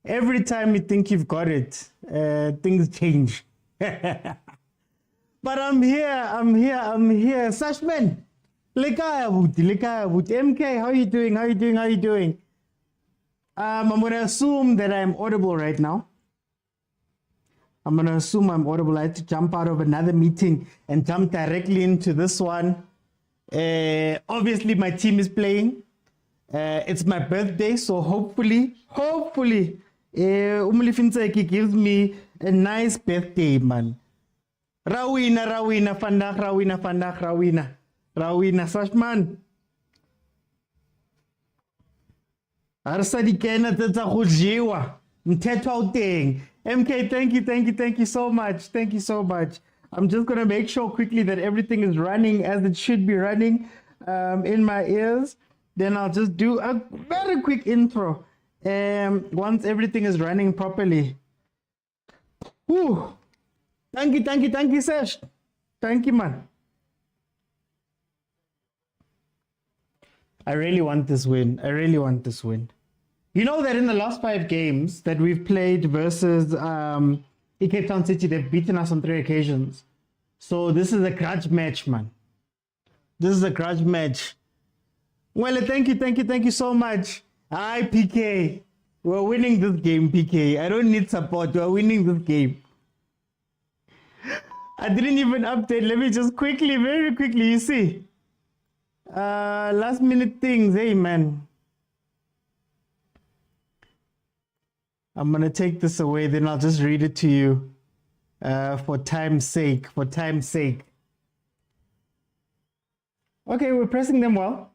Every time you think you've got it, things change. But I'm here. Sashman, lekaya buti. MK, how you doing? I'm going to assume that I'm audible right now. I'm going to assume I'm audible. I had to jump out of another meeting and jump directly into this one. Obviously, my team is playing. It's my birthday, so hopefully, Umlifinseki gives me a nice birthday, man. Rawina, fandak, Rawina, Sashman. Arsadi kena tata kujiwa. Mteto thing. MK, thank you so much. Thank you so much. I'm just going to make sure quickly that everything is running as it should be running in my ears. Then I'll just do a very quick intro once everything is running properly. Whew. Thank you, Sesh. Thank you, man. I really want this win. You know that in the last 5 games that we've played versus Cape Town City, they've beaten us on 3 occasions. So this is a grudge match, man. Well, thank you so much. Hi, PK. We're winning this game, PK. I don't need support. We're winning this game. I didn't even update. Let me just very quickly, you see. Last minute things, hey, man. I'm going to take this away, then I'll just read it to you for time's sake. Okay, we're pressing them well.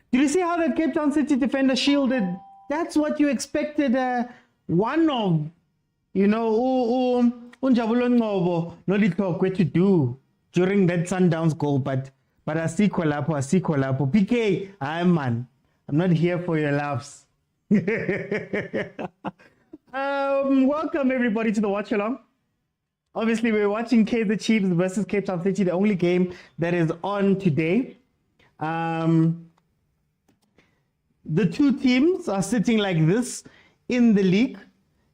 Did you see how that Cape Town City defender shielded? That's what you expected one of, Unjabulon Ngobo, Nolitokwe to do during that Sundowns goal, but asikho lapho. PK, I'm not here for your laughs. Welcome everybody to the Watchalong. Obviously, we're watching Kaizer Chiefs versus Cape Town City, the only game that is on today. The two teams are sitting like this in the league.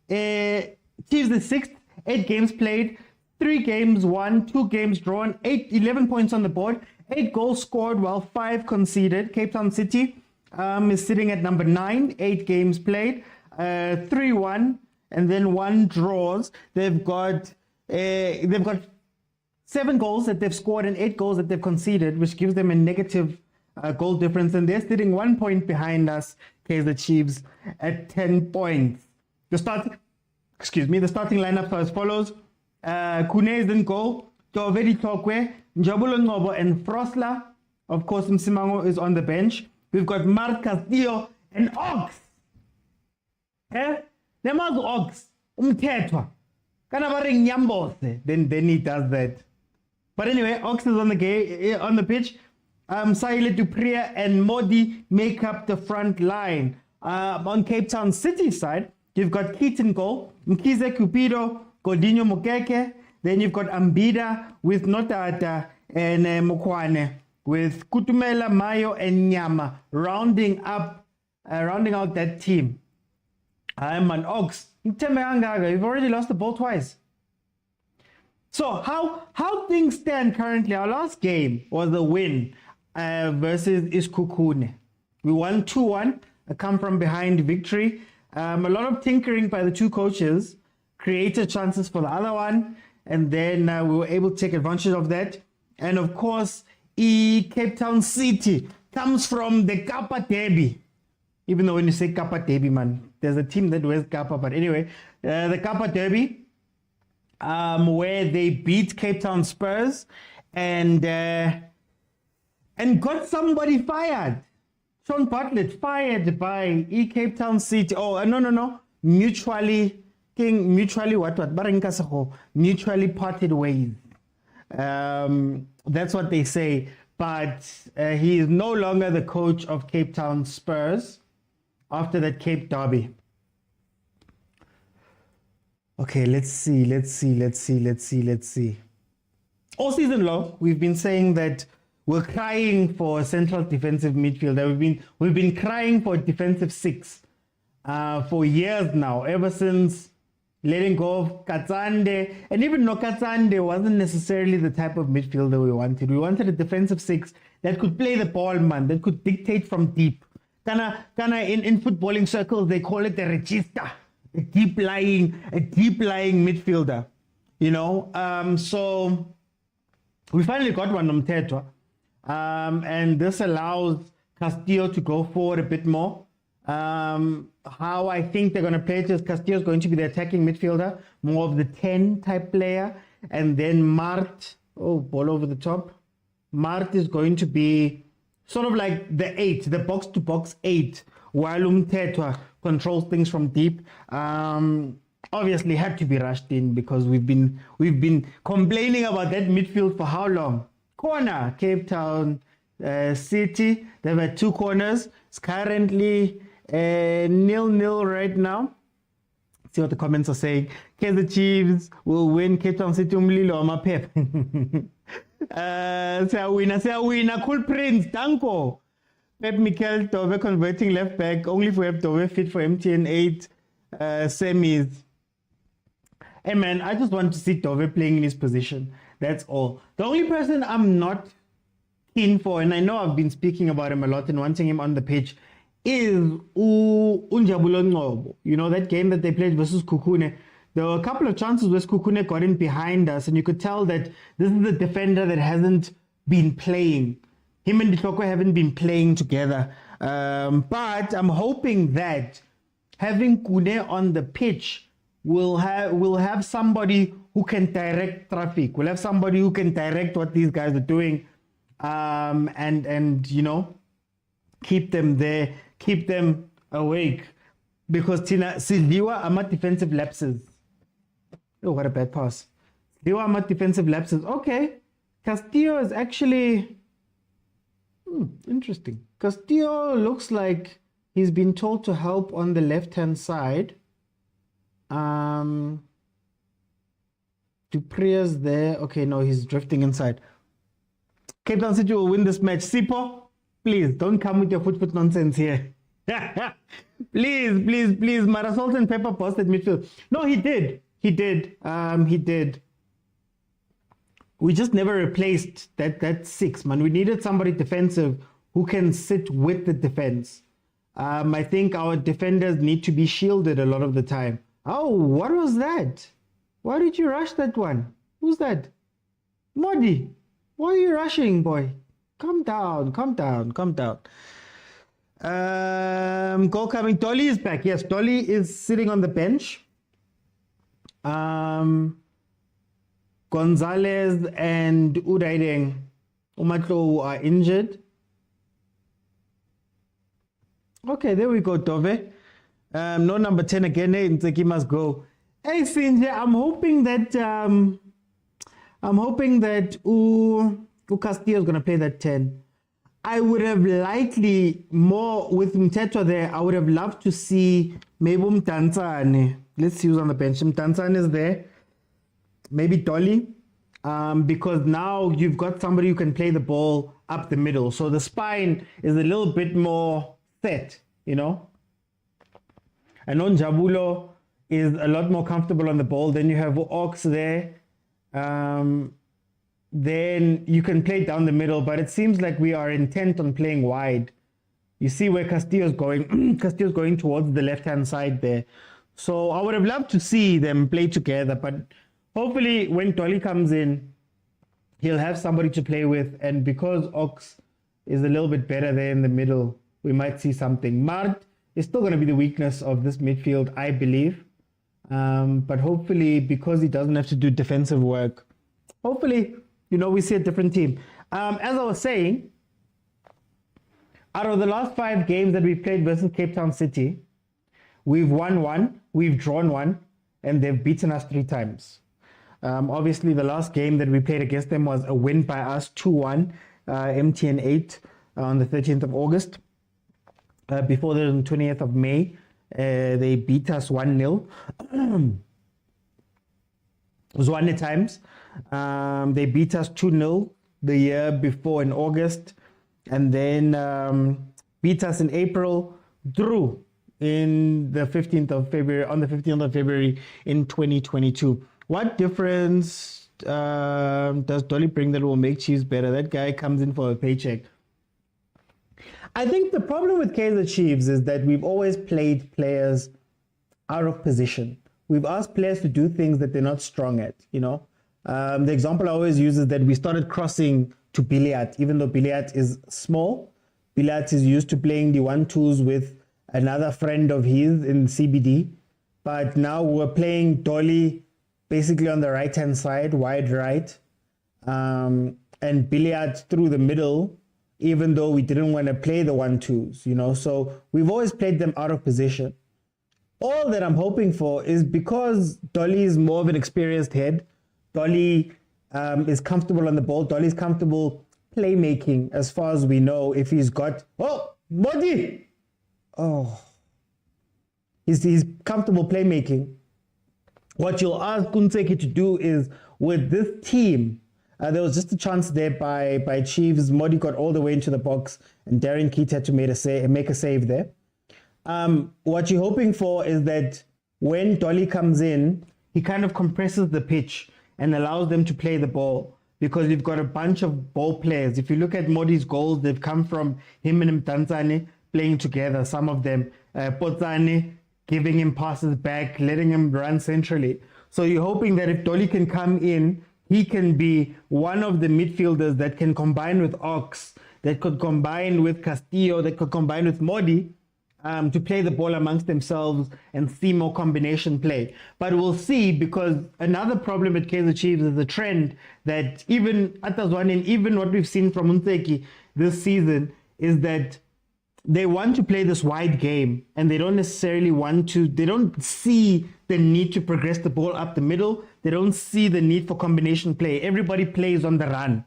Chiefs the 6th, 8 games played, 3 games won, 2 games drawn, 11 points on the board, 8 goals scored while 5 conceded. Cape Town City is sitting at number 9, 8 games played, 3 won, and then 1 draws. They've got 7 goals that they've scored and 8 goals that they've conceded, which gives them a negative goal difference, and they're sitting 1 point behind us, Kaizer Chiefs, at 10 points. The starting lineup are as follows. Kune is in goal, Toveri Tokwe, Njabulon Ngobo, and Frosla. Of course, Msimango is on the bench. We've got Mark Castillo and Ox. Them are Ox. Umtetwa. Kanabaring Nyambose. Then he does that. But anyway, Ox is on the pitch. Saile Dupria and Modi make up the front line. On Cape Town City side, you've got Keaton goal, Mkize Cupido, Godinho Mokeke. Then you've got Ambida with Notata and Mokwane, with Kutumela, Mayo, and Nyama rounding out that team. I'm an Ox. You've already lost the ball twice. So how things stand currently? Our last game was a win versus Iskukune. We won 2-1, a come from behind victory. A lot of tinkering by the two coaches created chances for the other one, and then we were able to take advantage of that. And of course, Cape Town City comes from the Kappa Derby. Even though when you say Kappa Derby, man, there's a team that wears Kappa. But anyway, the Kappa Derby, where they beat Cape Town Spurs and got somebody fired. Sean Bartlett fired by Cape Town City. Oh, no. Mutually parted ways. That's what they say. But he is no longer the coach of Cape Town Spurs after that Cape Derby. Okay, let's see. All season long, we've been saying that we're crying for a central defensive midfielder. We've been crying for a defensive 6. for years now, ever since letting go of Katsande. And even though Katsande wasn't necessarily the type of midfielder we wanted. We wanted a defensive six that could play the ball, man, that could dictate from deep. Kana in footballing circles, they call it the regista, a deep lying midfielder. You know, so we finally got one on Tetwa. And this allows Castillo to go forward a bit more. How I think they're going to play it is Castillo is going to be the attacking midfielder, more of the 10 type player. And then Mart, ball over the top. Mart is going to be sort of like the 8, the box-to-box 8, while Umtetwa controls things from deep. Obviously had to be rushed in because we've been complaining about that midfield for how long? Corner, Cape Town City. They've had 2 corners. It's currently 0-0 right now. See what the comments are saying. Kaizer Chiefs will win. Cape Town City umlilo amapep. Siyawina. Cool Prince, Danko. Pep Mikel Dove converting left back. Only for Dove fit for MTN 8 semis. Hey man, I just want to see Dove playing in his position. That's all. The only person I'm not keen for, and I know I've been speaking about him a lot and wanting him on the pitch, is Unjabulo Ngobo. You know, that game that they played versus Kukune. There were a couple of chances where Kukune got in behind us, and you could tell that this is a defender that hasn't been playing. Him and Ditoko haven't been playing together. But I'm hoping that having Kune on the pitch will have somebody who can direct traffic. We'll have somebody who can direct what these guys are doing, and you know, keep them there, keep them awake. Because Tina Sildiwa are defensive lapses. Oh, what a bad pass. Sildiwa are defensive lapses. Okay, Castillo is actually interesting. Castillo looks like he's been told to help on the left-hand side. Dupre's there. Okay, no, he's drifting inside. Cape Town City will win this match. Sipo, please don't come with your foot nonsense here. please. Mara Salt and Pepper posted midfield. No, he did. He did. We just never replaced that 6, man. We needed somebody defensive who can sit with the defense. I think our defenders need to be shielded a lot of the time. Oh, what was that? Why did you rush that one? Who's that? Modi, why are you rushing, boy? Calm down. Goal coming. Dolly is back. Yes, Dolly is sitting on the bench. Gonzalez and Udaideng Umatlo are injured. Okay, there we go, Dove. No number 10 again. Ntseki must go. Hey, Sinje, I'm hoping that Castillo is going to play that 10. I would have likely more with Mtetwa there. I would have loved to see maybe Mtanzane. Let's see who's on the bench. Mtanzane is there. Maybe Dolly. Because now you've got somebody who can play the ball up the middle. So the spine is a little bit more set, you know. And Jabulo is a lot more comfortable on the ball. Then you have Ox there. Then you can play down the middle, but it seems like we are intent on playing wide. You see where Castillo's going. Castillo's going towards the left-hand side there. So I would have loved to see them play together, but hopefully when Dolly comes in, he'll have somebody to play with. And because Ox is a little bit better there in the middle, we might see something. Mart is still going to be the weakness of this midfield, I believe. But hopefully, because he doesn't have to do defensive work, hopefully, you know, we see a different team. As I was saying, out of the last 5 games that we played versus Cape Town City, we've won 1, we've drawn 1, and they've beaten us 3 times. Obviously, the last game that we played against them was a win by us, 2-1, MTN 8 on the 13th of August. Before the 20th of May, they beat us 1-0. Zwane times. They beat us 2-0 the year before in August, and then beat us in April, drew in the 15th of February, on the 15th of February in 2022. What difference does Dolly bring that will make Chiefs better? That guy comes in for a paycheck. I think the problem with Kaizer Chiefs is that we've always played players out of position. We've asked players to do things that they're not strong at, you know. The example I always use is that we started crossing to Billiat, even though Billiat is small. Billiat is used to playing the 1-2s with another friend of his in CBD. But now we're playing Dolly basically on the right-hand side, wide right, and Billiat through the middle, even though we didn't want to play the 1-2s, you know. So we've always played them out of position. All that I'm hoping for is because Dolly is more of an experienced head, Dolly is comfortable on the ball, Dolly's comfortable playmaking as far as we know. If he's got, body! He's comfortable playmaking. What you'll ask Kunseki to do is, with this team, there was just a chance there by Chiefs. Modi got all the way into the box, and Darren Keat had to make a save there. What you're hoping for is that when Dolly comes in, he kind of compresses the pitch and allows them to play the ball, because you've got a bunch of ball players. If you look at Modi's goals, they've come from him and Mtanzane playing together. Some of them, Potsane giving him passes back, letting him run centrally. So you're hoping that if Dolly can come in, he can be one of the midfielders that can combine with Ox, that could combine with Castillo, that could combine with Modi, to play the ball amongst themselves and see more combination play. But we'll see, because another problem at Kaizer Chiefs is the trend that even Atazwan and even what we've seen from Unseki this season is that they want to play this wide game, and they don't necessarily they don't see the need to progress the ball up the middle. They don't see the need for combination play. Everybody plays on the run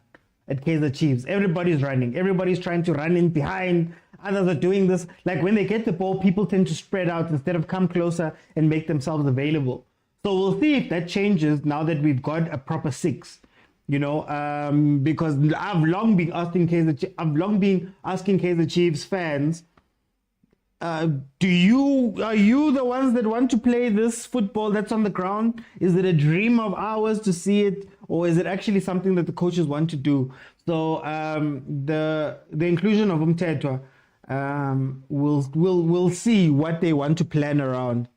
at Kaizer Chiefs. Everybody's running. Everybody's trying to run in behind. Others are doing this. Like when they get the ball, people tend to spread out instead of come closer and make themselves available. So we'll see if that changes now that we've got a proper six. You know, because I've long been asking Kaizer Chiefs fans, are you the ones that want to play this football that's on the ground? Is it a dream of ours to see it, or is it actually something that the coaches want to do? So the inclusion of Umtetwa, we'll see what they want to plan around.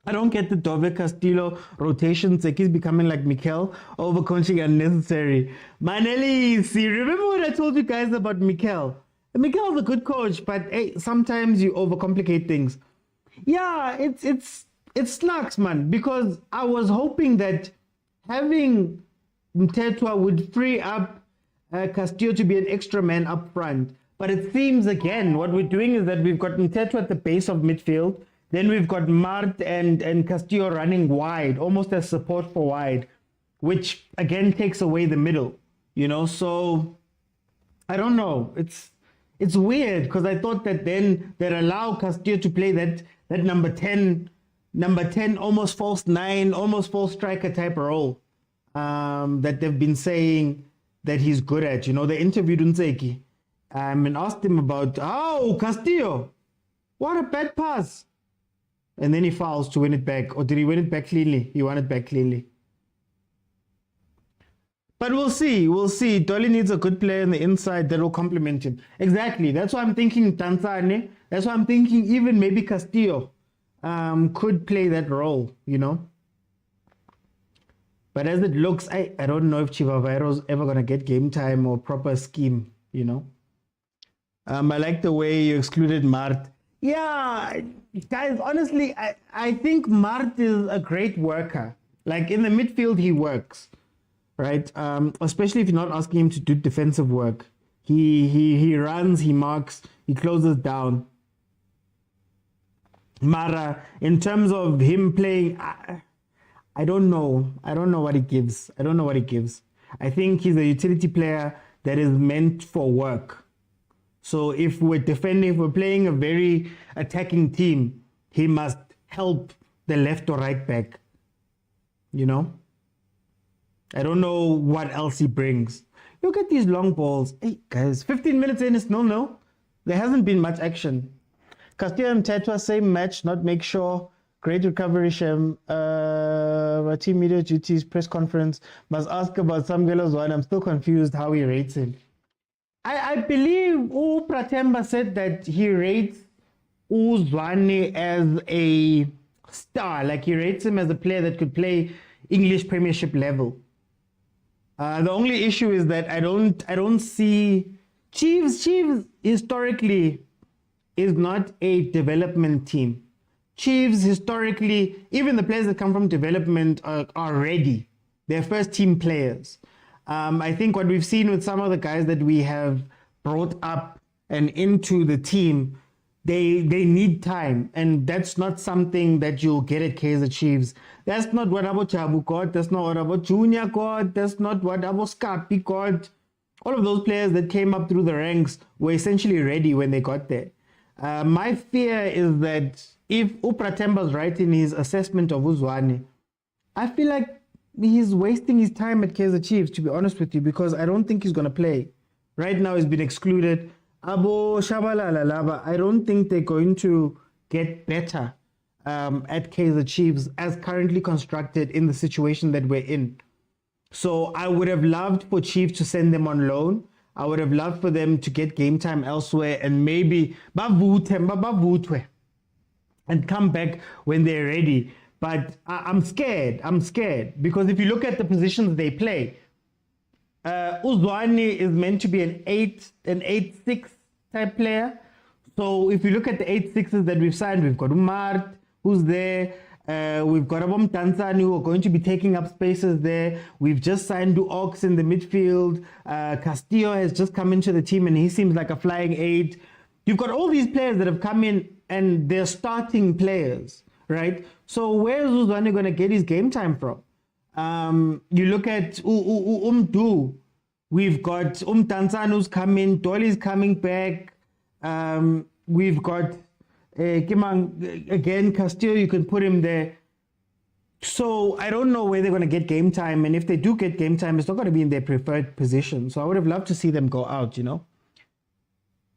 I don't get the Dove Castillo rotation. Zeki's becoming like Mikel, overcoaching unnecessary. Maneli, see, remember what I told you guys about Mikel? Mikel's a good coach, but hey, sometimes you overcomplicate things. Yeah, it sucks, man, because I was hoping that having Mtetwa would free up Castillo to be an extra man up front. But it seems, again, what we're doing is that we've got Mtetwa at the base of midfield. Then we've got Mart and Castillo running wide, almost as support for wide, which again takes away the middle, you know. So I don't know. It's weird, because I thought that then they'd allow Castillo to play that number 10, almost false 9, almost false striker type of role that they've been saying that he's good at. You know, they interviewed Unseki and asked him about, Castillo, what a bad pass. And then he fouls to win it back. Or did he win it back cleanly? He won it back cleanly. But we'll see. We'll see. Dolly needs a good player on the inside that will complement him. Exactly. That's why I'm thinking Tanzane. That's why I'm thinking even maybe Castillo could play that role, you know. But as it looks, I don't know if Chivavairo's ever going to get game time or proper scheme, you know. I like the way you excluded Mart. Yeah, guys, honestly, I think Mart is a great worker. Like in the midfield, he works, right? Especially if you're not asking him to do defensive work. He runs, he marks, he closes down. Mara, in terms of him playing, I don't know. I don't know what he gives. I think he's a utility player that is meant for work. So if we're playing a very attacking team, he must help the left or right back. You know? I don't know what else he brings. Look at these long balls. Hey, guys, 15 minutes in, it's 0-0. There hasn't been much action. Castillo and Tetwa, same match, not make sure. Great recovery, Shem. My team media duties, press conference. Must ask about Samgelo's one. I'm still confused how he rates him. I believe Pratemba said that he rates Uzwane as a star. Like he rates him as a player that could play English Premiership level. The only issue is that I don't see Chiefs historically is not a development team. Chiefs historically, even the players that come from development are ready. They're first team players. I think what we've seen with some of the guys that we have brought up and into the team, they need time, and that's not something that you'll get at Kaizer Chiefs. That's not what Abo Chabu got. That's not what Abo Junior got. That's not what Abo Scapi got. All of those players that came up through the ranks were essentially ready when they got there. My fear is that if Upratemba's right in his assessment of Uzwane, I feel like he's wasting his time at Kaizer Chiefs, to be honest with you, because I don't think he's going to play. Right now he's been excluded. Abo Shabalala, I don't think they're going to get better at Kaizer Chiefs as currently constructed in the situation that we're in. So I would have loved for Chiefs to send them on loan. I would have loved for them to get game time elsewhere and maybe bavutwe and come back when they're ready. But I'm scared. I'm scared because if you look at the positions they play, Uzwane is meant to be an 8-6 type player. So if you look at the 8-6s that we've signed, we've got Umart, who's there. We've got Abom Tansani, who are going to be taking up spaces there. We've just signed Ox in the midfield. Castillo has just come into the team and he seems like a flying 8. You've got all these players that have come in and they're starting players, right? So where is Uzwane going to get his game time from? You look at Umdu. We've got Tansan who's coming. Dolly's coming back. We've got Kimang again. Castillo, you can put him there. So I don't know where they're going to get game time. And if they do get game time, it's not going to be in their preferred position. So I would have loved to see them go out, you know.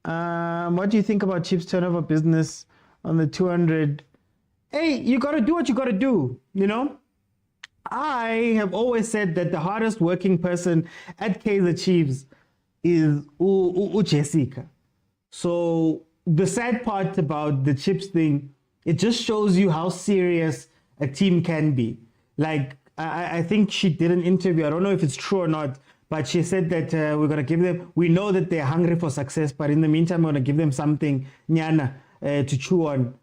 What do you think about Chiefs turnover business on the 200? Hey, you got to do what you got to do, you know. I have always said that the hardest working person at Kaizer Chiefs is Jessica. So the sad part about the chips thing, it just shows you how serious a team can be. Like, I think she did an interview, I don't know if it's true or not, but she said that we're going to give them, we know that they're hungry for success, but in the meantime, we're going to give them something, nyana, to chew on,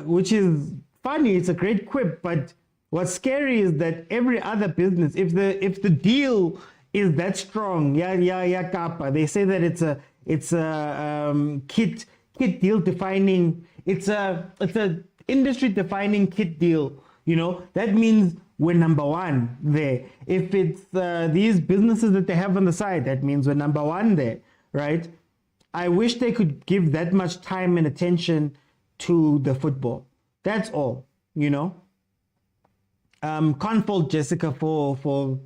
which is funny. It's a great quip, but what's scary is that every other business, if the deal is that strong, kappa, they say that it's a kit deal defining, it's a industry defining kit deal, you know. That means we're number one there. If it's these businesses that they have on the side, that means we're number one there, right? I wish they could give that much time and attention to the football. That's all, you know. Can't fault Jessica for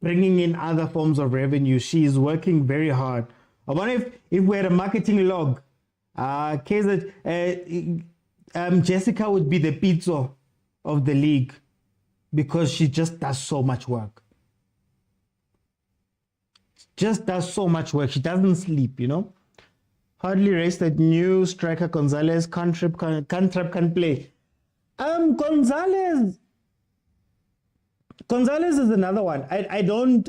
bringing in other forms of revenue. She's working very hard. I wonder if we had a marketing log, Kaizer, Jessica would be the pizza of the league because she just does so much work. Just does so much work. She doesn't sleep, you know. Hardly race that new striker Gonzalez can't play. Gonzalez is another one. I don't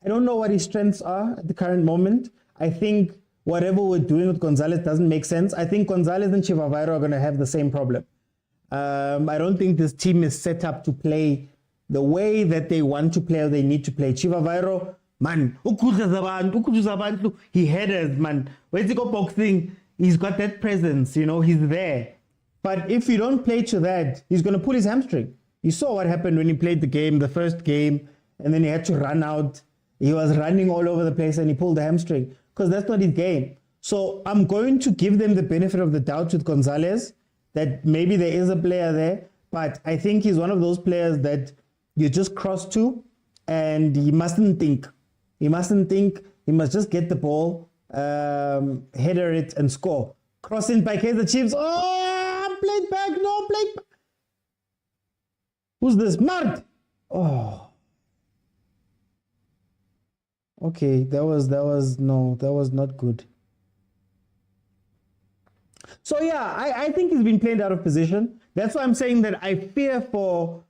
know what his strengths are at the current moment. I think whatever we're doing with Gonzalez doesn't make sense. I think Gonzalez and Chivavairo are going to have the same problem. I don't think this team is set up to play the way that they want to play or they need to play. Chivavairo, man, he headers, man. When he go boxing, he's got that presence, you know, he's there. But if you don't play to that, he's going to pull his hamstring. You saw what happened when he played the first game, and then he had to run out. He was running all over the place and he pulled the hamstring because that's not his game. So I'm going to give them the benefit of the doubt with Gonzalez that maybe there is a player there, but I think he's one of those players that you just cross to and he mustn't think. He mustn't think. He must just get the ball, header it and score. Crossing by Kaizer Chiefs. Oh, played back. No, played back. Who's this? Mart. Oh. Okay, that was not good. So yeah, I think he's been played out of position. That's why I'm saying that I fear for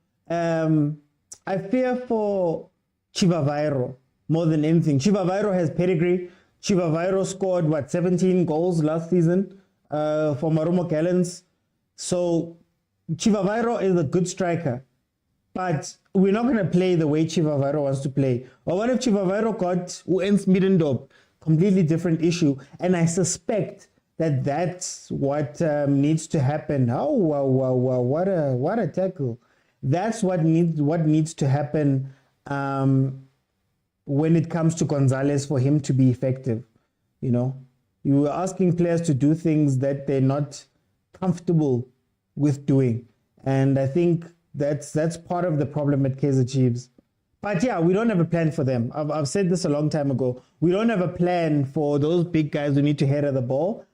Chivavairo more than anything. Chivavairo has pedigree. Chivavairo scored 17 goals last season for Marumo Gallants. So Chivavairo is a good striker, but we're not going to play the way Chivavairo wants to play. Or what if Chivavairo got Uens Middendorp? Completely different issue. And I suspect that that's what needs to happen. Oh, wow, what a tackle. That's what needs to happen when it comes to Gonzalez for him to be effective. You know, you are asking players to do things that they're not comfortable with doing. And I think that's part of the problem at Kaizer Chiefs. But yeah, we don't have a plan for them. I've said this a long time ago. We don't have a plan for those big guys who need to header the ball.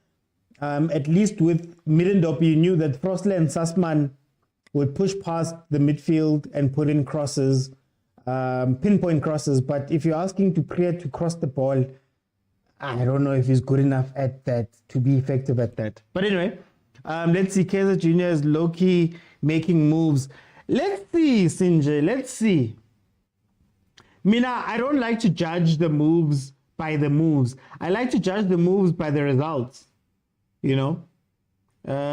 At least with Middendorp, you knew that Frosler and Sussman would push past the midfield and put in crosses, pinpoint crosses. But if you're asking Priya to cross the ball, I don't know if he's good enough at that to be effective at that. But anyway, let's see. Kaizer Jr. is low-key making moves. Let's see, Sinjay. Let's see. Mina, I don't like to judge the moves by the moves. I like to judge the moves by the results. You know,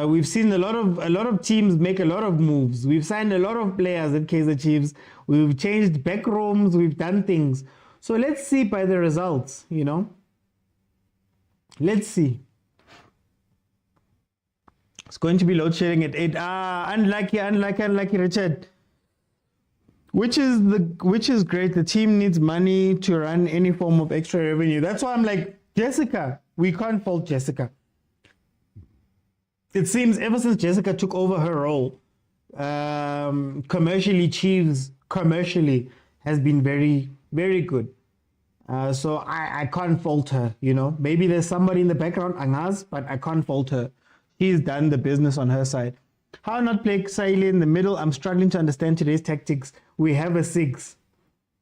we've seen a lot of teams make a lot of moves. We've signed a lot of players at Kaizer Chiefs. We've changed back rooms. We've done things. So let's see by the results. You know, let's see. It's going to be load shedding at 8. Unlucky, Richard. Which is great. The team needs money to run any form of extra revenue. That's why I'm like, Jessica, we can't fault Jessica. It seems ever since Jessica took over her role, commercially, Chiefs commercially has been very, very good. So I can't fault her, you know. Maybe there's somebody in the background, Angaz, but I can't fault her. She's done the business on her side. How not play Saile in the middle? I'm struggling to understand today's tactics. We have a 6.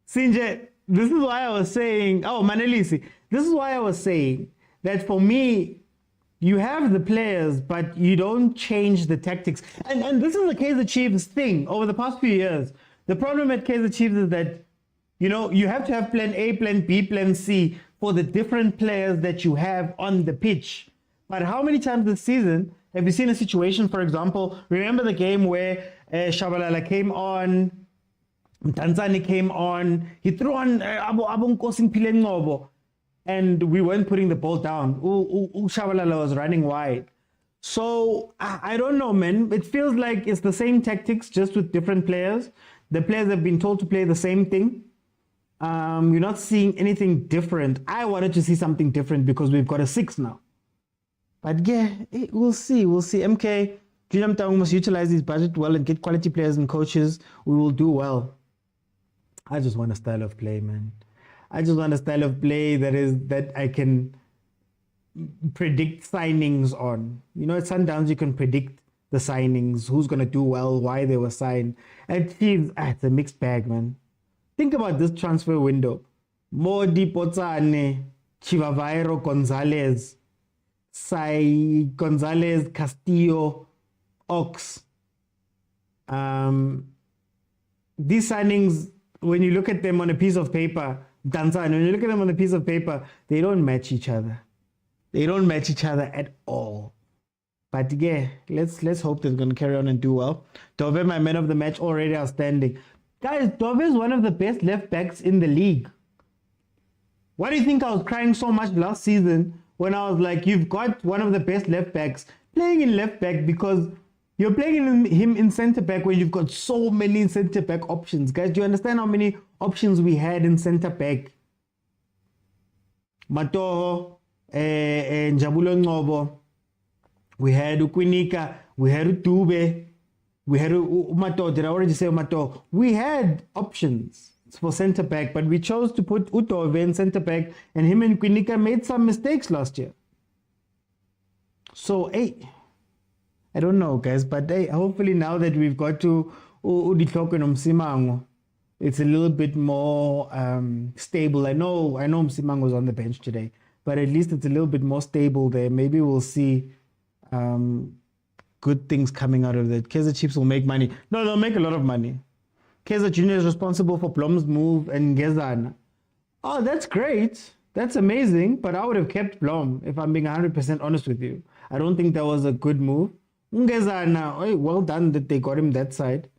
Sinje, this is why I was saying, oh, Manelisi, this is why I was saying that for me, you have the players, but you don't change the tactics. And this is the Kaizer Chiefs thing over the past few years. The problem at Kaizer Chiefs is that, you know, you have to have plan A, plan B, plan C for the different players that you have on the pitch. But how many times this season have you seen a situation, for example, remember the game where Shabalala came on, Tanzani came on, he threw on Abunkosin Pilengobo, and we weren't putting the ball down. Shabalala was running wide. So, I don't know, man. It feels like it's the same tactics, just with different players. The players have been told to play the same thing. You're not seeing anything different. I wanted to see something different because we've got a 6 now. But yeah, we'll see. We'll see. MK, Junior Mtangu must utilize his budget well and get quality players and coaches. We will do well. I just want a style of play, man. I just want a style of play that I can predict signings on. You know, at Sundowns, you can predict the signings, who's going to do well, why they were signed. At Chiefs, it's a mixed bag, man. Think about this transfer window. Modi, Potsane, Chivavairo, Gonzalez, Gonzalez, Castillo, Ox. These signings, when you look at them on a piece of paper, when you look at them on a piece of paper, they don't match each other. They don't match each other at all. But yeah, let's hope they're going to carry on and do well. Dove, my man of the match, already outstanding. Guys, Dove is one of the best left backs in the league. Why do you think I was crying so much last season when I was like, you've got one of the best left backs playing in left back, because you're playing him in centre back when you've got so many centre back options. Guys, do you understand how many options we had in centre back? Matoho, Njabulo Ngobo, we had Ukwinika, we had Dube, we had Umato. Did I already say Umato? We had options for centre back, but we chose to put Utove in centre back, and him and Kwinika made some mistakes last year. So, hey, I don't know, guys, but hey, hopefully now that we've got to Udihloko Msimango, it's a little bit more stable. I know Msimango's on the bench today, but at least it's a little bit more stable there. Maybe we'll see good things coming out of that. Kaizer Chiefs will make money. No, they'll make a lot of money. Kaizer Jr. is responsible for Blom's move and Ngezana. Oh, that's great. That's amazing. But I would have kept Blom if I'm being 100% honest with you. I don't think that was a good move. Ngezana, well done that they got him that side.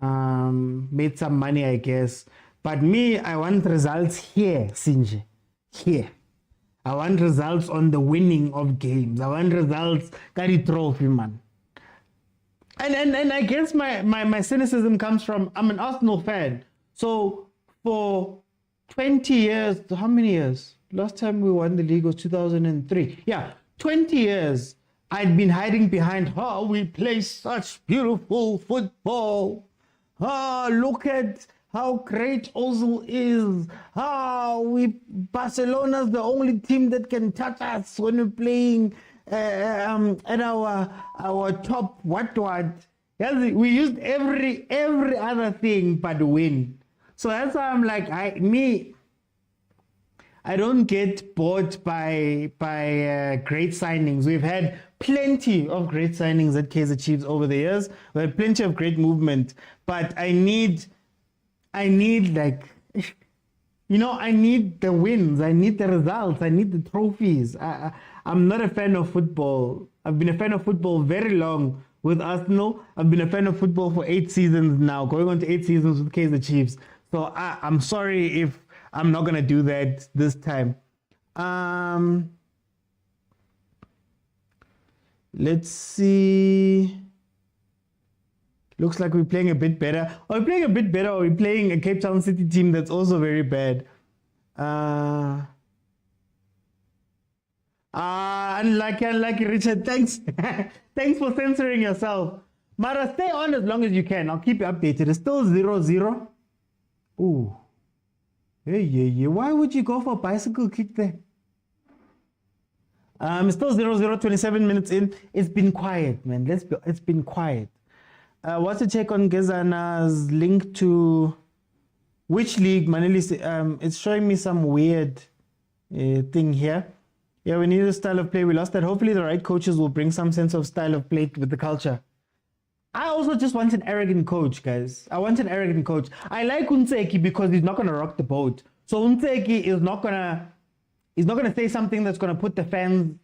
Made some money, I guess. But me, I want results here, Sinje. Here. I want results on the winning of games. I want results, carry trophy, man. And I guess my cynicism comes from I'm an Arsenal fan. So for 20 years, how many years? Last time we won the league was 2003. Yeah, 20 years. I'd been hiding behind, oh, we play such beautiful football. Oh, look at how great Ozil is. Barcelona's the only team that can touch us when we're playing at our top what. Yes, we used every other thing but win. So that's why I'm like, I don't get bored by great signings. We've had plenty of great signings at Kaizer Chiefs over the years. We had plenty of great movement, but I need like, I need the wins. I need the results. I need the trophies. I'm not a fan of football. I've been a fan of football very long with Arsenal. I've been a fan of football for 8 seasons now, going on to 8 seasons with Kaizer Chiefs. So I'm sorry if I'm not going to do that this time. Let's see. Looks like we're playing a bit better. Are we playing a bit better, or are we playing a Cape Town City team that's also very bad? Unlucky, Richard. Thanks. Thanks for censoring yourself. Mara, stay on as long as you can. I'll keep you updated. It's still 0-0. Ooh. Hey. Why would you go for a bicycle kick there? It's still 0-0, 27 minutes in. It's been quiet, man. It's been quiet. What's the check on Ngezana's link to which league? Manili, it's showing me some weird thing here. Yeah, we need a style of play. We lost that. Hopefully the right coaches will bring some sense of style of play with the culture. I also just want an arrogant coach, guys. I want an arrogant coach. I like Unseki because he's not going to rock the boat. So Unseki is not going to say something that's going to put the fans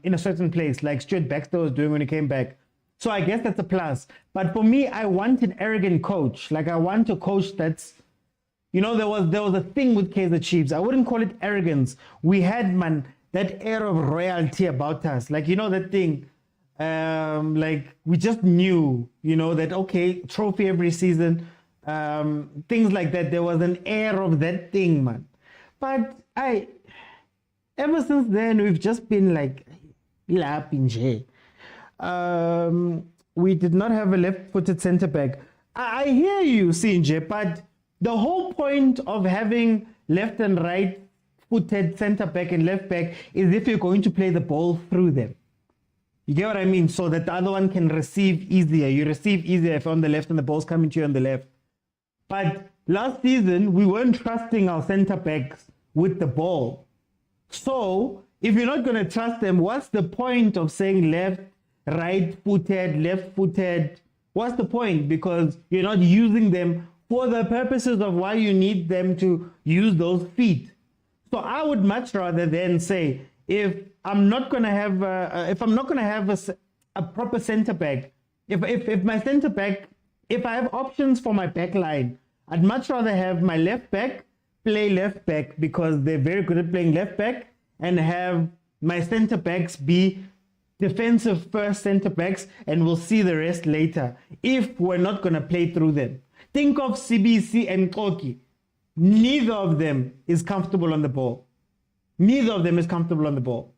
in a certain place, like Stuart Baxter was doing when he came back. So I guess that's a plus. But for me, I want an arrogant coach. Like, I want a coach that's, there was a thing with Kaizer Chiefs. I wouldn't call it arrogance. We had, that air of royalty about us. Like, that thing. Like, we just knew, that, okay, trophy every season. Things like that. There was an air of that thing, man. But ever since then, we've just been like, we did not have a left-footed centre-back. I hear you, Sinje, but the whole point of having left and right-footed centre-back and left-back is if you're going to play the ball through them. You get what I mean? So that the other one can receive easier. You receive easier if you're on the left and the ball's coming to you on the left. But last season, we weren't trusting our centre-backs with the ball. So if you're not going to trust them, what's the point of saying right-footed, left-footed? What's the point? Because you're not using them for the purposes of why you need them to use those feet. So I would much rather then say, if I'm not going to have a proper center back, if my center back, if I have options for my back line, I'd much rather have my left back play left back because they're very good at playing left back, and have my center backs be defensive first center backs, and we'll see the rest later if we're not going to play through them. Think of CBC and Koki. Neither of them is comfortable on the ball. Neither of them is comfortable on the ball.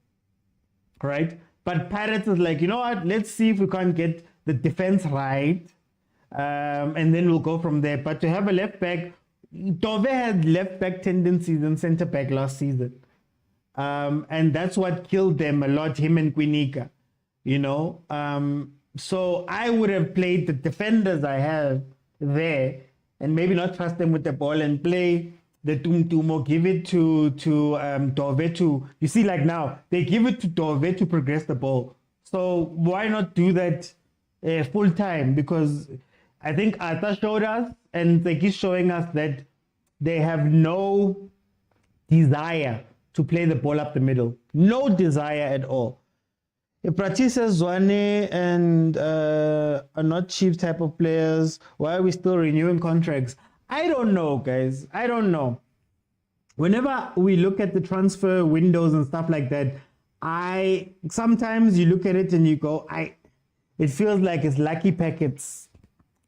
Right? But Pirates is like, you know what? Let's see if we can't get the defense right. And then we'll go from there. But to have a left back, Tove had left back tendencies in center back last season. And that's what killed them a lot, him and Quinica. you know. So I would have played the defenders I have there and maybe not trust them with the ball and play the Tum or give it to Dove to, you see, like now they give it to Dove to progress the ball. So why not do that full time? Because I think Arthur showed us and like he's showing us that they have no desire to play the ball up the middle. No desire at all. If Pratisa, Zwane, and are not cheap type of players, why are we still renewing contracts? I don't know, guys. I don't know. Whenever we look at the transfer windows and stuff like that, sometimes you look at it and you go, it feels like it's lucky packets.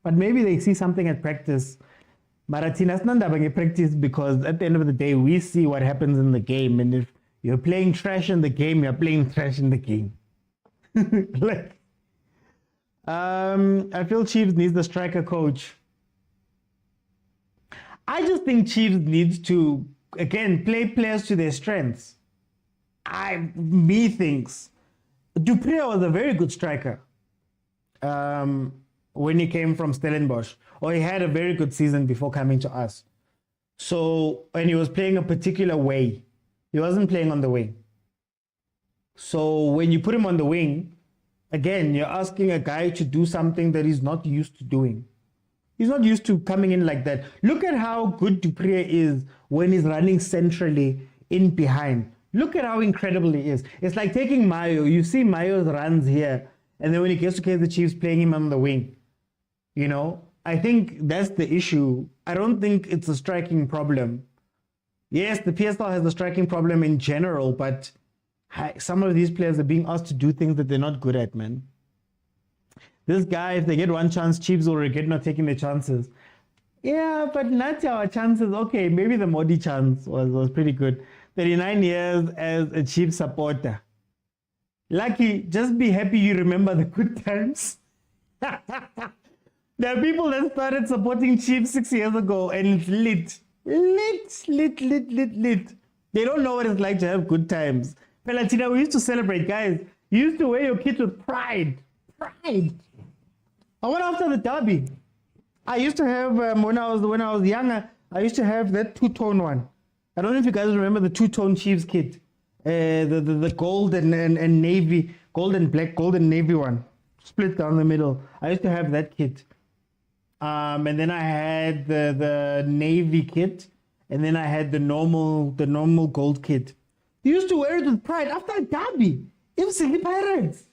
But maybe they see something at practice. Maratinas nandabang practice, because at the end of the day, we see what happens in the game. And if you're playing trash in the game, you're playing trash in the game. Like, I feel Chiefs needs the striker coach. I just think Chiefs needs to, again, play players to their strengths. Me thinks Dupree was a very good striker when he came from Stellenbosch, or he had a very good season before coming to us. So, and he was playing a particular way. He wasn't playing on the wing. So when you put him on the wing, again, you're asking a guy to do something that he's not used to doing. He's not used to coming in like that. Look at how good Dupree is when he's running centrally in behind. Look at how incredible he is. It's like taking Mayo. You see Mayo's runs here, and then when he gets to Kaizer Chiefs, playing him on the wing. You know, I think that's the issue. I don't think it's a striking problem. Yes, the PSL has a striking problem in general, but some of these players are being asked to do things that they're not good at, man. This guy, if they get one chance, Chiefs will regret not taking their chances. Yeah, but not our chances. Okay, maybe the Modi chance was pretty good. 39 years as a Chiefs supporter. Lucky, just be happy you remember the good times. There are people that started supporting Chiefs 6 years ago and it's lit. Lit. They don't know what it's like to have good times. Pelatina, we used to celebrate, guys. You used to wear your kit with pride. Pride. I went after the derby. I used to have, when I was younger, I used to have that two-tone one. I don't know if you guys remember the two-tone Chiefs kit. The gold and navy, gold and black, gold and navy one. Split down the middle. I used to have that kit. And then I had the navy kit. And then I had the normal gold kit. You used to wear it with pride after a derby. It was the Pirates.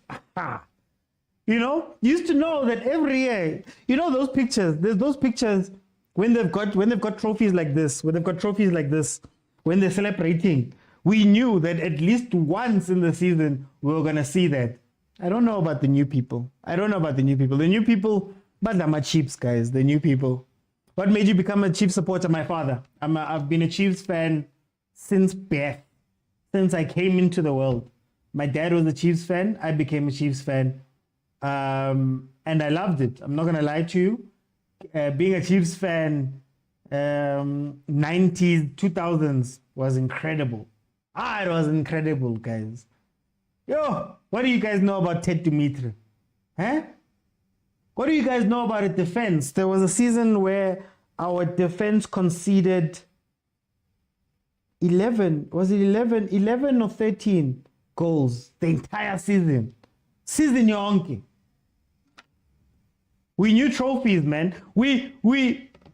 You know, you used to know that every year, you know those pictures, there's those pictures when they've got trophies like this, when they're celebrating, we knew that at least once in the season, we were going to see that. I don't know about the new people. The new people, but they're my Chiefs, guys, the new people. What made you become a Chiefs supporter? My father. I've been a Chiefs fan since birth, since I came into the world. My dad was a Chiefs fan. I became a Chiefs fan. And I loved it. I'm not going to lie to you. Being a Chiefs fan, 90s, 2000s was incredible. It was incredible, guys. Yo, what do you guys know about Ted Dimitri? Huh? What do you guys know about a defense? There was a season where our defense conceded 11 or 13 goals the entire season. Season yonke. We knew trophies, man. We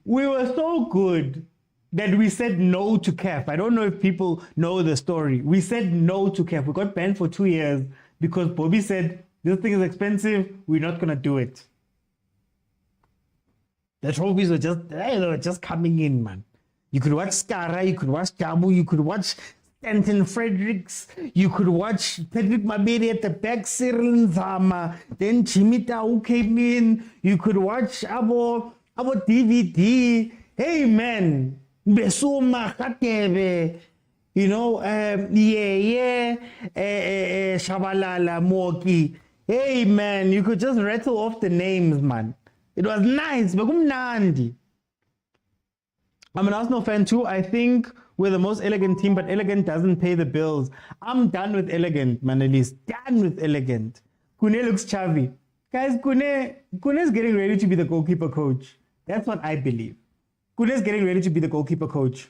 were so good that we said no to CAF. I don't know if people know the story. We said no to CAF. We got banned for 2 years because Bobby said, this thing is expensive. We're not going to do it. The trophies were just coming in, man. You could watch Skara, you could watch Jabu, you could watch Stanton Fredericks, you could watch Patrick Mabedi at the back, Cyril Nzama, then Chimita who came in, you could watch our DVD. Hey man, Besuma Khatebe, you know, Shabalala Moki. Hey man, you could just rattle off the names, man. It was nice, but I'm an Arsenal fan too. I think we're the most elegant team, but elegant doesn't pay the bills. I'm done with elegant, man. At least done with elegant. Kune looks chubby. Guys, Kune's getting ready to be the goalkeeper coach. That's what I believe. Kune's getting ready to be the goalkeeper coach.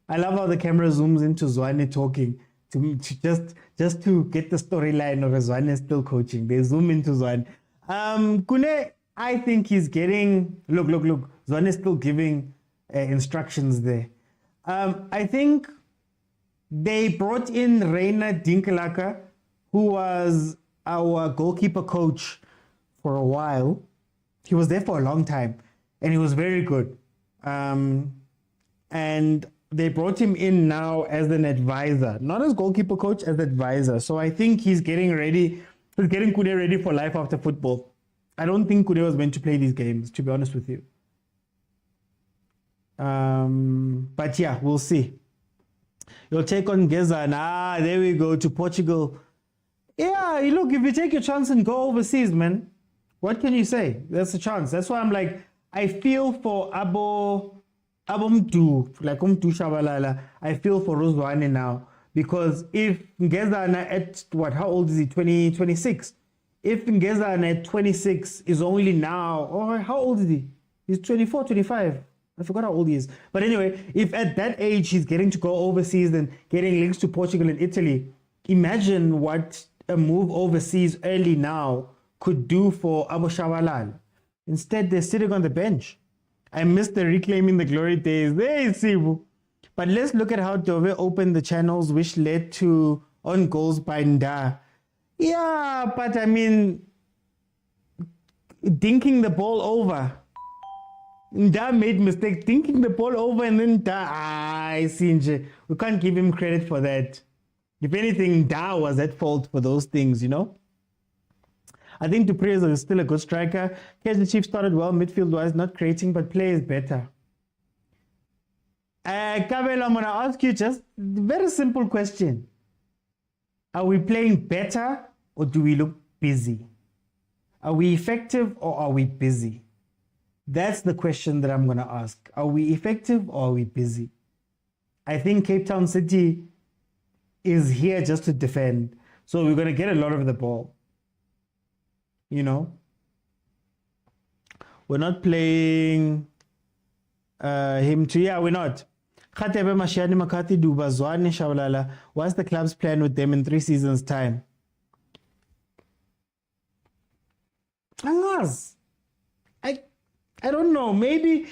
I love how the camera zooms into Zwane talking to just to get the storyline of Zwane still coaching. They zoom into Zwane. Kune, I think he's getting look. Zwane is still giving instructions there. I think they brought in Reina Dinkelaka, who was our goalkeeper coach for a while. He was there for a long time, and he was very good. And they brought him in now as an advisor, not as goalkeeper coach, as advisor. So I think he's getting ready. He's getting Kune ready for life after football. I don't think Kune was meant to play these games, to be honest with you. But yeah, we'll see. You'll take on Gezan. There we go, to Portugal. Yeah, look, if you take your chance and go overseas, man, what can you say? That's a chance. That's why I'm like, I feel for Abomdu, like Shabalala. I feel for Rozwane now. Because if Ngezana at what, how old is he? 26. If Ngezana at 26 is only now, or how old is he? He's 24, 25. I forgot how old he is. But anyway, if at that age he's getting to go overseas and getting links to Portugal and Italy, imagine what a move overseas early now could do for Abu Shawalal. Instead, they're sitting on the bench. I miss the reclaiming the glory days. There you see. But let's look at how Dove opened the channels, which led to on goals by Nda. Yeah, but I mean, dinking the ball over. Nda made mistake dinking the ball over, and then I see. We can't give him credit for that. If anything, Nda was at fault for those things, you know. I think Duprez is still a good striker. Kaizer Chiefs started well, midfield-wise, not creating, but play is better. Kabelo, I'm going to ask you just a very simple question. Are we playing better or do we look busy? Are we effective or are we busy? That's the question that I'm going to ask. Are we effective or are we busy? I think Cape Town City is here just to defend. So we're going to get a lot of the ball. You know? We're not playing him to... Yeah, we're not. What's the club's plan with them in 3 seasons' time? I don't know. Maybe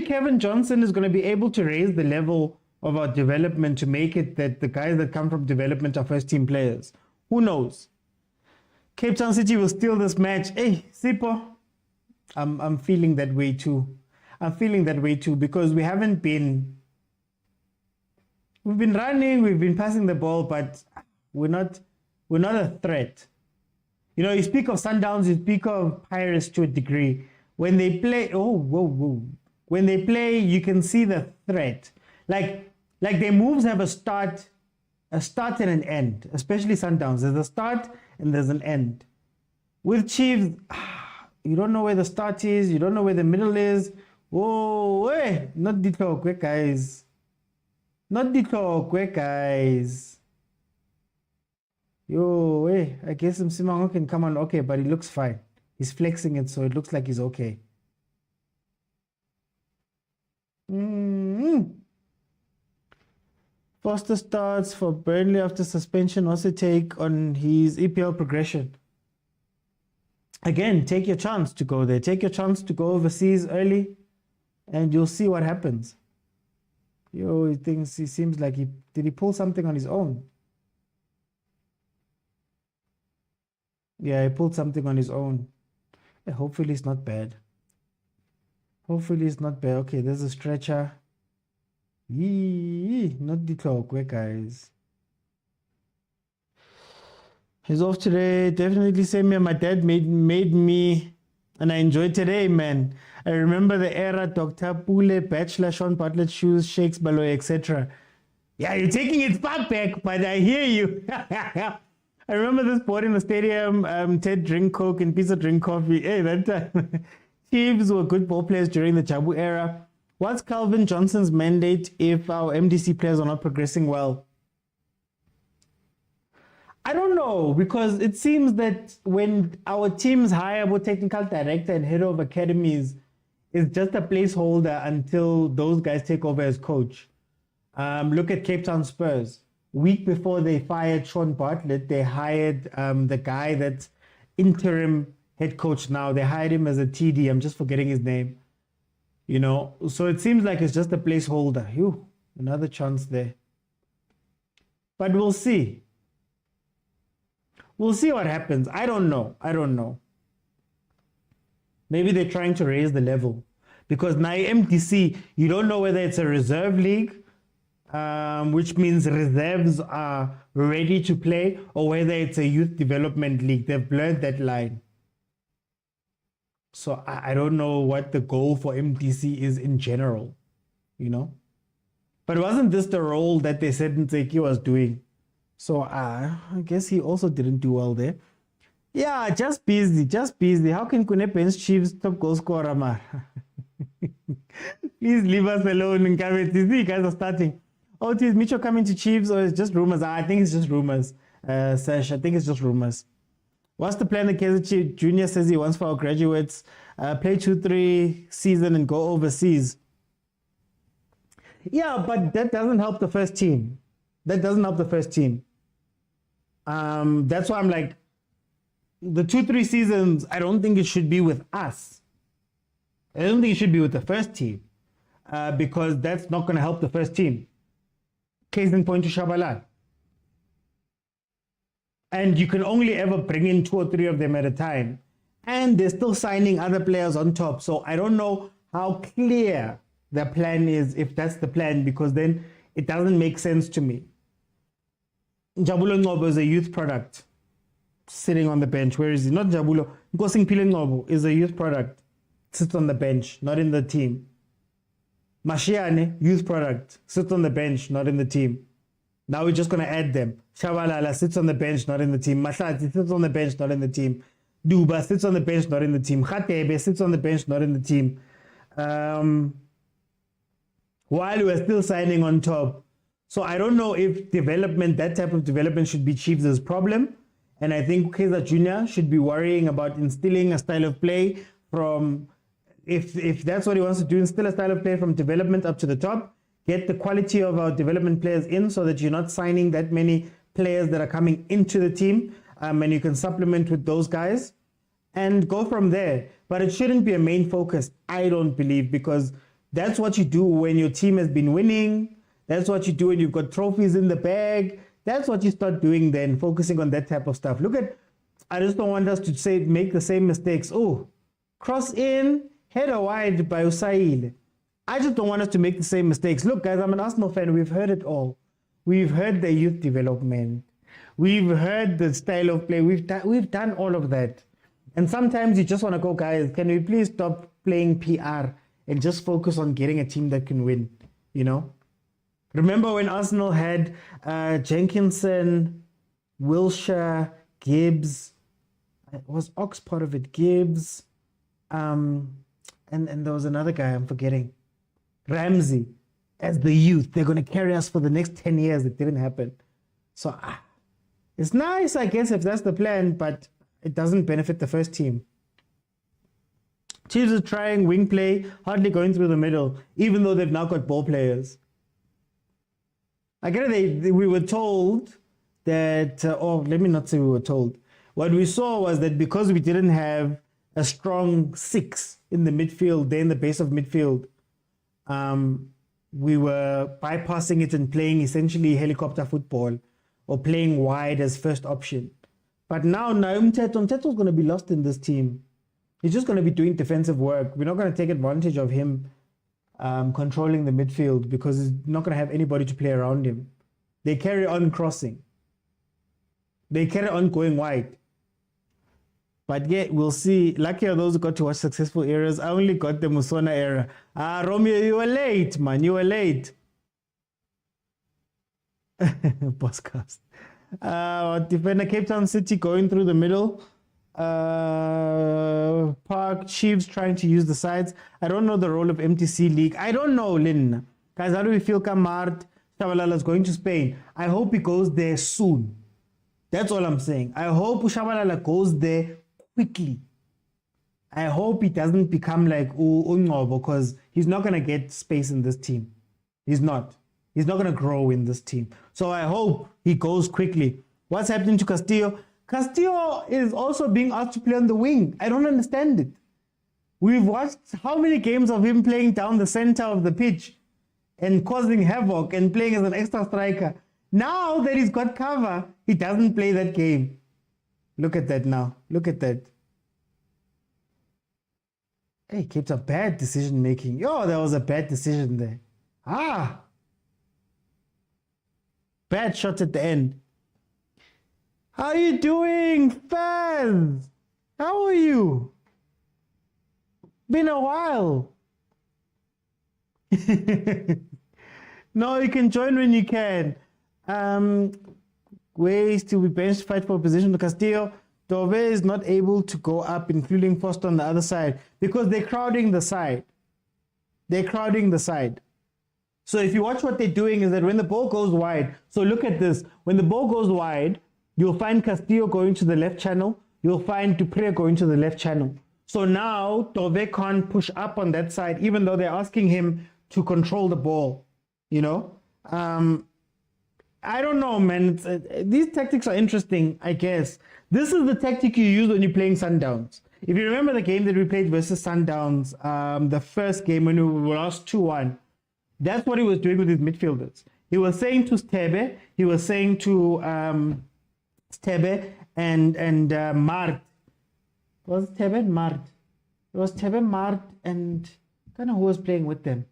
Kevin Johnson is going to be able to raise the level of our development to make it that the guys that come from development are first team players. Who knows? Cape Town City will steal this match. Hey, Sipo, I'm feeling that way too. I'm feeling that way too because we've been running, we've been passing the ball, but we're not a threat. You know, you speak of Sundowns, you speak of Pirates to a degree. When they play, when they play, you can see the threat. Like their moves have a start and an end, especially Sundowns. There's a start and there's an end. With Chiefs, you don't know where the start is, you don't know where the middle is. Oh, hey, not the talk, guys. Not the talk, guys. Yo, hey, I guess Msimango can come on, okay, but he looks fine. He's flexing it, so it looks like he's okay. Foster starts for Burnley after suspension. What's the take on his EPL progression? Again, take your chance to go there. Take your chance to go overseas early, and you'll see what happens. Yo, he seems like did he pull something on his own? Yeah, he pulled something on his own. Yeah, hopefully it's not bad. Hopefully it's not bad. Okay, there's a stretcher. Yee, not the talk, guys. He's off today. Definitely same here. My dad made me, and I enjoyed today, man. I remember the era, Dr. Pule, Bachelor, Sean Bartlett, Shoes, Shakes, Baloy, etc. Yeah, you're taking it far back, but I hear you. I remember this board in the stadium, Ted drink Coke and Pizza drink coffee. Hey, that time. Chiefs were good ball players during the Jabu era. What's Calvin Johnson's mandate if our MDC players are not progressing well? I don't know, because it seems that when our teams hire a technical director and head of academies, it's just a placeholder until those guys take over as coach. Look at Cape Town Spurs. Week before they fired Sean Bartlett, they hired the guy that's interim head coach now. They hired him as a TD. I'm just forgetting his name. You know, so it seems like it's just a placeholder. Another chance there. But we'll see. We'll see what happens. I don't know. Maybe they're trying to raise the level. Because now MTC, you don't know whether it's a reserve league, which means reserves are ready to play, or whether it's a youth development league. They've blurred that line. So I don't know what the goal for MTC is in general, you know. But wasn't this the role that they said Ntseki was doing? So I guess he also didn't do well there. Yeah, just busy. How can Kune bench Chiefs top goal scorer, man? Please leave us alone in Kabeti. You guys are starting. Oh, is Micho coming to Chiefs, or it's just rumors? I think it's just rumors, Sash. I think it's just rumors. What's the plan? The Kaizer Junior says he wants for our graduates, play 2-3 season and go overseas. Yeah, but that doesn't help the first team. That's why I'm like, the 2-3 seasons, I don't think it should be with us. I don't think it should be with the first team, because that's not going to help the first team. Case in point to Shabalala. And you can only ever bring in 2 or 3 of them at a time. And they're still signing other players on top. So I don't know how clear the plan is, if that's the plan, because then it doesn't make sense to me. Jabulo Ngobo is a youth product sitting on the bench. Where is he? Not Jabulo. Nkosing Pile Ngobo is a youth product. Sits on the bench, not in the team. Mashiane, youth product, sits on the bench, not in the team. Now we're just going to add them. Shabalala sits on the bench, not in the team. Mahlati sits on the bench, not in the team. Duba sits on the bench, not in the team. Khatebe sits on the bench, not in the team. While we're still signing on top. So I don't know if that type of development should be Chiefs' problem. And I think Kaizer Junior should be worrying about instilling a style of play from, if that's what he wants to do, instill a style of play from development up to the top. Get the quality of our development players in, so that you're not signing that many players that are coming into the team, and you can supplement with those guys and go from there. But it shouldn't be a main focus, I don't believe, because that's what you do when your team has been winning. That's what you do when you've got trophies in the bag. That's what you start doing then, focusing on that type of stuff. Look at, I just don't want us to make the same mistakes. Oh, cross in, header wide by Usail. I just don't want us to make the same mistakes. Look, guys, I'm an Arsenal fan. We've heard it all. We've heard the youth development. We've heard the style of play. We've done all of that. And sometimes you just want to go, guys, can we please stop playing PR and just focus on getting a team that can win, you know? Remember when Arsenal had Jenkinson, Wilshere, Gibbs, was Ox part of it? Gibbs, and there was another guy I'm forgetting. Ramsey, as the youth. They're going to carry us for the next 10 years. It didn't happen. So it's nice, I guess, if that's the plan, but it doesn't benefit the first team. Chiefs are trying wing play, hardly going through the middle, even though they've now got ball players. I get it, we were told that, let me not say we were told. What we saw was that because we didn't have a strong 6 in the midfield, there in the base of midfield, we were bypassing it and playing essentially helicopter football, or playing wide as first option. But now Mteto's going to be lost in this team. He's just going to be doing defensive work. We're not going to take advantage of him controlling the midfield, because he's not going to have anybody to play around him. They carry on crossing. They carry on going wide. But yeah, we'll see. Lucky are those who got to watch successful eras. I only got the Musona era. Romeo, you were late, man. You were late. Podcast. Defender Cape Town City going through the middle. Park Chiefs trying to use the sides. I don't know the role of MTC League. I don't know, Lynn. Guys, how do we feel Kamart Shabalala is going to Spain? I hope he goes there soon. That's all I'm saying. I hope Shabalala goes there quickly. I hope he doesn't become like Ungobo, because he's not going to get space in this team. He's not. He's not going to grow in this team. So I hope he goes quickly. What's happening to Castillo? Castillo is also being asked to play on the wing. I don't understand it. We've watched how many games of him playing down the center of the pitch and causing havoc and playing as an extra striker. Now that he's got cover, he doesn't play that game. Look at that now. Look at that. Hey, keeps a bad decision making. Yo, that was a bad decision there. Bad shot at the end. How are you doing, fans? How are you? Been a while. No, you can join when you can. Ways to be benched, fight for position to Castillo. Dove is not able to go up, including Foster on the other side, because they're crowding the side. They're crowding the side. So if you watch what they're doing is that when the ball goes wide, so look at this. When the ball goes wide, you'll find Castillo going to the left channel. You'll find Dupre going to the left channel. So now Dove can't push up on that side, even though they're asking him to control the ball. You know? I don't know, man. These tactics are interesting, I guess. This is the tactic you use when you're playing Sundowns. If you remember the game that we played versus Sundowns, the first game when we lost 2-1, that's what he was doing with his midfielders. He was saying to Stebe, he was saying to Stebe and Mart. Was it Stebe and Mart? It was Stebe, Mart, and I don't know who was playing with them.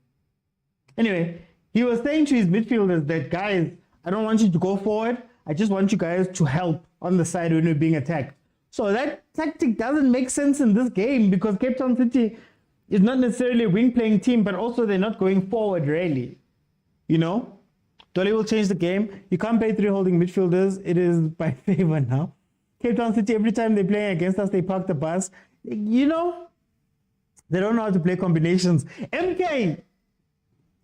Anyway, he was saying to his midfielders that, guys, I don't want you to go forward. I just want you guys to help on the side when you're being attacked. So that tactic doesn't make sense in this game because Cape Town City is not necessarily a wing playing team, but also they're not going forward really. You know? Dolly will change the game. You can't play 3 holding midfielders. It is by favor now. Cape Town City, every time they're playing against us, they park the bus. You know? They don't know how to play combinations. MK!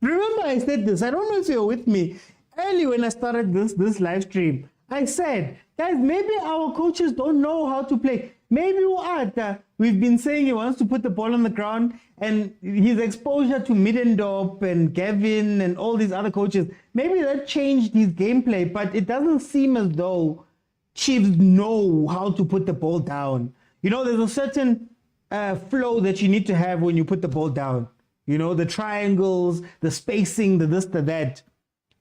Remember I said this. I don't know if you're with me. Early when I started this live stream, I said, guys, maybe our coaches don't know how to play. Maybe we've been saying he wants to put the ball on the ground, and his exposure to Middendorp and Gavin and all these other coaches, maybe that changed his gameplay, but it doesn't seem as though Chiefs know how to put the ball down. You know, there's a certain flow that you need to have when you put the ball down. You know, the triangles, the spacing, the this, the that.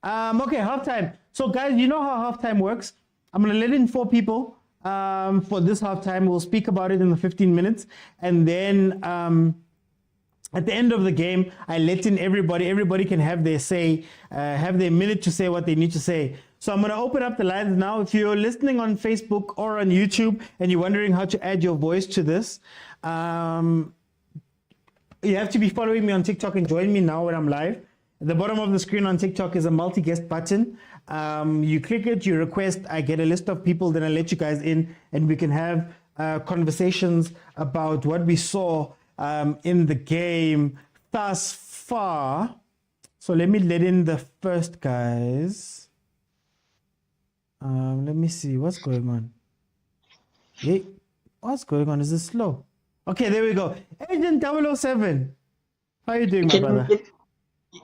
Okay, halftime. So guys, you know how halftime works. I'm going to let in 4 people for this halftime. We'll speak about it in the 15 minutes. And then at the end of the game, I let in everybody. Everybody can have their say, have their minute to say what they need to say. So I'm going to open up the lines now. If you're listening on Facebook or on YouTube and you're wondering how to add your voice to this, you have to be following me on TikTok and join me now when I'm live. At the bottom of the screen on TikTok is a multi-guest button. You click it, you request, I get a list of people, then I let you guys in and we can have conversations about what we saw in the game thus far. So let me let in the first guys. Let me see, what's going on? Hey, what's going on? Is this slow? Okay, there we go. Agent 007. How are you doing, my brother?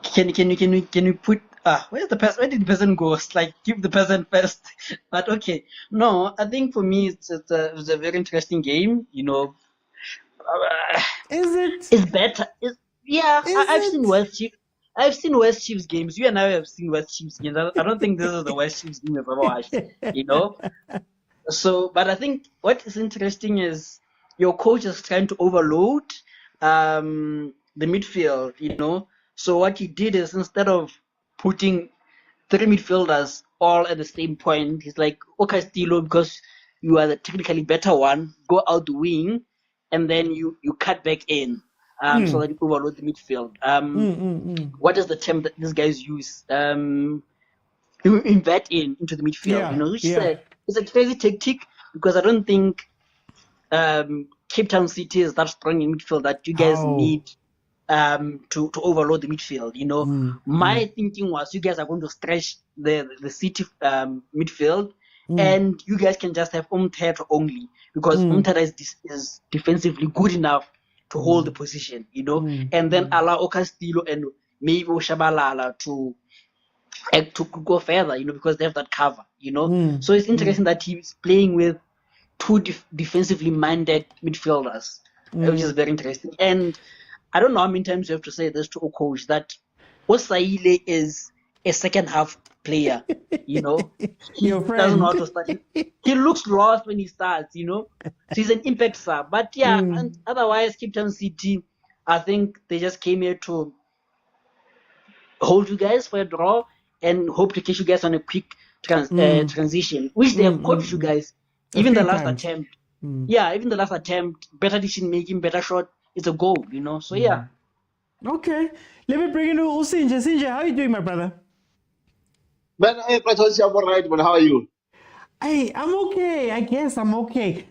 Can you put where's the person? Where did the person go? It's like give the person first. But okay, no, I think for me it's a very interesting game. You know, Is it? it's better. I've it? seen West Chiefs. I've seen West Chiefs games. You and I have seen West Chiefs games. I don't think this is the West Chiefs game I've ever watched. You know, so but I think what is interesting is your coach is trying to overload the midfield. You know. So what he did is instead of putting 3 midfielders all at the same point, he's like, okay, Stilo, because you are the technically better one, go out the wing, and then you cut back in, so that you overload the midfield. What is the term that these guys use? You invert into the midfield, you know, which is it's a crazy tactic because I don't think Cape Town City is that strong in midfield that you guys need to overload the midfield. You know, my thinking was you guys are going to stretch the City midfield and you guys can just have Umthetho only because Umthetho is defensively good enough to hold the position, you know, and then allow Castillo and maybe Shabalala to go further, you know, because they have that cover, you know. So it's interesting that he's playing with two defensively minded midfielders, which is very interesting. And I don't know how many times you have to say this to a coach that Osaile is a second half player, you know. He Your doesn't know how friend. to start. He looks lost when he starts, you know. So he's an impact sub. But yeah, and otherwise, Cape Town City, I think they just came here to hold you guys for a draw and hope to catch you guys on a quick transition, which they have caught you guys. Even the last attempt. Yeah, even the last attempt, better decision making, better shot, it's a goal, you know. So yeah. Okay. Let me bring in Usinje. Sinje, how are you doing, my brother? Man, I'm all right, man. How are you? Hey, I'm okay. I guess I'm okay.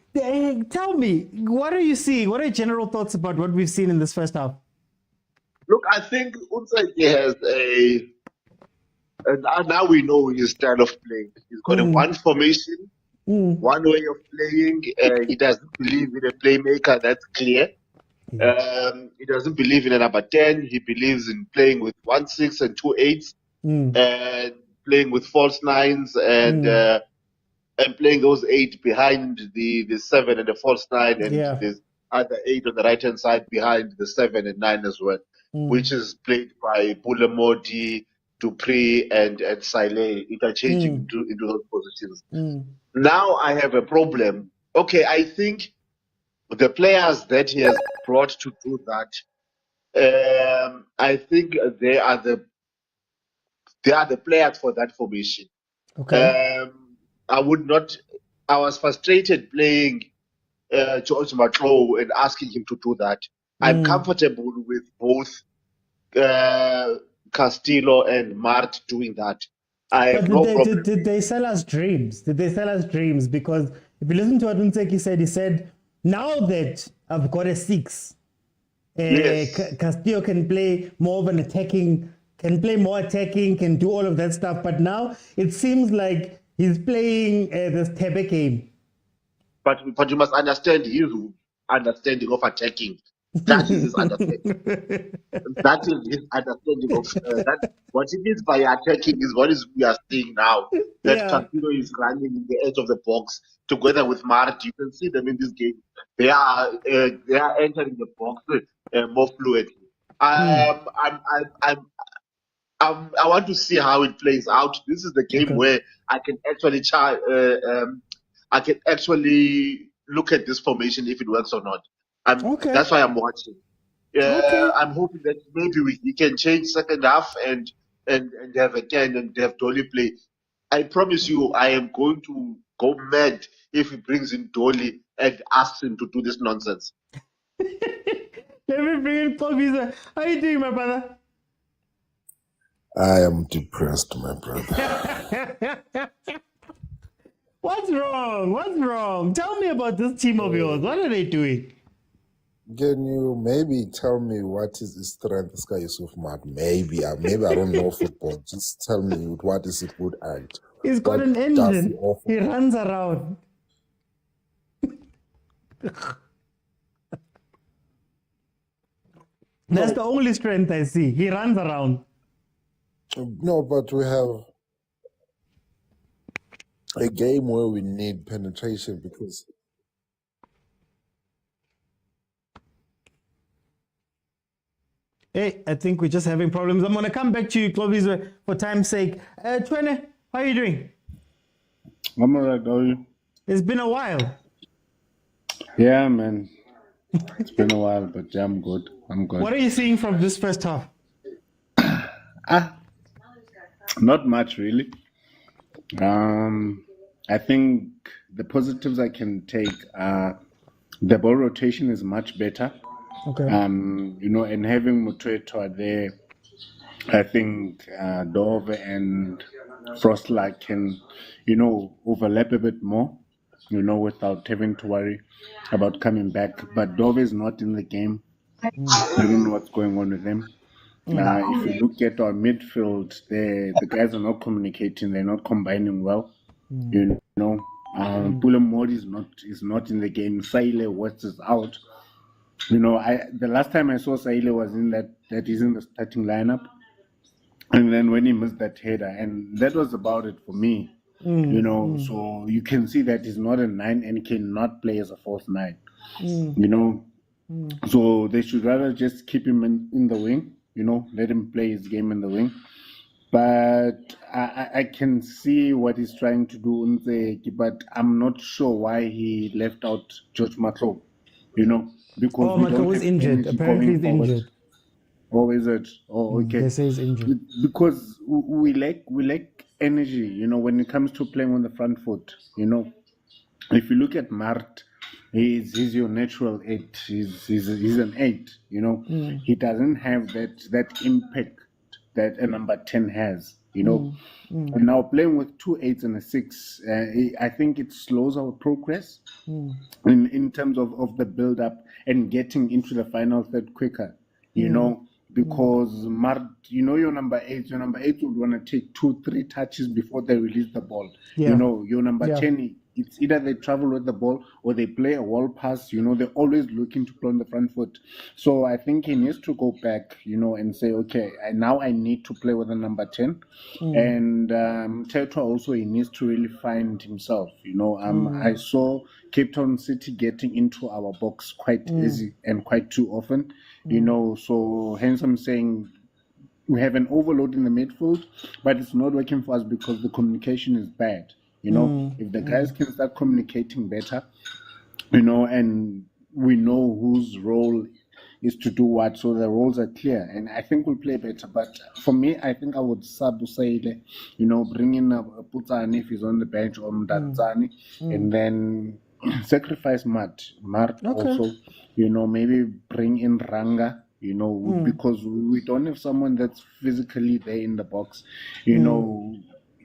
Tell me, what are you seeing? What are your general thoughts about what we've seen in this first half? Look, I think Unsaki has now we know his style of playing. He's got a one formation, one way of playing. He doesn't believe in a playmaker, that's clear. He doesn't believe in a number 10. He believes in playing with 1-6 and 2-8s, and playing with false nines and playing those 8 behind the 7 and the false 9, and there's other 8 on the right hand side behind the 7 and 9 as well, which is played by Bulamodi, Dupree, and Sile, interchanging into those positions. Now I have a problem. Okay, I think the players that he has brought to do that, I think they are the players for that formation. Okay. I was frustrated playing George Matlow and asking him to do that. I'm comfortable with both Castillo and Mart doing that. I have no problem. Did they sell us dreams? Did they sell us dreams? Because if you listen to what Unseki said, he said, now that I've got a 6, Castillo can play more of an attacking, can do all of that stuff. But now it seems like he's playing this Tebe game. But you must understand his understanding of attacking. That is his understanding. That is his understanding of that. What he means by attacking is what we are seeing now. That Castillo is running in the edge of the box together with Mart. You can see them in this game. They are entering the box more fluidly. I want to see how it plays out. This is the game where I can actually I can actually look at this formation if it works or not. That's why I'm watching. I'm hoping that maybe we can change second half and have Dolly play. I promise you, I am going to go mad if he brings in Dolly and asks him to do this nonsense. Let me bring in Kaizer. How are you doing, my brother? I am depressed, my brother. What's wrong? What's wrong? Tell me about this team of yours. What are they doing? Can you maybe tell me what is the strength, Sky Yusuf Mat? Maybe I don't know football. Just tell me what is it good at. He's got an engine. He runs around. That's the only strength I see. He runs around. No, but we have a game where we need penetration because hey, I think we're just having problems. I'm gonna come back to you, Clovis, for time's sake. Twene, how are you doing? I'm alright, how are you? It's been a while. Yeah, man. It's been a while, but yeah, I'm good. What are you seeing from this first half? Not much, really. I think the positives I can take are the ball rotation is much better. Okay. And having Mutwetwa there, I think Dove and Frostlight can, overlap a bit more, without having to worry about coming back. But Dove is not in the game. I don't know what's going on with them. If you look at our midfield, the guys are not communicating. They're not combining well. know, Pule Modi is not in the game. Saile West is out. You know, the last time I saw Saile was in that is in the starting lineup. And then when he missed that header, and that was about it for me. You know, so you can see that he's not a 9 and he cannot play as a false 9. You know, so they should rather just keep him in the wing, you know, let him play his game in the wing. But I can see what he's trying to do, but I'm not sure why he left out George Matlo, you know, because we don't Matlo is have injured. energy Apparently, he's going forward. injured. Or is it? Oh, okay. They say he's injured. Because we lack energy, you know, when it comes to playing on the front foot, you know. If you look at Mart, he's your natural 8. He's an 8, you know. He doesn't have that impact that a number 10 has, you know. And now playing with 2 8s and a 6, I think it slows our progress in terms of the build up and getting into the final third quicker, you know. Because you know, your number 8 would want to take 2-3 touches before they release the ball. Yeah. You know, your number 10, it's either they travel with the ball or they play a wall pass. You know, they're always looking to play on the front foot. So I think he needs to go back, you know, and say, okay, now I need to play with the number 10. And Tetra also, he needs to really find himself. You know, I saw Cape Town City getting into our box quite easy and quite too often. You know, so hence I'm saying we have an overload in the midfield, but it's not working for us because the communication is bad. You know, if the guys can start communicating better, you know, and we know whose role is to do what, so the roles are clear, and I think we'll play better. But for me, I think I would sub Usaile, you know, bring in a Putsani if he's on the bench, or Mdanzani, and then sacrifice Mart also, you know, maybe bring in Ranga, you know, because we don't have someone that's physically there in the box, you know.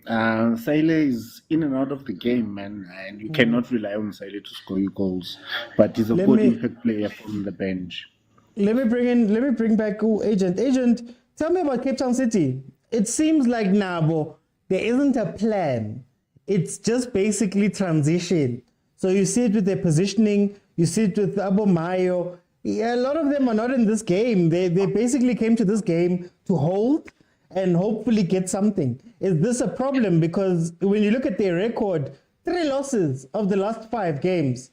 Saile is in and out of the game, man, and you cannot rely on Saile to score your goals, but he's a good impact player from the bench. Let me bring back Agent. Agent, tell me about Cape Town City. It seems like Nabo, there isn't a plan. It's just basically transition. So you see it with their positioning, you see it with Abo Mayo. Yeah, a lot of them are not in this game. They basically came to this game to hold and hopefully get something. Is this a problem? Because when you look at their record, 3 losses of the last 5 games.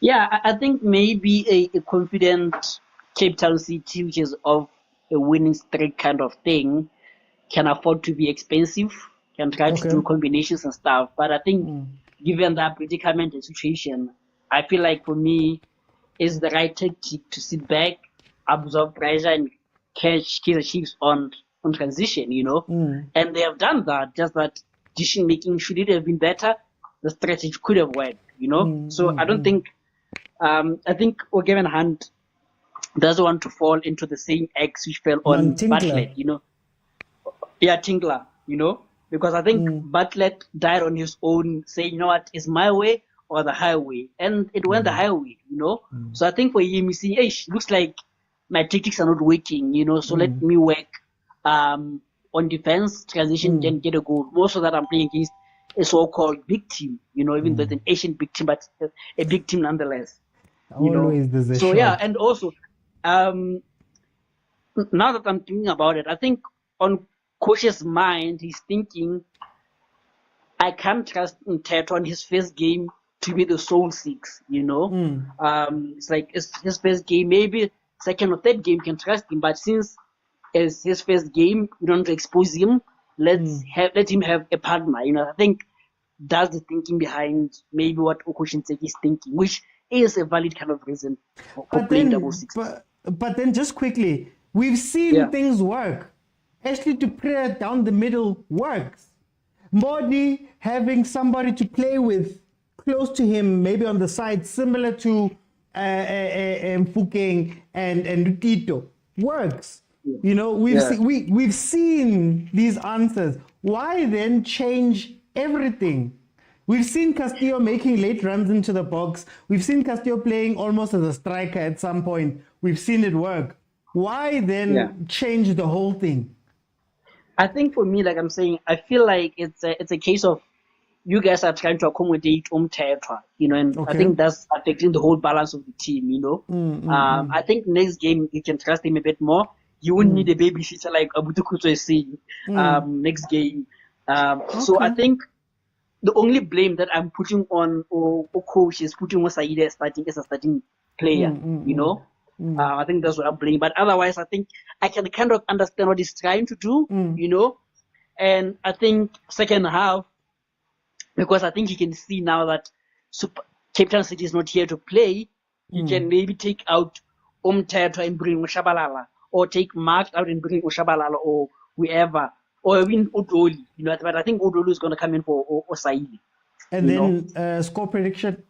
Yeah, I think maybe a confident Cape Town City, which is of a winning streak kind of thing, can afford to be expensive, can try to do combinations and stuff. But I think given that predicament and situation, I feel like for me, it's the right tactic to sit back, absorb pressure, and catch Kaizer Chiefs on transition, you know. And they have done that, just that decision making should it have been better, the strategy could have worked, you know. So I don't think, I think O'Gavin Hunt doesn't want to fall into the same X which fell on Bartlett, you know. Yeah, Tinkler, you know, because I think Bartlett died on his own, saying, you know what, it's my way or the highway, and it went the highway, you know. So I think for him, he's saying, hey, looks like my tactics are not working, you know, so let me work on defense, transition, then get a goal. Most of that I'm playing against a so-called big team, you know, even though it's an Asian big team, but a big team nonetheless. You know? So yeah, and also, now that I'm thinking about it, I think on coach's mind, he's thinking, I can't trust Tet on his first game to be the sole 6, you know. It's like it's his first game, maybe second or third game can trust him, but since it's his first game, we don't want to expose him. Let him have a partner. You know, I think that's the thinking behind maybe what Okoshinseki is thinking, which is a valid kind of reason for playing double 6. But then just quickly, we've seen things work. Actually, to play down the middle works. Modi having somebody to play with close to him, maybe on the side, similar to Mfukeng and Tito, works. You know, we've seen these answers. Why then change everything? We've seen Castillo making late runs into the box. We've seen Castillo playing almost as a striker at some point. We've seen it work. Why then change the whole thing? I think for me, like I'm saying, I feel like it's a case of you guys are trying to accommodate Umthetwa, and I think that's affecting the whole balance of the team, I think next game you can trust him a bit more. You wouldn't need a babysitter like Abutukuto is saying next game. So I think the only blame that I'm putting on or coach is putting Osaide as a starting player, I think that's what I'm blaming. But otherwise, I think I can kind of understand what he's trying to do, and I think second half, because I think he can see now that Cape Town City is not here to play, he can maybe take out Umthetwa and bring Oshabalala, or take Mark out and bring Oshabalala or whoever, or even Odoli, but I think Odoli is going to come in for Osaide. And then score prediction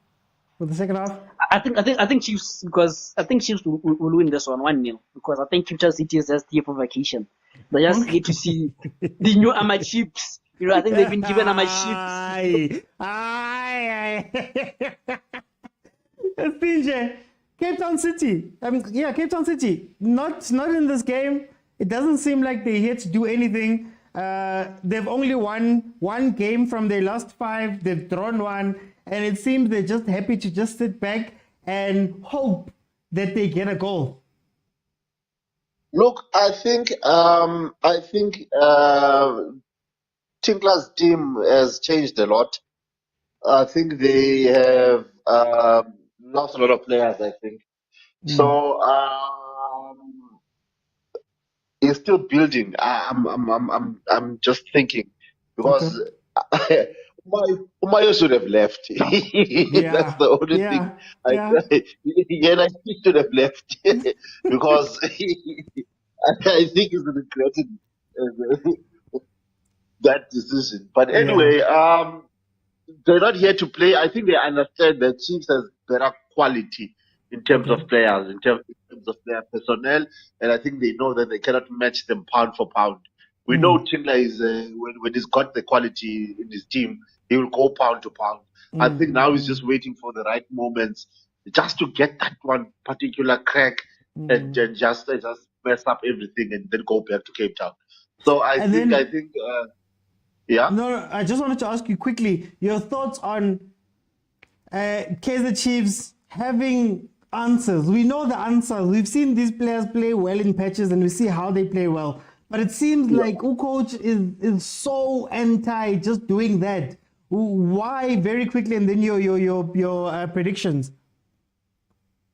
for the second half? I think Chiefs, because I think Chiefs will win this one 1-0, because I think Cape Town City is just here for vacation. They just need to see the new Ama Chiefs. I think they've been given Ama Chiefs. PJ, Cape Town City. Cape Town City. Not in this game. It doesn't seem like they're here to do anything. They've only won one game from their last 5. They've drawn one, and it seems they're just happy to just sit back and hope that they get a goal. Look, I think Tinker's team has changed a lot. I think they have lost a lot of players, I think. So he's still building. I'm just thinking, because Umayo should have left. That's the only thing. He should have left because I think he's regretted that decision. But anyway, they're not here to play. I think they understand that Chiefs has better quality in terms of players, in terms of their personnel, and I think they know that they cannot match them pound for pound. We know Tindler is when he's got the quality in his team, he will go pound to pound. I think now he's just waiting for the right moments, just to get that one particular crack and just mess up everything and then go back to Cape Town. So I think. No, I just wanted to ask you quickly your thoughts on Kaizer Chiefs having answers. We know the answers. We've seen these players play well in patches, and we see how they play well. But it seems like coach is so anti just doing that. Why? Very quickly, and then your predictions.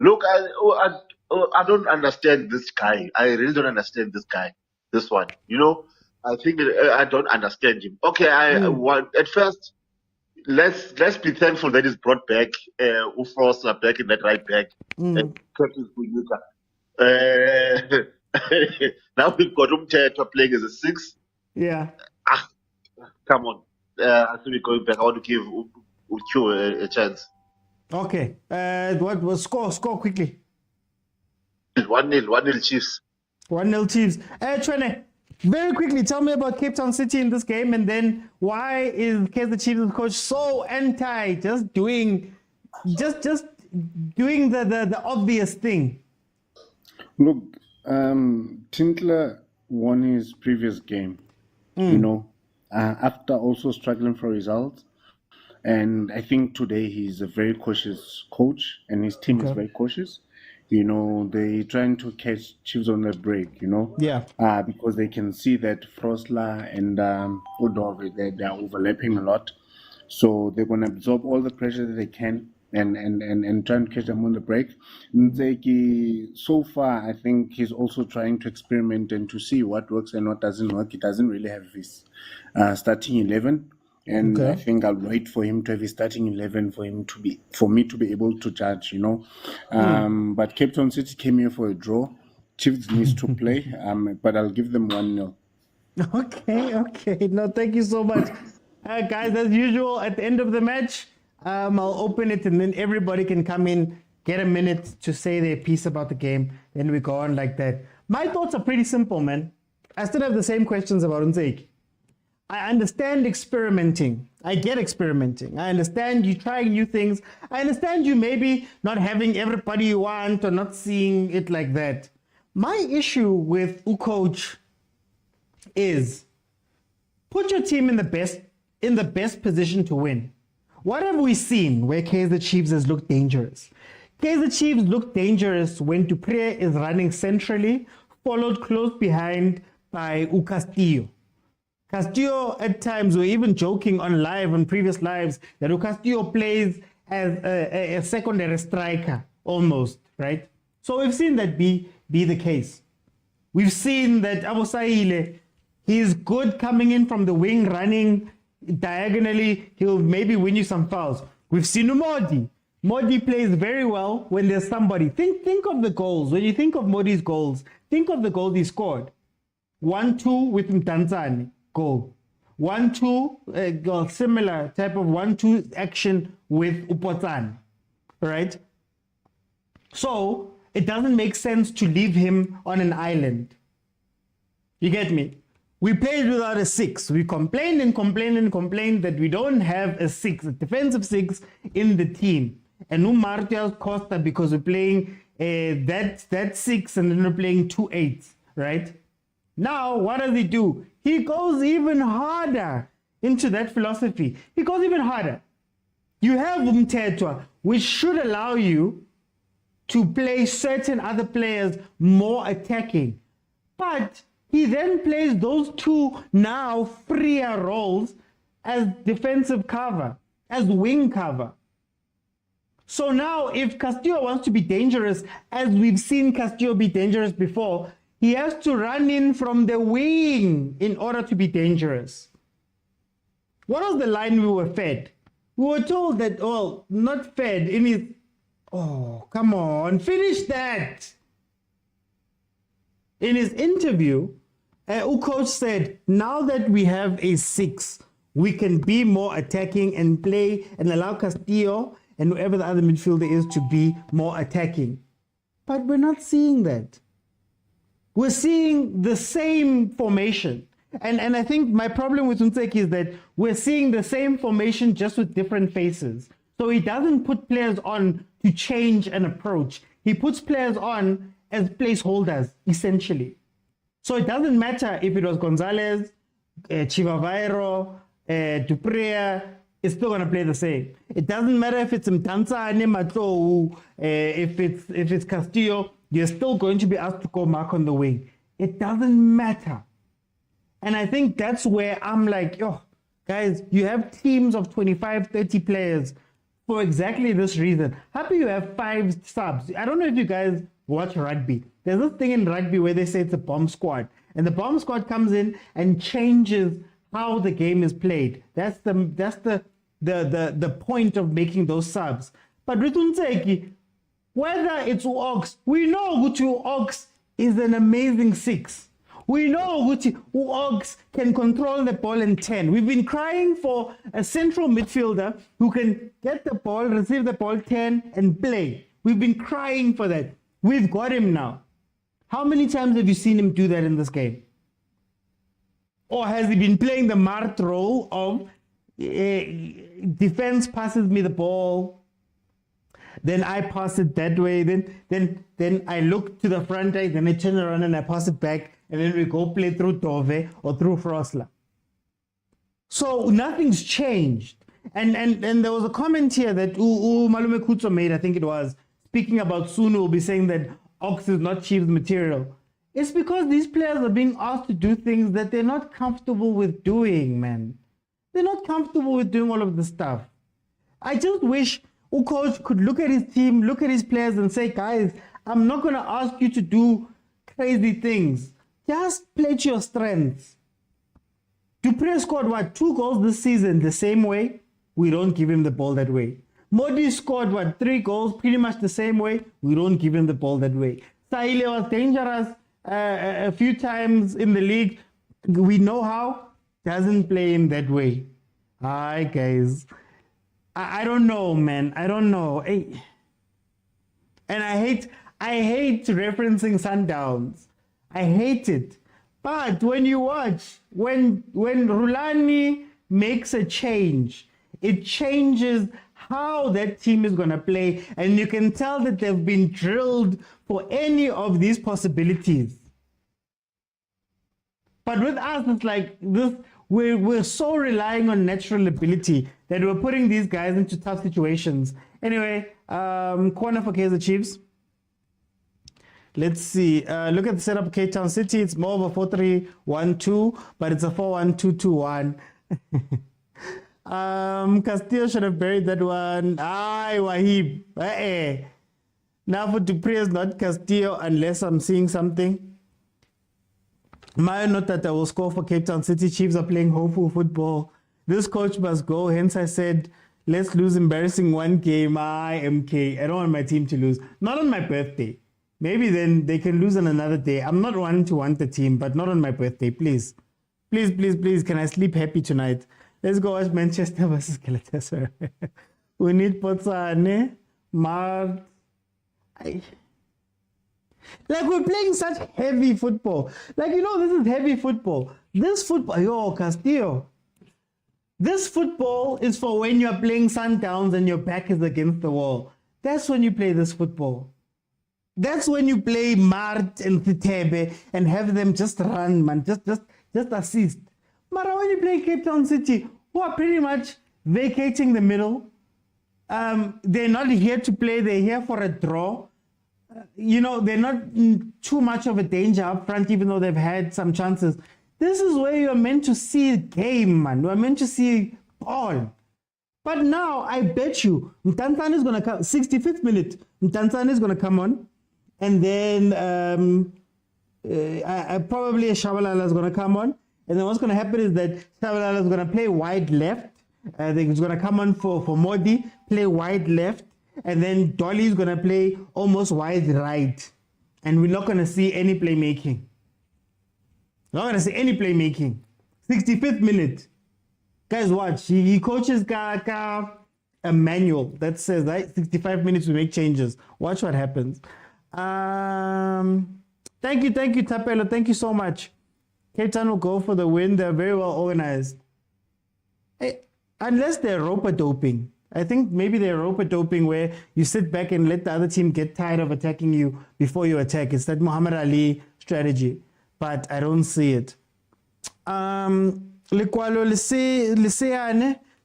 Look, I don't understand this guy. I really don't understand this guy. This one, I think I don't understand him. Okay, at first, let's be thankful that he's brought back Ufros back in that right back and Curtis Bunyuka. Now we've got Umthetwa playing as a 6. Yeah. Come on. I think we're going back. I want to give Uchu a chance. Okay. What was score quickly? 1-0 Chiefs. 1-0 Chiefs. Chwene, very quickly, tell me about Cape Town City in this game, and then why is Kaizer Chiefs coach so anti just doing the obvious thing? Look, Tindler won his previous game, after also struggling for results. And I think today he's a very cautious coach, and his team is very cautious. They're trying to catch Chiefs on the break, because they can see that Frosla and Odove, they're overlapping a lot. So they're going to absorb all the pressure that they can and try and catch them on the break. Nzeki, so far, I think he's also trying to experiment and to see what works and what doesn't work. He doesn't really have his starting 11. And I think I'll wait for him to have his starting 11 for me to be able to judge, But Cape Town City came here for a draw. Chiefs needs to play, but I'll give them 1-0. Okay. No, thank you so much. Guys, as usual, at the end of the match, I'll open it and then everybody can come in, get a minute to say their piece about the game. Then we go on like that. My thoughts are pretty simple, man. I still have the same questions about Unzeki. I understand experimenting. I get experimenting. I understand you trying new things. I understand you maybe not having everybody you want or not seeing it like that. My issue with coach is put your team in the best in the best position to win. What have we seen where Kaizer Chiefs has looked dangerous? Kaizer Chiefs look dangerous when Dupree is running centrally, followed close behind by Castillo. Castillo, at times, we're even joking on previous lives, that Castillo plays as a secondary striker, almost, right? So we've seen that be the case. We've seen that Abosaile, he's good coming in from the wing, running diagonally. He'll maybe win you some fouls. We've seen Modi. Modi plays very well when there's somebody. Think of the goals. When you think of Modi's goals, think of the goals he scored. 1-2 with Mtanzani, goal. 1-2, similar type of 1-2 action with Upotsani, right? So it doesn't make sense to leave him on an island. You get me? We played without a 6. We complained that we don't have a 6, a defensive 6 in the team. And no Martial Costa, because we're playing that 6 and then we're playing 2 8s, right? Now, what does he do? He goes even harder into that philosophy. He goes even harder. You have Umtetwa, which should allow you to play certain other players more attacking. But he then plays those two now freer roles as defensive cover, as wing cover. So now if Castillo wants to be dangerous, as we've seen Castillo be dangerous before, he has to run in from the wing in order to be dangerous. What was the line we were fed? We were told that, well, not fed, in his... Oh, come on, finish that. In his interview, coach said, now that we have a 6, we can be more attacking and play and allow Castillo and whoever the other midfielder is to be more attacking. But we're not seeing that. We're seeing the same formation. And I think my problem with Unseki is that we're seeing the same formation just with different faces. So he doesn't put players on to change an approach. He puts players on as placeholders, essentially. So it doesn't matter if it was Gonzalez, Chivavairo, Dupree, it's still going to play the same. It doesn't matter if it's Mtanzane, Matou, if it's Castillo, you're still going to be asked to go mark on the wing. It doesn't matter. And I think that's where I'm like, yo, guys, you have teams of 25, 30 players for exactly this reason. Happy you have 5 subs. I don't know if you guys watch rugby. There's this thing in rugby where they say it's a bomb squad. And the bomb squad comes in and changes how the game is played. That's the point of making those subs. But with Unseki, whether it's Ox, we know Gutu Ox is an amazing 6. We know Guti Ox can control the ball in 10. We've been crying for a central midfielder who can get the ball, receive the ball 10 and play. We've been crying for that. We've got him now. How many times have you seen him do that in this game? Or has he been playing the Mart role of defense passes me the ball, then I pass it that way, then I look to the front eye, then I turn around and I pass it back, and then we go play through Tove or through Frosla. So nothing's changed. And there was a comment here that Malume Kutso made, I think it was, speaking about Sunu will be saying that Ox is not Chiefs material. It's because these players are being asked to do things that they're not comfortable with doing, man. They're not comfortable with doing all of this stuff. I just wish coach could look at his team, look at his players and say, guys, I'm not going to ask you to do crazy things. Just play to your strengths. Dupree scored, 2 goals this season the same way? We don't give him the ball that way. Modi scored, 3 goals pretty much the same way? We don't give him the ball that way. Saile was dangerous a few times in the league. We know how. Doesn't play him that way. Hi, guys. I don't know, man. I don't know. And I hate referencing Sundowns. I hate it. But when you watch, when Rulani makes a change, it changes how that team is going to play. And you can tell that they've been drilled for any of these possibilities. But with us, it's like this. We're so relying on natural ability that we're putting these guys into tough situations. Anyway, corner for Kaizer Chiefs. Let's see. Look at the setup of Cape Town City. It's more of a 4-3-1-2, but it's a 4-1-2-2-1. Castillo should have buried that one. Aye, Wahib. Now for Dupree is not Castillo unless I'm seeing something. Mayo note that I will score for Cape Town City. Chiefs are playing hopeful football. This coach must go. Hence I said, let's lose embarrassing one game. MK. I don't want my team to lose. Not on my birthday. Maybe then they can lose on another day. I'm not wanting to want the team, but not on my birthday. Please. Please, please, please. Can I sleep happy tonight? Let's go watch Manchester versus Galatasaray. We need Potsane. Mart. Like, we're playing such heavy football. Like, you know, this is heavy football. This football, yo, Castillo. This football is for when you're playing Sundowns and your back is against the wall. That's when you play this football. That's when you play Mart and Titebe and have them just run, man. Just assist. But when you play Cape Town City, who are pretty much vacating the middle, they're not here to play. They're here for a draw. You know, they're not in too much of a danger up front, even though they've had some chances. This is where you're meant to see game, man. You're meant to see ball. But now, I bet you, Mtanzane is going to come, 65th minute, Mtanzane is going to come on. And then probably Shabalala is going to come on. And then what's going to happen is that Shabalala is going to play wide left. I think he's going to come on for Modi, play wide left. And then Dolly is going to play almost wide right. And we're not going to see any playmaking. Not going to see any playmaking. 65th minute. Guys, watch. He coaches a manual that says, right, 65 minutes we make changes. Watch what happens. Thank you, Tapelo. Thank you so much. Cape Town will go for the win. They're very well organized. Hey, unless they're rope-a-doping. I think maybe they're rope-a-doping where you sit back and let the other team get tired of attacking you before you attack. It's that Muhammad Ali strategy. But I don't see it.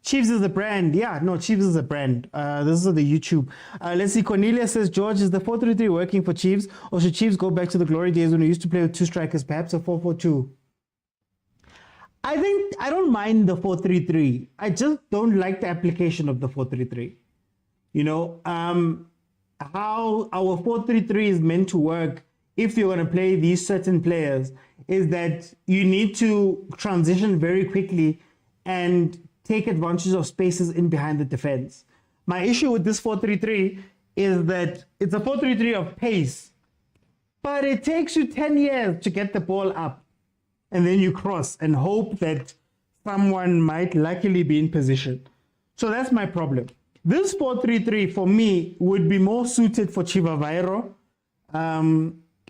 Chiefs is a brand. Yeah, no, Chiefs is a brand. This is the YouTube. Let's see. Cornelia says, George, is the 4-3-3 working for Chiefs? Or should Chiefs go back to the glory days when we used to play with two strikers, perhaps a 4-4-2? I think I don't mind the 4-3-3. I just don't like the application of the 4-3-3. You know, how our 4-3-3 is meant to work if you're going to play these certain players is that you need to transition very quickly and take advantage of spaces in behind the defense. My issue with this 4-3-3 is that it's a 4-3-3 of pace, but it takes you 10 years to get the ball up. And then you cross and hope that someone might luckily be in position. So that's my problem. This 4-3-3 for me would be more suited for Chivavairo.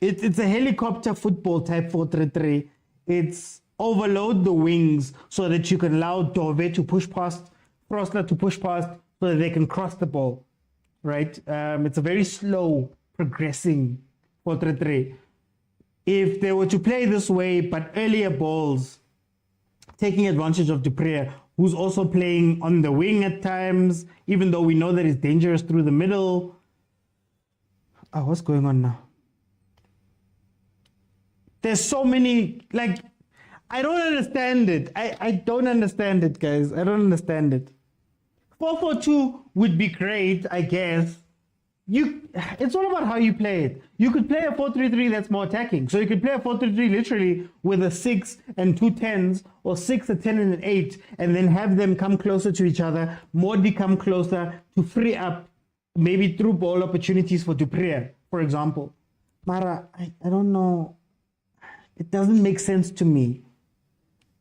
It's a helicopter football type 4-3-3. It's overload the wings so that you can allow Dove to push past, Frosler to push past so that they can cross the ball, right? It's a very slow progressing 4-3-3. If they were to play this way, but earlier balls, taking advantage of Dupree, who's also playing on the wing at times, even though we know that he's dangerous through the middle. Oh, what's going on now? There's so many, like, I don't understand it. I don't understand it, guys. I don't understand it. 4-4-2 would be great, I guess. It's all about how you play it. You could play a 4-3-3 that's more attacking. So you could play a 4-3-3 literally with a 6 and 2 10s, or 6, a 10, and an 8, and then have them come closer to each other, Modi come closer to free up maybe through ball opportunities for Dupree, for example. Mara, I don't know. It doesn't make sense to me.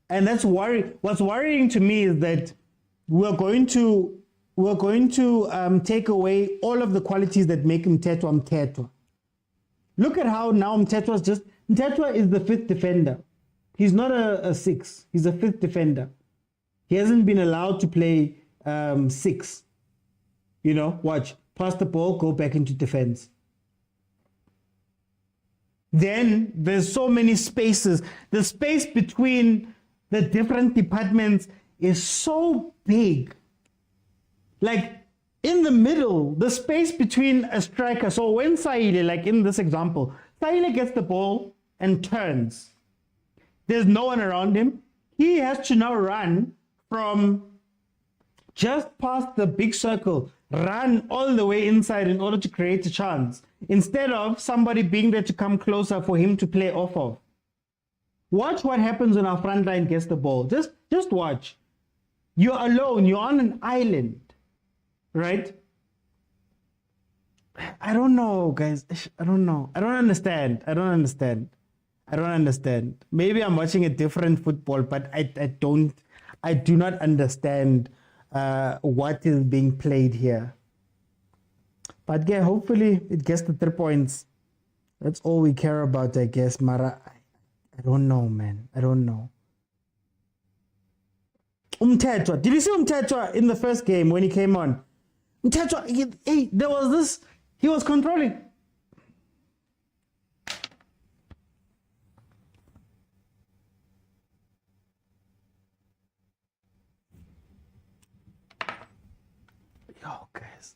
And that's what's worrying to me is that we're going to take away all of the qualities that make Mtetwa. Look at how now Mtetwa is the 5th defender. He's not a 6. He's a 5th defender. He hasn't been allowed to play 6. You know, watch. Pass the ball, go back into defense. Then there's so many spaces. The space between the different departments is so big. Like in the middle, the space between a striker. So when Saile, like in this example, Saile gets the ball and turns. There's no one around him. He has to now run from just past the big circle, run all the way inside in order to create a chance, instead of somebody being there to come closer for him to play off of. Watch what happens when our front line gets the ball. Just watch. You're alone. You're on an island, right? I don't know, guys. I don't know. I don't understand. Maybe I'm watching a different football, but I do not understand what is being played here. But yeah, hopefully it gets the 3 points. That's all we care about, I guess. Mara, I don't know, man. I don't know. Umthetwa. Did you see Umthetwa in the first game when he came on? Umthetwa, there was this. He was controlling. Yo, guys.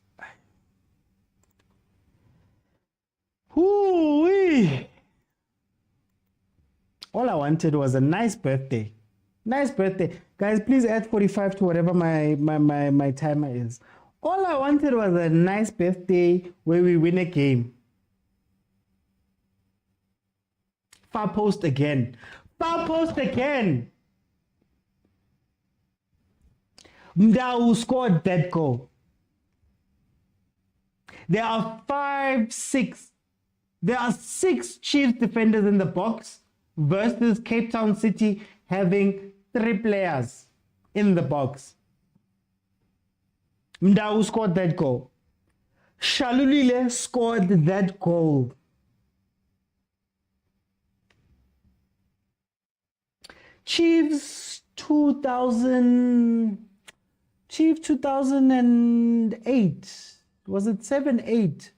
Whoo-wee. All I wanted was a nice birthday. Nice birthday. Guys, please add 45 to whatever my timer is. All I wanted was a nice birthday where we win a game. Far post again. Far post again. Mdau scored that goal. There are 6 Chiefs defenders in the box versus Cape Town City having 3 players in the box. Mdau scored that goal. Shalulile scored that goal. Chiefs 2008. Was it 7-8?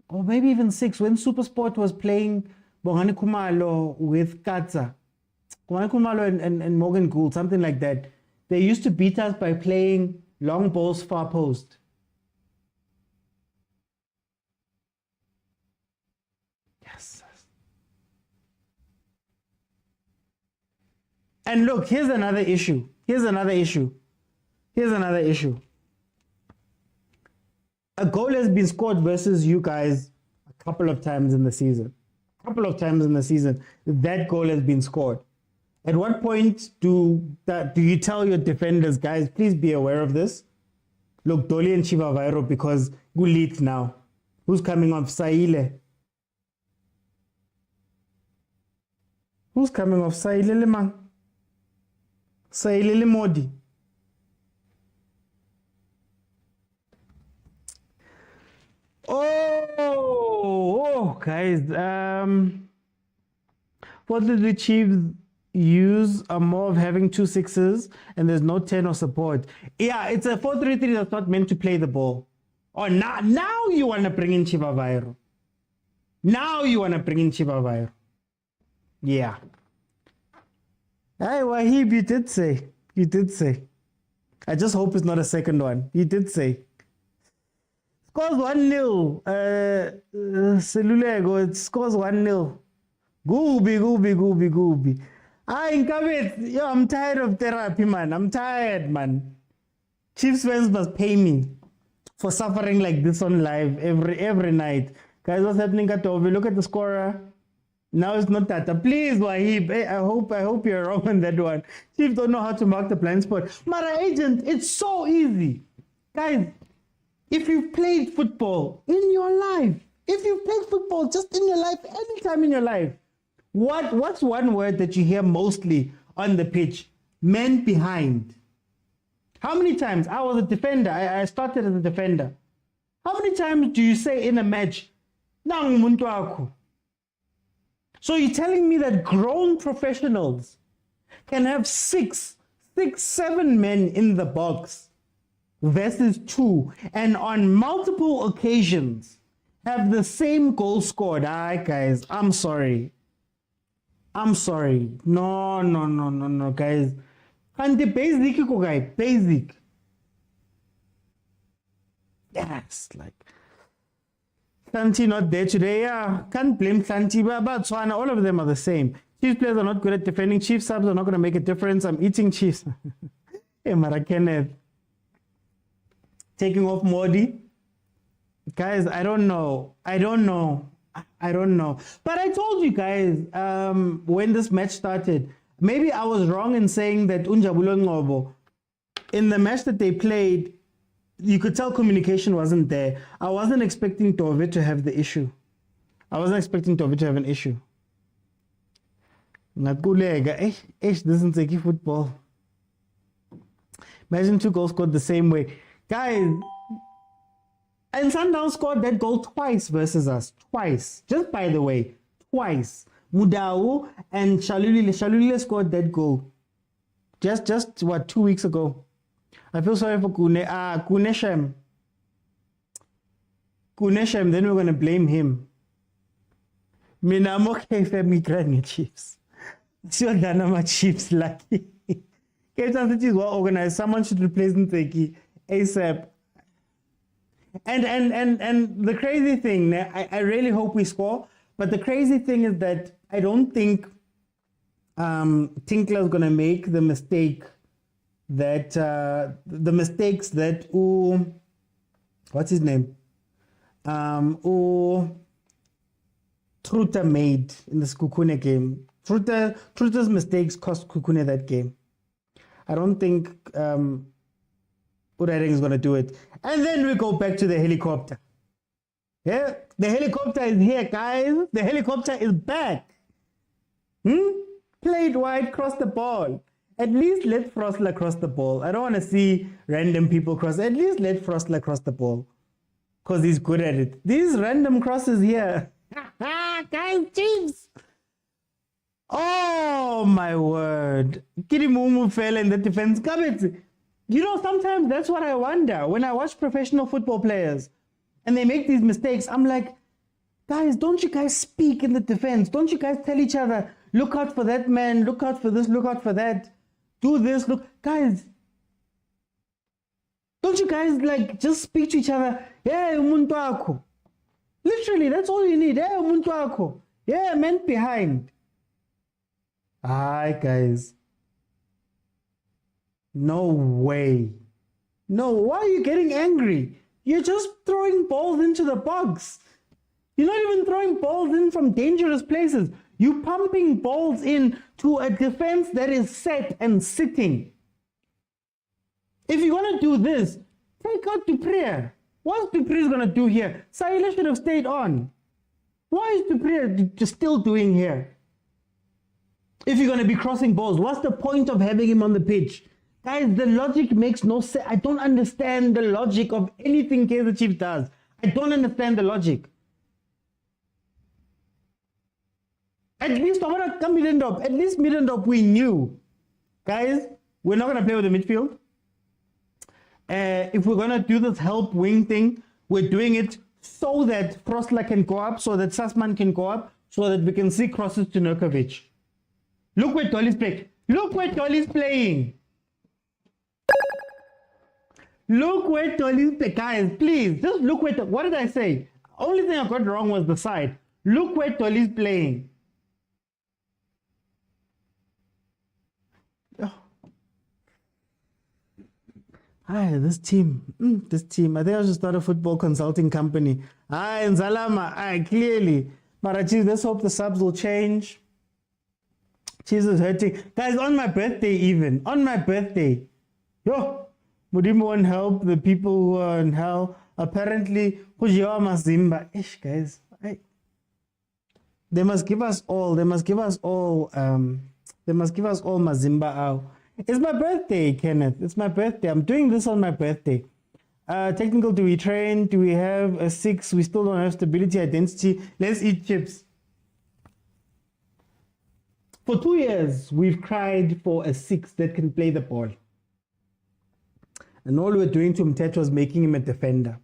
Or maybe even 6, when Supersport was playing Bongani Kumalo with Kaizer. Bongani Kumalo and Morgan Gould, something like that. They used to beat us by playing long balls far post. Yes. And look, here's another issue. A goal has been scored versus you guys a couple of times in the season. That goal has been scored. At what point do you tell your defenders, guys, please be aware of this? Look, Dolly and Chiva Vairo, because who leads now? Who's coming off? Saile. Who's coming off? Saile Lemang. Saile Lemodi. Oh, guys. What did the Chiefs use are more of having 2 6s and there's no 10 or support? Yeah, it's a 4-3-3 that's not meant to play the ball. Oh, now you want to bring in Chiva Vairo. Yeah. Hey, Wahib, you did say. I just hope it's not a second one. You did say. Scores 1-0. Selulego, it scores 1-0. Gooby. I'm tired of therapy, man. I'm tired, man. Chiefs fans must pay me for suffering like this on live every night. Guys, what's happening at Dove? Look at the scorer. Now it's not Tata. Please, Wahib. Hey, I hope you're wrong on that one. Chiefs don't know how to mark the blind spot. Mara agent, it's so easy. Guys, if you've played football in your life, just in your life, any time in your life, what's one word that you hear mostly on the pitch? Men behind. How many times? I was a defender. I started as a defender. How many times do you say in a match, Nang muntu wakho? So you're telling me that grown professionals can have 6, 7 men in the box versus 2, and on multiple occasions have the same goal scored? Guys, I'm sorry. I'm sorry. No, guys. And the basic, guy, basic. Yes, like Santi not there today. Yeah, can't blame Santi, but Swana, all of them are the same. Chiefs players are not good at defending. Chiefs subs are not going to make a difference. I'm eating Chiefs. Hey, Mara Kenneth. Taking off Modi. Guys, I don't know. But I told you guys when this match started, maybe I was wrong in saying that Unjabulo Ngobo, in the match that they played, you could tell communication wasn't there. I wasn't expecting Dove to have the issue. I wasn't expecting Dove to have an issue. This isn't Zeki football. Imagine 2 goals scored the same way. Guys, and Sundown scored that goal twice versus us. Twice. Just by the way, twice. Mudau and Shalulile scored that goal. Just what, 2 weeks ago. I feel sorry for Kuneshem. Kuneshem, then we're going to blame him. I'm okay if I'm crying Chiefs. Sure, Danama Chiefs lucky. Cape Town City is well organized. Someone should replace Nteki ASAP. And the crazy thing, I really hope we score, but the crazy thing is that I don't think Tinkler is going to make the mistake that the mistakes that what's his name? Truta made in the Kukune game. Truta's mistakes cost Kukune that game. I don't think Urayring is going to do it. And then we go back to the helicopter. Yeah, the helicopter is here, guys. The helicopter is back. Played wide, cross the ball. At least let Frostler cross the ball. I don't want to see random people cross. At least let Frostler cross the ball. Because he's good at it. These random crosses here. Guys, Chiefs. Oh, my word. Kirimumu fell in the defense. You know, sometimes that's what I wonder. When I watch professional football players and they make these mistakes, I'm like, guys, don't you guys speak in the defense? Don't you guys tell each other, look out for that man, look out for this, look out for that. Do this, look. Guys, don't you guys like just speak to each other? Yeah, umuntu wakho. Literally, that's all you need. Yeah, umuntu wakho. Yeah, man behind. Hi, guys. No way. No, why are you getting angry? You're just throwing balls into the box. You're not even throwing balls in from dangerous places. You're pumping balls in to a defense that is set and sitting. If you want to do this, take out Dupree. What's Dupree going to do here? Saile should have stayed on. What is Dupree just still doing here? If you're going to be crossing balls, what's the point of having him on the pitch? Guys, the logic makes no sense. I don't understand the logic of anything Kaizer Chiefs does. I don't understand the logic. At least Middendorp we knew. Guys, we're not going to play with the midfield. If we're going to do this help wing thing, we're doing it so that Frostler can go up, so that Sassman can go up, so that we can see crosses to Nurkovic. Look where Dolly's playing. Look where Dolly's playing. Look where Dolly's playing. Guys, please, just look where... What did I say? Only thing I got wrong was the side. Look where Dolly's playing. Oh. Hi, this team. I think I should start a football consulting company. Hi, Nzalama. Hi, clearly. But let's hope the subs will change. Cheese is hurting. Guys, on my birthday even. On my birthday. Yo, Mudimu won't help the people who are in hell. Apparently, Mazimba. Ish, guys. They must give us all. They must give us all Mazimba out. It's my birthday, Kenneth. It's my birthday. I'm doing this on my birthday. Technical, do we train? Do we have a 6? We still don't have stability, identity. Let's eat chips. For 2 years, we've cried for a 6 that can play the ball. And all we're doing to Mteto was making him a defender.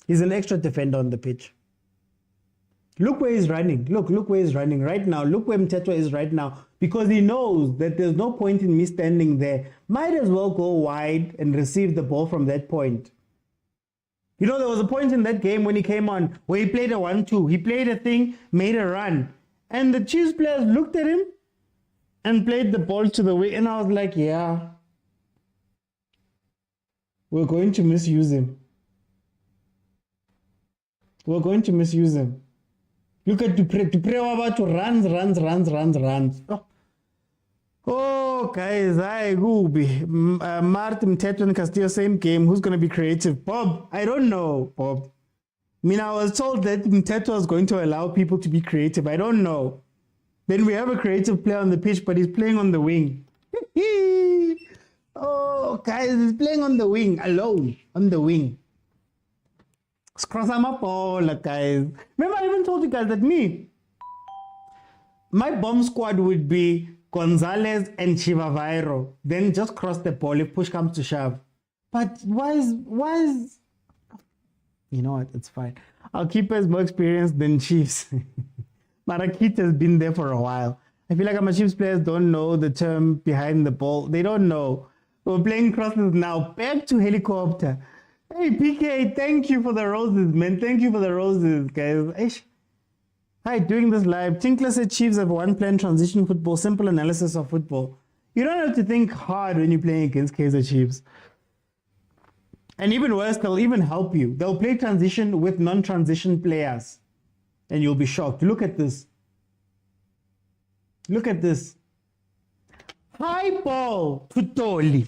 He's an extra defender on the pitch. Look where he's running. Look where he's running right now. Look where Mtetwa is right now. Because he knows that there's no point in me standing there. Might as well go wide and receive the ball from that point. You know, there was a point in that game when he came on where he played a 1-2. He played a thing, made a run. And the Chiefs players looked at him and played the ball to the wing. And I was like, yeah, we're going to misuse him. We're going to misuse him. Look at Dupre about to runs. Oh, guys, I will be. Martin Mtetwa and Castillo, same game. Who's going to be creative? Bob, I don't know, Bob. I mean, I was told that Mtetwa was going to allow people to be creative. I don't know. Then we have a creative player on the pitch, but he's playing on the wing. Oh, guys, he's playing on the wing, alone, on the wing. Cross my ball, guys. Remember, I even told you guys that my bomb squad would be Gonzalez and Chivavairo. Then just cross the ball if push comes to shove. But why is... You know what? It's fine. Our keeper is more experienced than Chiefs. Marakit has been there for a while. I feel like our Chiefs players don't know the term behind the ball. They don't know. We're playing crosses now. Back to helicopter. Hey, PK, thank you for the roses, man. Thank you for the roses, guys. Hi, doing this live. Tinkler said Chiefs have one plan, transition football, simple analysis of football. You don't have to think hard when you're playing against Kaizer Chiefs. And even worse, they'll even help you. They'll play transition with non-transition players. And you'll be shocked. Look at this. Look at this. High ball to Toli.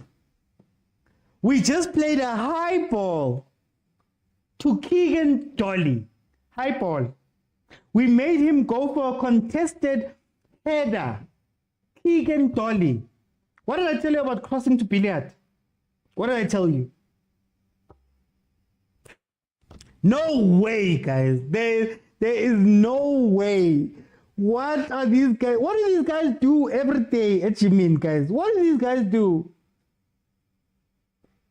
We just played a high ball to Keegan Dolly. High ball. We made him go for a contested header. Keegan Dolly. What did I tell you about crossing to Billiard? What did I tell you? No way, guys. There is no way. What are these guys? What do these guys do every day at Jimin, guys? What do these guys do?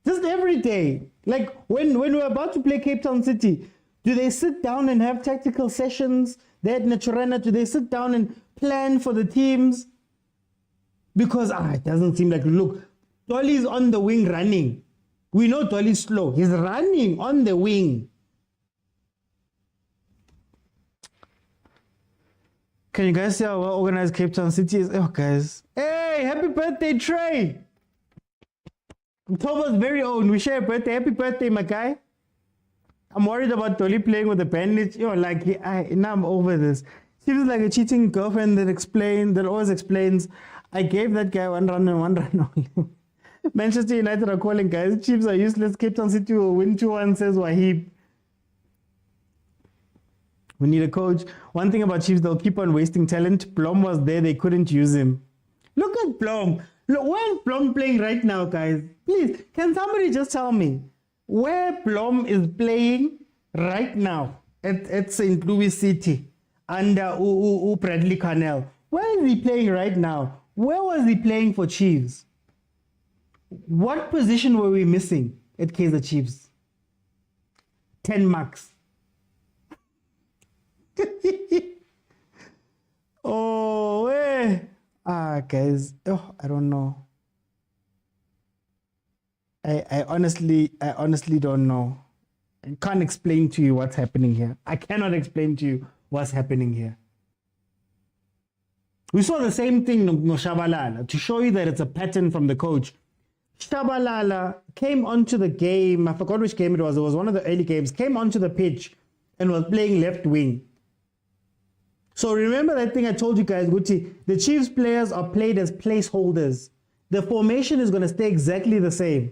Just every day. Like when we're about to play Cape Town City, do they sit down and have tactical sessions? There at Naturena, do they sit down and plan for the teams? Because it doesn't seem like, look, Dolly's on the wing running. We know Dolly's slow. He's running on the wing. Can you guys see how well organized Cape Town City is? Oh, guys. Hey, happy birthday, Trey. October's very own. We share a birthday. Happy birthday, my guy. I'm worried about Dolly playing with a bandage. Now I'm over this. She was like a cheating girlfriend that always explains, I gave that guy one run and one run only. Manchester United are calling, guys. Chiefs are useless. Cape Town City will win 2-1, says Wahib. We need a coach. One thing about Chiefs, they'll keep on wasting talent. Blom was there. They couldn't use him. Look at Blom. Look, where's Blom playing right now, guys? Please, can somebody just tell me where Blom is playing right now at St. Louis City under Bradley Cornell? Where is he playing right now? Where was he playing for Chiefs? What position were we missing at Kaizer Chiefs? 10 marks. Guys, I don't know. I honestly don't know. I can't explain to you what's happening here. I cannot explain to you what's happening here. We saw the same thing no Shabalala to show you that it's a pattern from the coach. Shabalala came onto the game. I forgot which game it was. It was one of the early games. Came onto the pitch and was playing left wing. So remember that thing I told you guys, Guti, the Chiefs players are played as placeholders. The formation is going to stay exactly the same.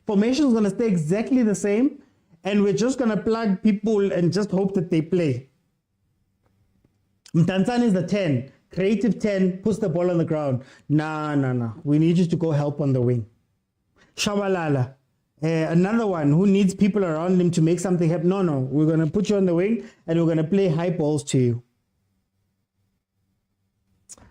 Formation is going to stay exactly the same, and we're just going to plug people and just hope that they play. Mtanzan is the 10, creative 10, puts the ball on the ground. Nah. We need you to go help on the wing. Shabalala, another one who needs people around him to make something happen. No, we're going to put you on the wing and we're going to play high balls to you.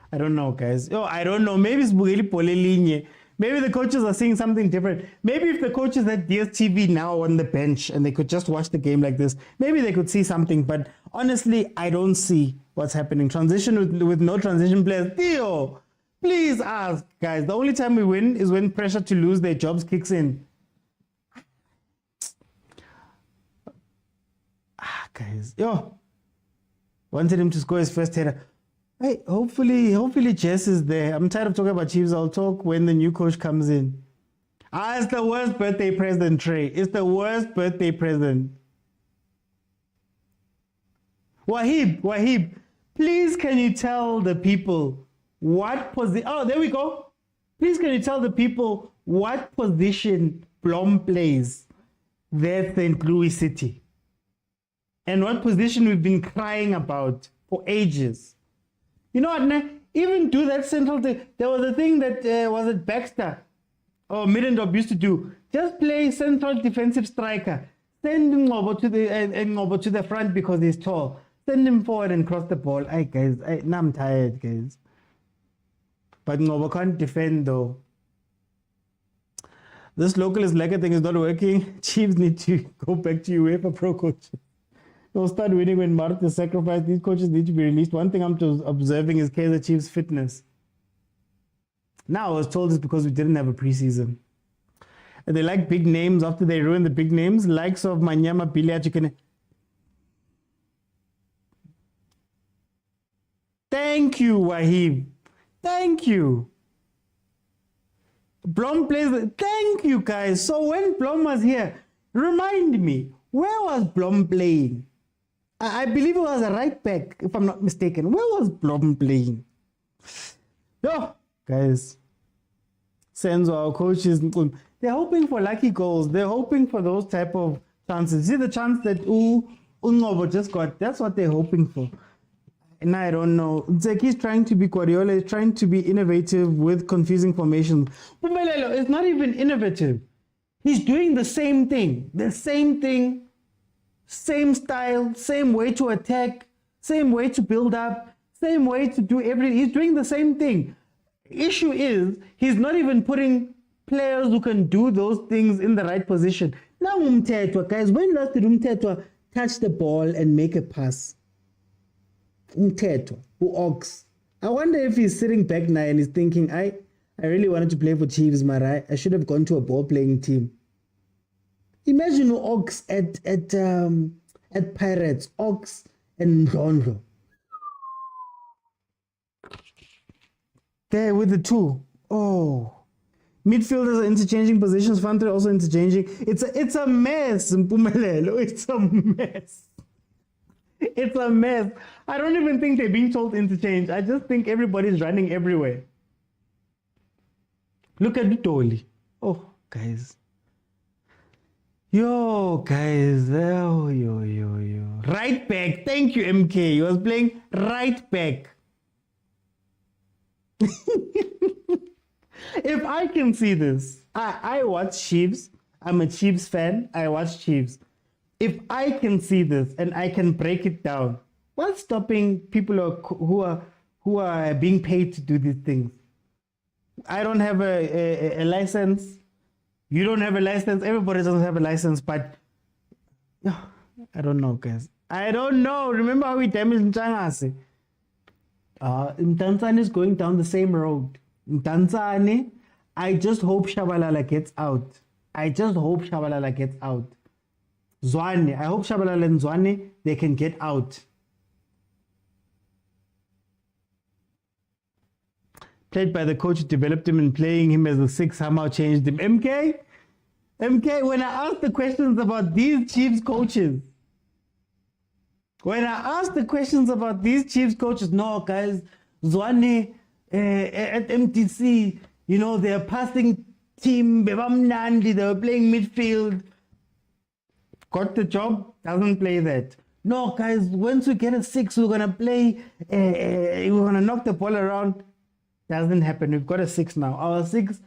I don't know, guys. I don't know. Maybe it's Bugeli Polelinye. Maybe the coaches are seeing something different. Maybe if the coaches at Dstv now on the bench and they could just watch the game like this, maybe they could see something. But Honestly, I don't see what's happening. Transition with no transition players. Theo, please ask, guys. The only time we win is when pressure to lose their jobs kicks in. Guys, wanted him to score his first header. Hey, hopefully Jess is there. I'm tired of talking about Chiefs. I'll talk when the new coach comes in. It's the worst birthday present, Trey. It's the worst birthday present. Wahib, please can you tell the people what position... Oh, there we go. Please can you tell the people what position Blom plays there at St. Louis City? And what position we've been crying about for ages. You know what, even do that central thing. There was a thing that was it Baxter or Middendorp used to do. Just play central defensive striker. Send him over to the front because he's tall. Send him forward and cross the ball. Now I'm tired, guys. But Ngobo can't defend though. This localist lekker thing is not working. Chiefs need to go back to UEFA Pro Coach. They'll start winning when Mart is sacrificed. These coaches need to be released. One thing I'm observing is Kaizer Chiefs' fitness. Now I was told it's because we didn't have a preseason. And they like big names after they ruin the big names. Likes of Manyama, Biliach. Thank you, Wahib. Thank you. Blom plays. Thank you, guys. So when Blom was here, remind me, where was Blom playing? I believe it was a right back, if I'm not mistaken. Where was Blom playing? Guys. Senzo, our coaches, they're hoping for lucky goals. They're hoping for those type of chances. See the chance that Ungobo just got? That's what they're hoping for. And I don't know. Zeki's trying to be Guardiola. He's trying to be innovative with confusing formations. Pumelelo, it's not even innovative. He's doing the same thing. The same thing. Same style, same way to attack, same way to build up, same way to do everything. He's doing the same thing. Issue is, he's not even putting players who can do those things in the right position. Now, guys, when last did Umtetwa touch the ball and make a pass? Umtetwa, who Ox. I wonder if he's sitting back now and he's thinking, I really wanted to play for Chiefs, Mara. I should have gone to a ball-playing team. Imagine Ox at Pirates, Ox and Rondo. There with the two. Oh. Midfielders are interchanging positions, Fantry also interchanging. It's a mess, Mpumelelo. It's a mess. It's a mess. I don't even think they're being told to interchange. I just think everybody's running everywhere. Look at Dolly. Oh, guys. Guys. Yo. Right back. Thank you, MK. He was playing right back. If I can see this, I watch Chiefs. I'm a Chiefs fan. I watch Chiefs. If I can see this and I can break it down, what's stopping people who are being paid to do these things? I don't have a license. You don't have a license. Everybody doesn't have a license, but I don't know, guys. I don't know. Remember how we damaged Mchangase? Mtanzane is going down the same road. Mtanzane, I just hope Shabalala gets out. Zwane, I hope Shabalala and Zwane, they can get out. Played by the coach who developed him and playing him as a 6 somehow changed him. MK, when I asked the questions about these Chiefs coaches, no, guys, Zwane at MTC, they're passing team, they were playing midfield. Got the job, doesn't play that. No, guys, once we get a 6, we're going to play, we're going to knock the ball around. Doesn't happen. We've got a 6 now. Our six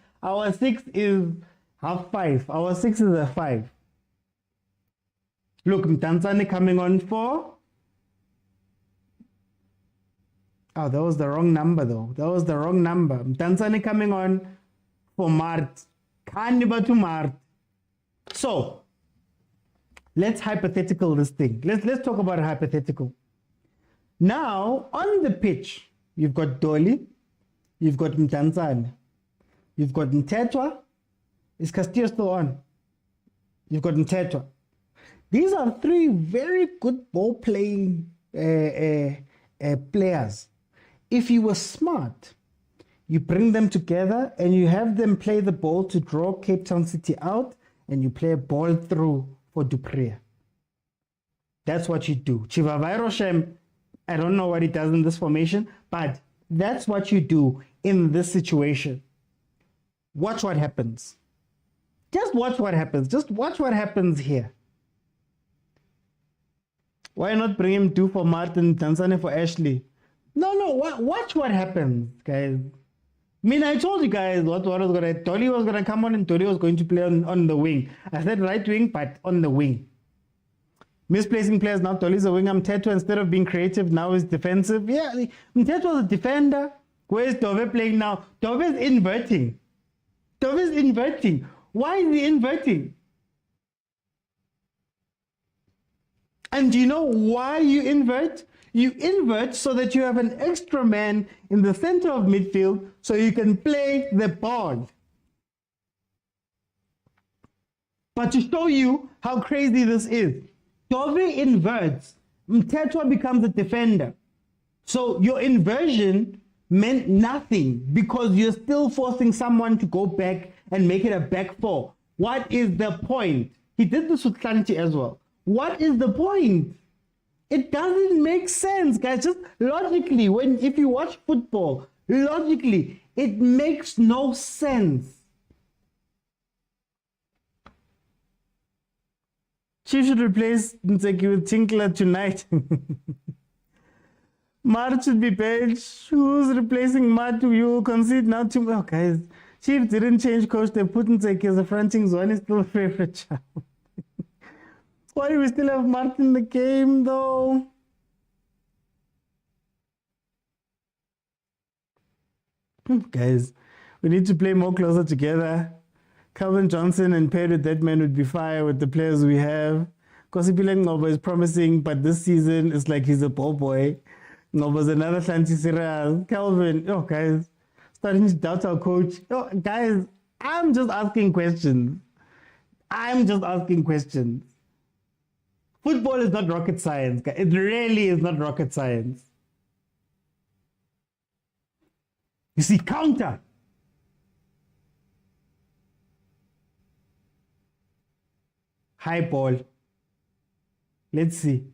is half 5. Our 6 is a 5. Look, Mtanzane coming on for... Oh, that was the wrong number though. Mtanzane coming on for Mart. Kandiba to Mart. So, Let's hypothetical this thing. Let's talk about a hypothetical. Now, on the pitch, you've got Dolly, you've got Mtanzane, you've got Mtetwa. Is Castillo still on? You've got Mtetwa. These are three very good ball-playing players. If you were smart, you bring them together and you have them play the ball to draw Cape Town City out, and you play a ball through for Dupree. That's what you do. Chivavai Roshem, I don't know what he does in this formation, but that's what you do in this situation. Watch what happens. Just watch what happens. Just watch what happens here. Why not bring him two for Martin, Tanzania for Ashley? No, watch what happens, guys. I mean, I told you guys what was going to... Dolly was going to come on and Dolly was going to play on the wing. I said right wing, but on the wing. Misplacing players, now Dolly's a winger. Mtetwa, instead of being creative, now is defensive. Yeah, Mtetwa was a defender. Where's Dove playing now? Dove is inverting. Dove is inverting. Why is he inverting? And do you know why you invert? You invert so that you have an extra man in the center of midfield so you can play the ball. But to show you how crazy this is, Dove inverts, Mtetwa becomes a defender. So your inversion meant nothing because you're still forcing someone to go back and make it a back four. What is the point? He did this with Klanti as well. What is the point? It doesn't make sense, guys. Just logically, if you watch football, logically, it makes no sense. Chief should replace Ntseki with Tinkler tonight. Mart should be benched. Who's replacing Mart? You concede now to... Oh, guys. Chief didn't change coach. They put Ntseki as a fronting zone. Is still a favorite child. Why do we still have Mart in the game, though? Guys, we need to play more closer together. Calvin Johnson and paired with that man would be fire with the players we have. Kosipile Ngoba is promising, but this season it's like he's a ball boy. Ngoba's another Santi Sirias. Calvin, oh guys, starting to doubt our coach. Oh, guys, I'm just asking questions. Football is not rocket science, guys. It really is not rocket science. You see, counter. High ball. Let's see.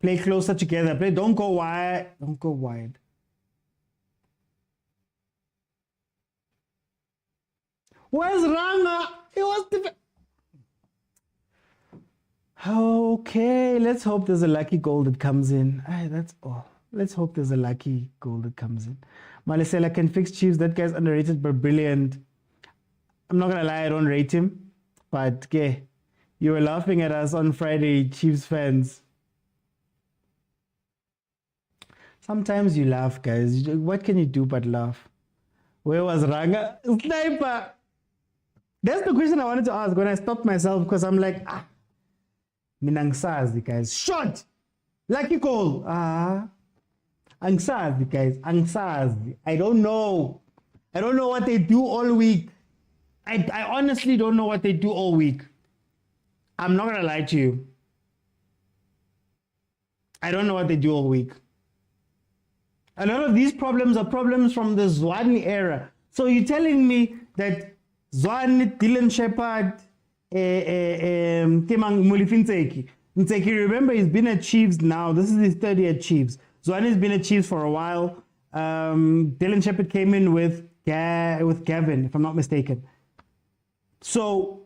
Play closer together. Don't go wide. Don't go wide. Where's Ranga? He was okay, let's hope there's a lucky goal that comes in. That's all. Let's hope there's a lucky goal that comes in. Malisela can fix Chiefs. That guy's underrated but brilliant. I'm not going to lie, I don't rate him. But, okay. You were laughing at us on Friday, Chiefs fans. Sometimes you laugh, guys. What can you do but laugh? Where was Ranga? Sniper! That's the question I wanted to ask when I stopped myself because I'm like, Minangsazi, guys. Shot! Lucky goal! Angsazi, guys. Angsazi. I don't know. I don't know what they do all week. I honestly don't know what they do all week. I'm not going to lie to you. I don't know what they do all week. A lot of these problems are problems from the Zwane era. So you're telling me that Zwane, Dylan Shepard, Temang Mulifintseki. Ntseki, remember, he's been at Chiefs now. This is his third year at Chiefs. Zwane has been at Chiefs for a while. Dylan Shepard came in with Gavin, if I'm not mistaken. So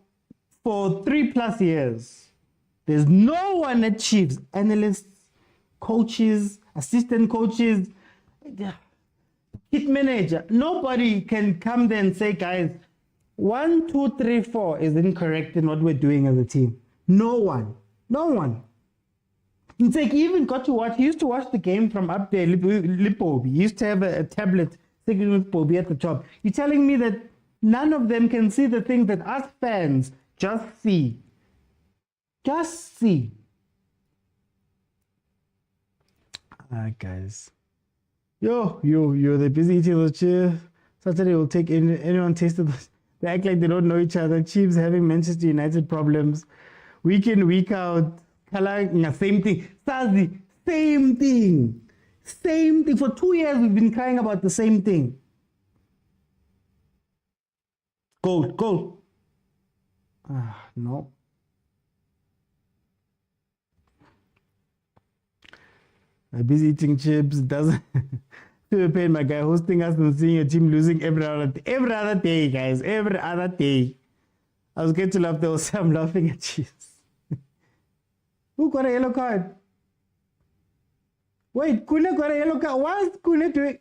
for 3+ years, there's no one at Chiefs, analysts, coaches, assistant coaches, kit manager. Nobody can come there and say, guys, 1, 2, 3, 4 is incorrect in what we're doing as a team. No one. It's like he even got to watch, he used to watch the game from up there, Lipobi. He used to have a tablet sitting with Pobi at the top. You're telling me that none of them can see the things that us fans just see. Just see. Guys. Yo, they're busy eating those chips. Saturday will take anyone tasted those. They act like they don't know each other. Chiefs having Manchester United problems. Week in, week out. Same thing. Sazi, same thing. Same thing. For 2 years, we've been crying about the same thing. Goal. No. I'm busy eating chips. Doesn't feel pain, my guy, hosting us and seeing your team losing every other day, guys. Every other day. I was getting to laugh. There was I'm laughing at chips. Who got a yellow card? Wait, Kune got a yellow card. What's Kune doing?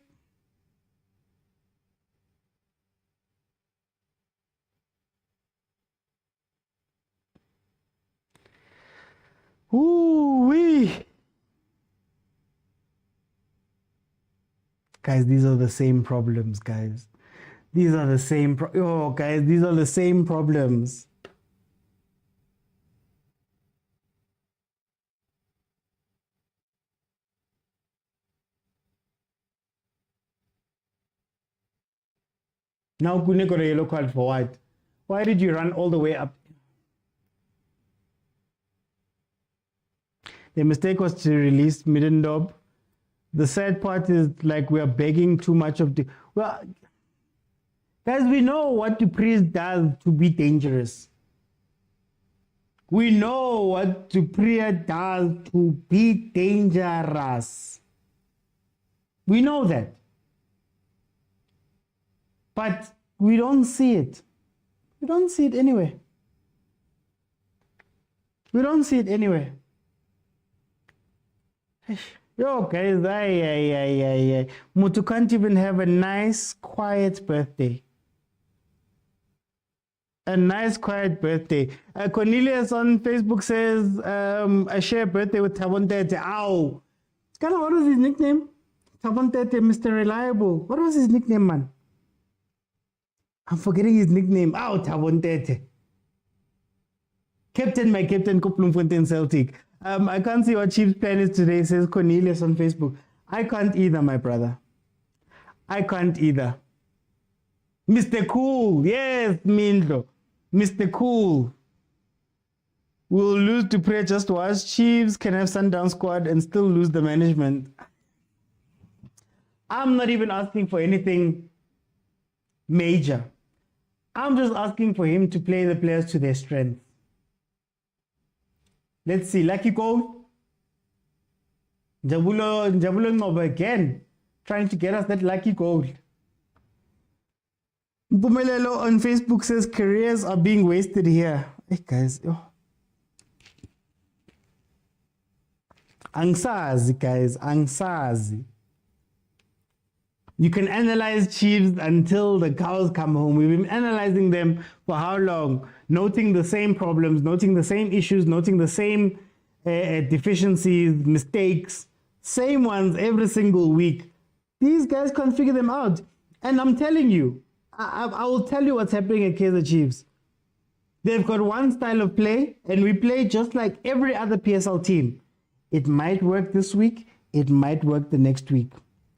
Ooh-wee. Guys, these are the same problems, guys. These are the same guys, these are the same problems. Now Kune got a yellow card for what? Why did you run all the way up? The mistake was to release Middendorp. The sad part is like we are begging too much of the... Well, guys, we know what the priest does to be dangerous. We know what the priest does to be dangerous. We know that. But we don't see it. We don't see it anyway. We don't see it anyway. Yo, guys, Mutu can't even have a nice, quiet birthday. A nice, quiet birthday. Cornelius on Facebook says, I share a birthday with Tabontete. Ow. What was his nickname? Tabontete, Mr. Reliable. What was his nickname, man? I'm forgetting his nickname. Ow, Tabontete. Captain, my captain, Koplumfontein Celtic. I can't see what Chiefs plan is today, says Cornelius on Facebook. I can't either, my brother. I can't either. Mr. Cool. Yes, Mindlo. Mr. Cool. We'll lose to pray just watch. Chiefs can have Sundown squad and still lose the management. I'm not even asking for anything major. I'm just asking for him to play the players to their strength. Let's see. Lucky goal. Jabulo Ngoba again. Trying to get us that lucky goal. Mpumelelo on Facebook says careers are being wasted here. Hey guys. Angsazi, guys. Angsazi. You can analyze Chiefs until the cows come home. We've been analyzing them for how long? Noting the same problems, noting the same issues, noting the same deficiencies, mistakes, same ones every single week. These guys can't figure them out. And I'm telling you, I will tell you what's happening at Kaizer Chiefs. They've got one style of play, and we play just like every other PSL team. It might work this week. It might work the next week.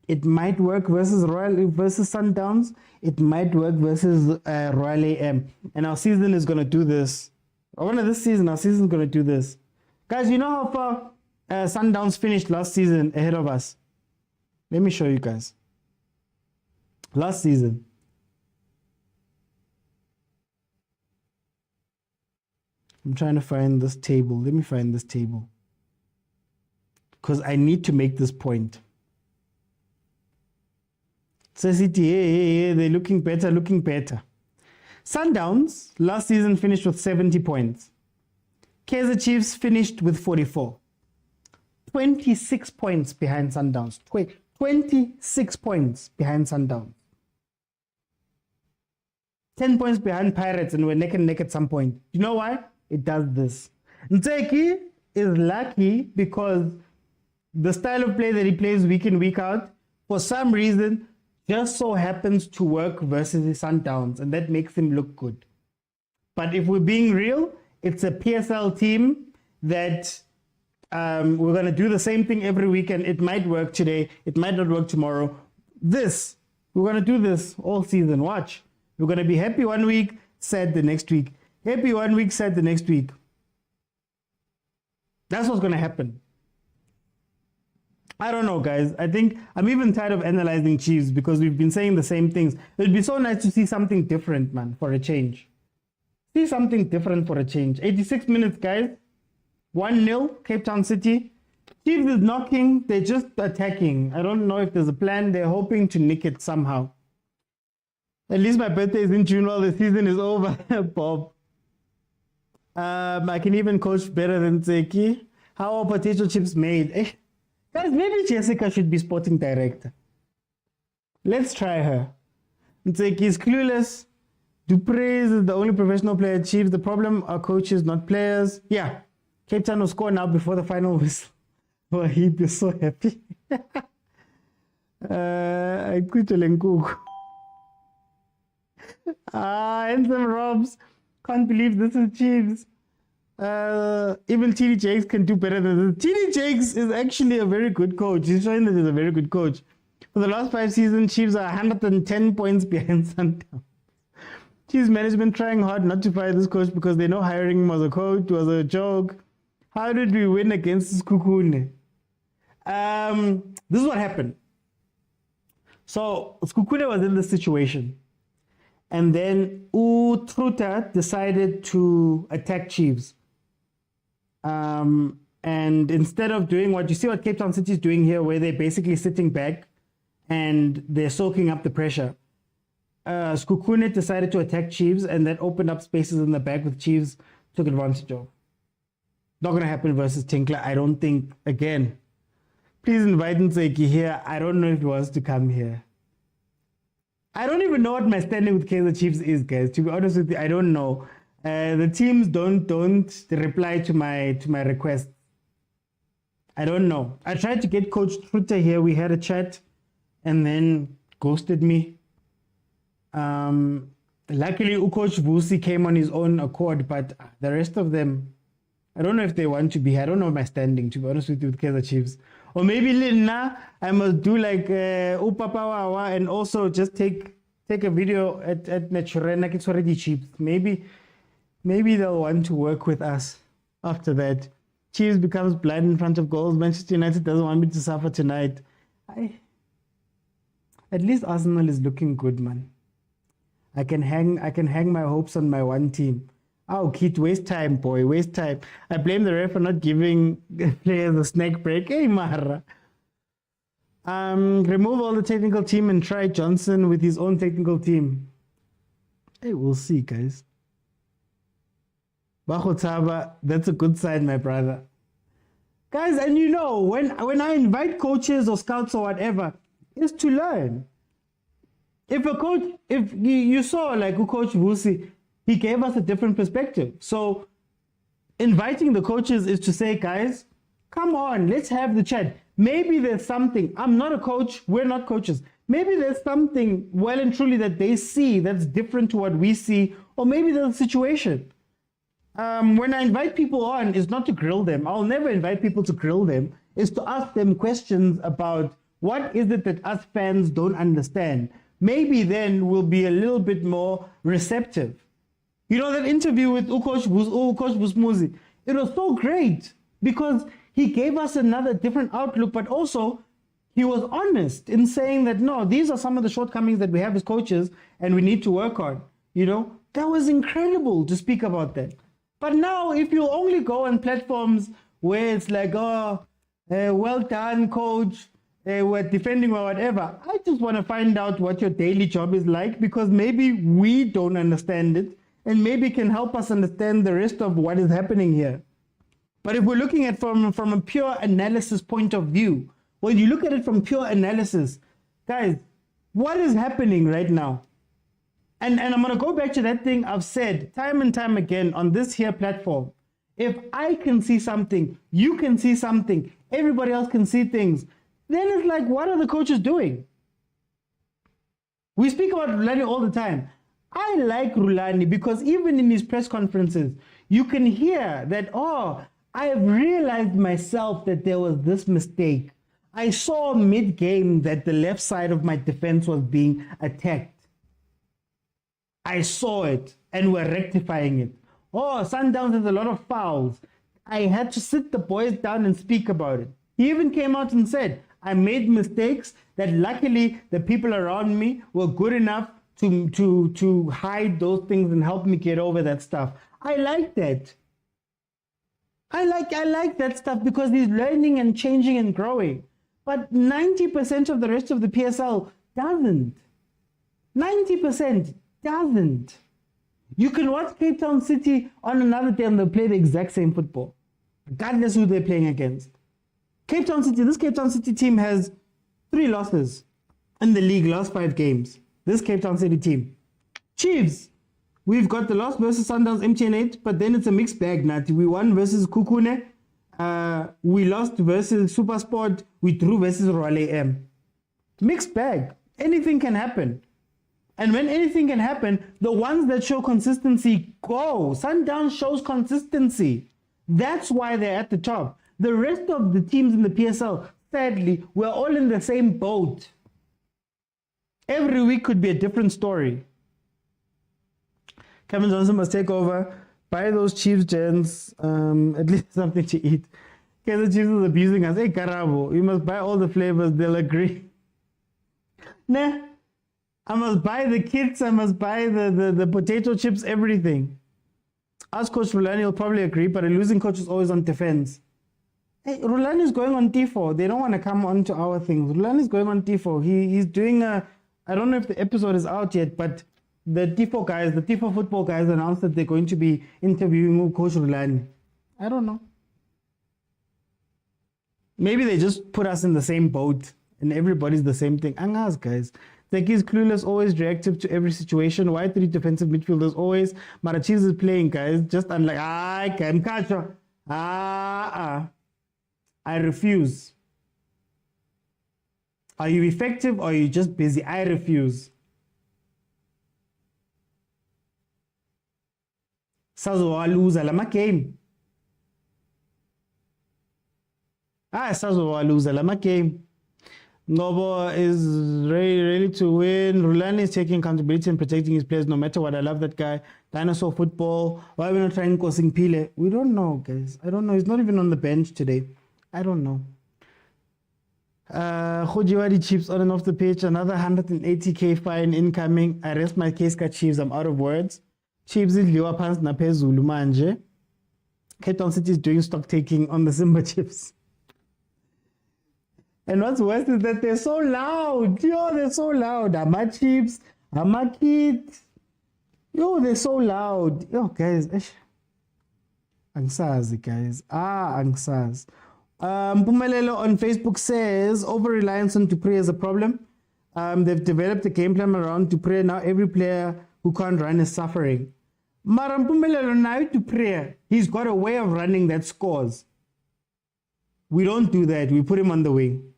It might work versus Royal versus Sundowns. It might work versus Royal AM. And our season is going to do this. This season, our season is going to do this. Guys, you know how far Sundowns finished last season ahead of us? Let me show you guys. Last season. I'm trying to find this table. Let me find this table. Because I need to make this point. City, they're looking better. Sundowns last season finished with 70 points. Kaizer Chiefs finished with 44. 26 points behind Sundowns. 26 points behind Sundowns. 10 points behind Pirates, and we're neck and neck at some point. You know why? It does this. Ntseki is lucky because the style of play that he plays week in, week out, for some reason, just so happens to work versus the Sundowns, and that makes him look good. But if we're being real, it's a PSL team that we're going to do the same thing every weekend. It might work today. It might not work tomorrow. We're going to do this all season. Watch. We're going to be happy one week, sad the next week. Happy one week, sad the next week. That's what's going to happen. I don't know, guys. I think I'm even tired of analyzing Chiefs because we've been saying the same things. It'd be so nice to see something different, man, for a change. See something different for a change. 86 minutes, guys. 1-0, Cape Town City. Chiefs is knocking. They're just attacking. I don't know if there's a plan. They're hoping to nick it somehow. At least my birthday is in June while the season is over, Bob. I can even coach better than Tseki. How are potato chips made? Guys, maybe Jessica should be sporting director. Let's try her. Tseki is clueless. Dupre's is the only professional player at Chiefs. The problem are coaches, not players. Yeah. Cape Town will score now before the final whistle. Oh, he'd be so happy. I quit Lenkuku. Handsome Robs. Can't believe this is Chiefs. Even TD Jakes can do better than this. TD Jakes is actually a very good coach. He's showing that he's a very good coach. For the last 5 seasons, Chiefs are 110 points behind Sundown. Chiefs management trying hard not to fire this coach because they know hiring him as a coach was a joke. How did we win against Skukune? This is what happened. So Skukune was in this situation. And then Utruta decided to attack Chiefs. And instead of doing what you see what Cape Town City is doing here, where they're basically sitting back and they're soaking up the pressure, Skukune decided to attack Chiefs, and that opened up spaces in the back with Chiefs took advantage of. Not going to happen versus Tinkler, I don't think. Again, please invite Ntseki here. I don't know if he wants to come here. I don't even know what my standing with Kaizer Chiefs is, guys. To be honest with you, I don't know. The teams don't reply to my request. I don't know. I tried to get Coach Trutter here. We had a chat, and then ghosted me. Luckily, Coach Vusi came on his own accord, but the rest of them, I don't know if they want to be here. I don't know my standing, to be honest with you, with Kaizer Chiefs. Or maybe Lina, I must do like Upapawawa and also just take a video at Naturena. It's already cheap. Maybe they'll want to work with us after that. Chiefs becomes blind in front of goals. Manchester United doesn't want me to suffer tonight. At least Arsenal is looking good, man. I can hang my hopes on my one team. Oh, Keith, waste time, boy, waste time. I blame the ref for not giving players a snack break. Hey, Mara. Remove all the technical team and try Johnson with his own technical team. Hey, we'll see, guys. Bakhotaba, that's a good sign, my brother. Guys, and you know, when I invite coaches or scouts or whatever, it's to learn. If you saw like Coach Vusi, he gave us a different perspective. So inviting the coaches is to say, guys, come on, let's have the chat. Maybe there's something. I'm not a coach. We're not coaches. Maybe there's something well and truly that they see that's different to what we see, or maybe there's a situation. When I invite people on, it's not to grill them. I'll never invite people to grill them. It's to ask them questions about what is it that us fans don't understand. Maybe then we'll be a little bit more receptive. You know, that interview with Coach Busmuzi, it was so great because he gave us another different outlook, but also he was honest in saying that, no, these are some of the shortcomings that we have as coaches and we need to work on. You know, that was incredible to speak about that. But now if you only go on platforms where it's like, well done, coach, we're defending or whatever, I just want to find out what your daily job is like, because maybe we don't understand it. And maybe can help us understand the rest of what is happening here. But if we're looking at from a pure analysis point of view, when you look at it from pure analysis, guys, what is happening right now? And I'm going to go back to that thing I've said time and time again on this here platform. If I can see something, you can see something, everybody else can see things, then it's like, what are the coaches doing? We speak about Rulani all the time. I like Rulani because even in his press conferences, you can hear that, I have realized myself that there was this mistake. I saw mid-game that the left side of my defense was being attacked. I saw it and we're rectifying it. Oh, Sundowns has a lot of fouls. I had to sit the boys down and speak about it. He even came out and said, I made mistakes that luckily the people around me were good enough to hide those things and help me get over that stuff. I like that. I like that stuff because he's learning and changing and growing. But 90% of the rest of the PSL doesn't. 90% doesn't. You can watch Cape Town City on another day and they'll play the exact same football, regardless who they're playing against. This Cape Town City team has 3 losses in the league, last 5 games. This Cape Town City team. Chiefs, we've got the loss versus Sundowns MTN8, but then it's a mixed bag, Nati. We won versus Kukune. We lost versus Supersport. We drew versus Royal AM. Mixed bag. Anything can happen. And when anything can happen, the ones that show consistency go. Sundowns shows consistency. That's why they're at the top. The rest of the teams in the PSL, sadly, we're all in the same boat. Every week could be a different story. Kevin Johnson must take over. Buy those Chiefs, gents. At least something to eat. Kaizer Chiefs is abusing us. Hey, Karabo, you must buy all the flavors. They'll agree. Nah. I must buy the kits. I must buy the potato chips, everything. Ask Coach Rulani, he'll probably agree, but a losing coach is always on defense. Hey, Rulani is going on T4. They don't want to come on to our things. Rulani is going on T4. He's doing a... I don't know if the episode is out yet, but the T4 guys, the T4 football guys announced that they're going to be interviewing Coach Rulani. I don't know. Maybe they just put us in the same boat and everybody's the same thing. Angas, guys. Zeki is clueless, always reactive to every situation. Why 3 defensive midfielders always? Marachis is playing, guys. Just unlike, I refuse. Are you effective or are you just busy? I refuse. Sazowaluza lama game. Sazowaluza lama game. Ngobo is ready to win. Rulani is taking accountability and protecting his players no matter what. I love that guy. Dinosaur football. Why are we not trying Kosing Pile? We don't know, guys. I don't know. He's not even on the bench today. I don't know. Khojiwadi Chiefs on and off the pitch. Another 180k fine incoming. I rest my case, Chiefs. I'm out of words. Chiefs is liwa pants na phezulu manje. Cape Town City is doing stock taking on the Simba Chiefs. And what's worse is that they're so loud. Yo, they're so loud. Ama Chiefs, Ama Kids. Yo, they're so loud. Yo, guys. Angsazi, guys. Angsazi. Pumelelo on Facebook says, over-reliance on Dupree is a problem. They've developed a game plan around Dupree. Now every player who can't run is suffering. Maram Pumelelo now Dupree, he's got a way of running that scores. We don't do that. We put him on the wing.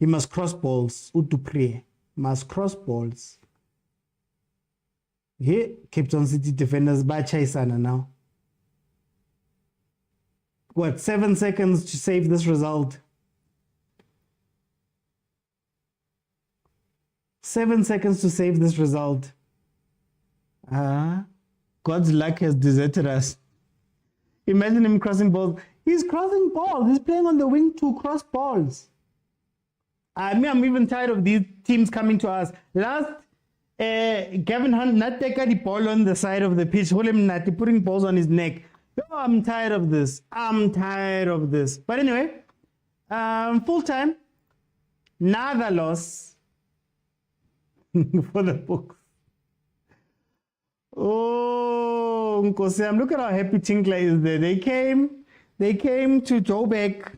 He must cross balls. Dupree must cross balls. Here, Cape Town City defenders by Chaisana now. What, 7 seconds to save this result? 7 seconds to save this result. God's luck has deserted us. Imagine him crossing balls. He's crossing balls. He's playing on the wing to cross balls. I'm even tired of these teams coming to us. Last, Gavin Hunt not take the ball on the side of the pitch. Hold him not putting balls on his neck. Oh, I'm tired of this. But anyway, full time, another loss for the books. Oh, Nkosiam, look at how happy Tinkler is there. They came to Joburg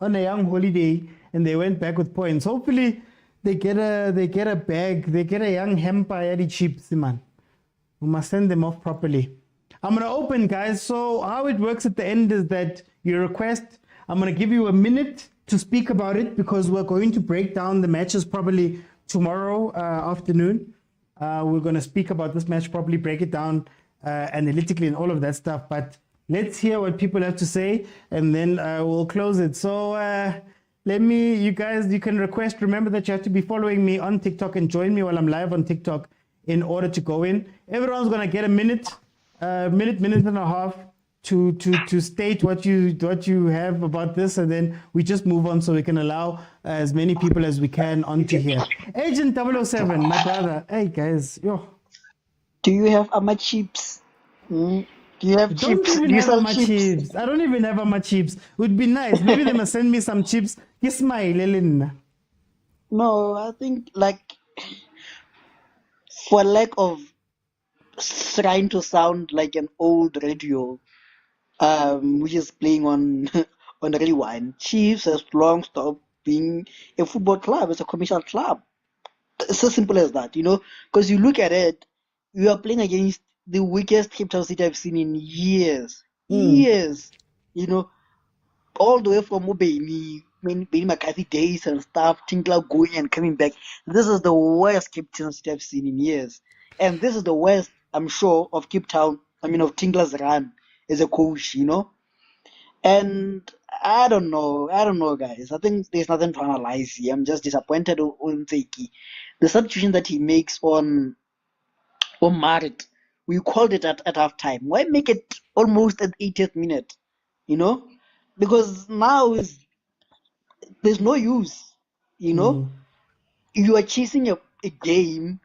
on a young holiday and they went back with points. Hopefully they get a bag, they get a young hamper at the chips, man. We must send them off properly. I'm gonna open, guys. So how it works at the end is that you request, I'm gonna give you a minute to speak about it because we're going to break down the matches probably tomorrow afternoon. We're gonna speak about this match properly, break it down analytically and all of that stuff. But let's hear what people have to say, and then we'll close it. So you guys, you can request. Remember that you have to be following me on TikTok and join me while I'm live on TikTok in order to go in. Everyone's gonna get a minute and a half to state what you have about this, and then we just move on so we can allow as many people as we can onto here. Agent 007, my brother. Hey guys, yo. Do you have Ama chips? Do you have Don't chips? even Do you have sell my chips? chips. I don't even have my chips. Would be nice. Maybe they must send me some chips. Ismail Elena. No, I think like for lack of trying to sound like an old radio, which is playing on on rewind. Chiefs has long stopped being a football club. It's a commercial club. It's as simple as that, because you look at it, you are playing against the weakest Cape Town City I've seen in years. Years. All the way from Ubeni, Benny McCarthy days and stuff, Tinkler going and coming back. This is the worst Cape Town City I've seen in years. And this is the worst, I'm sure, of Cape Town, of Tinkler's run as a coach, And I don't know, guys. I think there's nothing to analyze here. I'm just disappointed on Tseki. The substitution that he makes on Marit, we called it at half time. Why make it almost at 80th minute? Because now there's no use. You are chasing a game.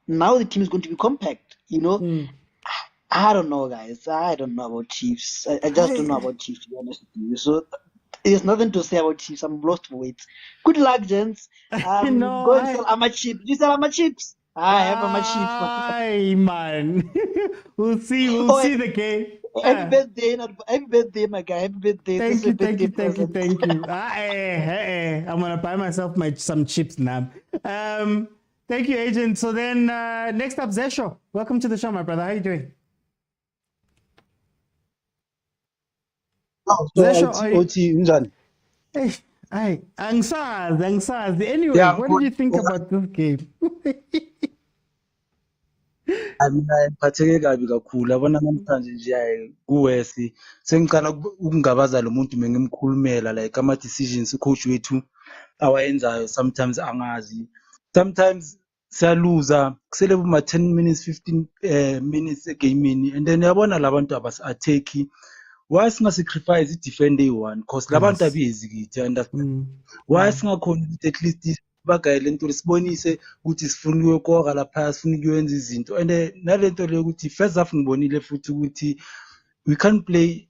Now the team is going to be compact. I don't know, guys. I don't know about Chiefs. I just don't know about Chiefs, to be honest with you. So there's nothing to say about Chiefs. I'm lost for it. Good luck, gents. Go and sell Ama chips. You sell Ama chips? I have Ama chips. Hi, man. We'll see the game. Happy birthday, my guy. Happy birthday. Thank you. I'm gonna buy myself some chips now. Thank you, Agent. So then, next up, Zesho. Welcome to the show, my brother. How are you doing? Hey, angisazi. Anyway, Yeah, what did you think about this game? mina ngiphatheke kabi kakhulu yabona namhlanje nje kuwesi sengicala ukungabaza lo muntu mengimkhulumela like ama-decisions ucoach wethu awayenzayo sometimes angazi, sometimes siyaluza kusele buma-10 minutes 15 minutes egamini, and then yabona labantu abasi-attack. Why singasacrifice i-defend eyi-one because labantu abizi kithi, understand? Why singakhona ukuthi at least bagayele nto sibonise ukuthi sifuna ukuyokora lapha, sifuna ukuyenza izinto, and nalento leyo ukuthi first half ngibonile futhi ukuthi we can't play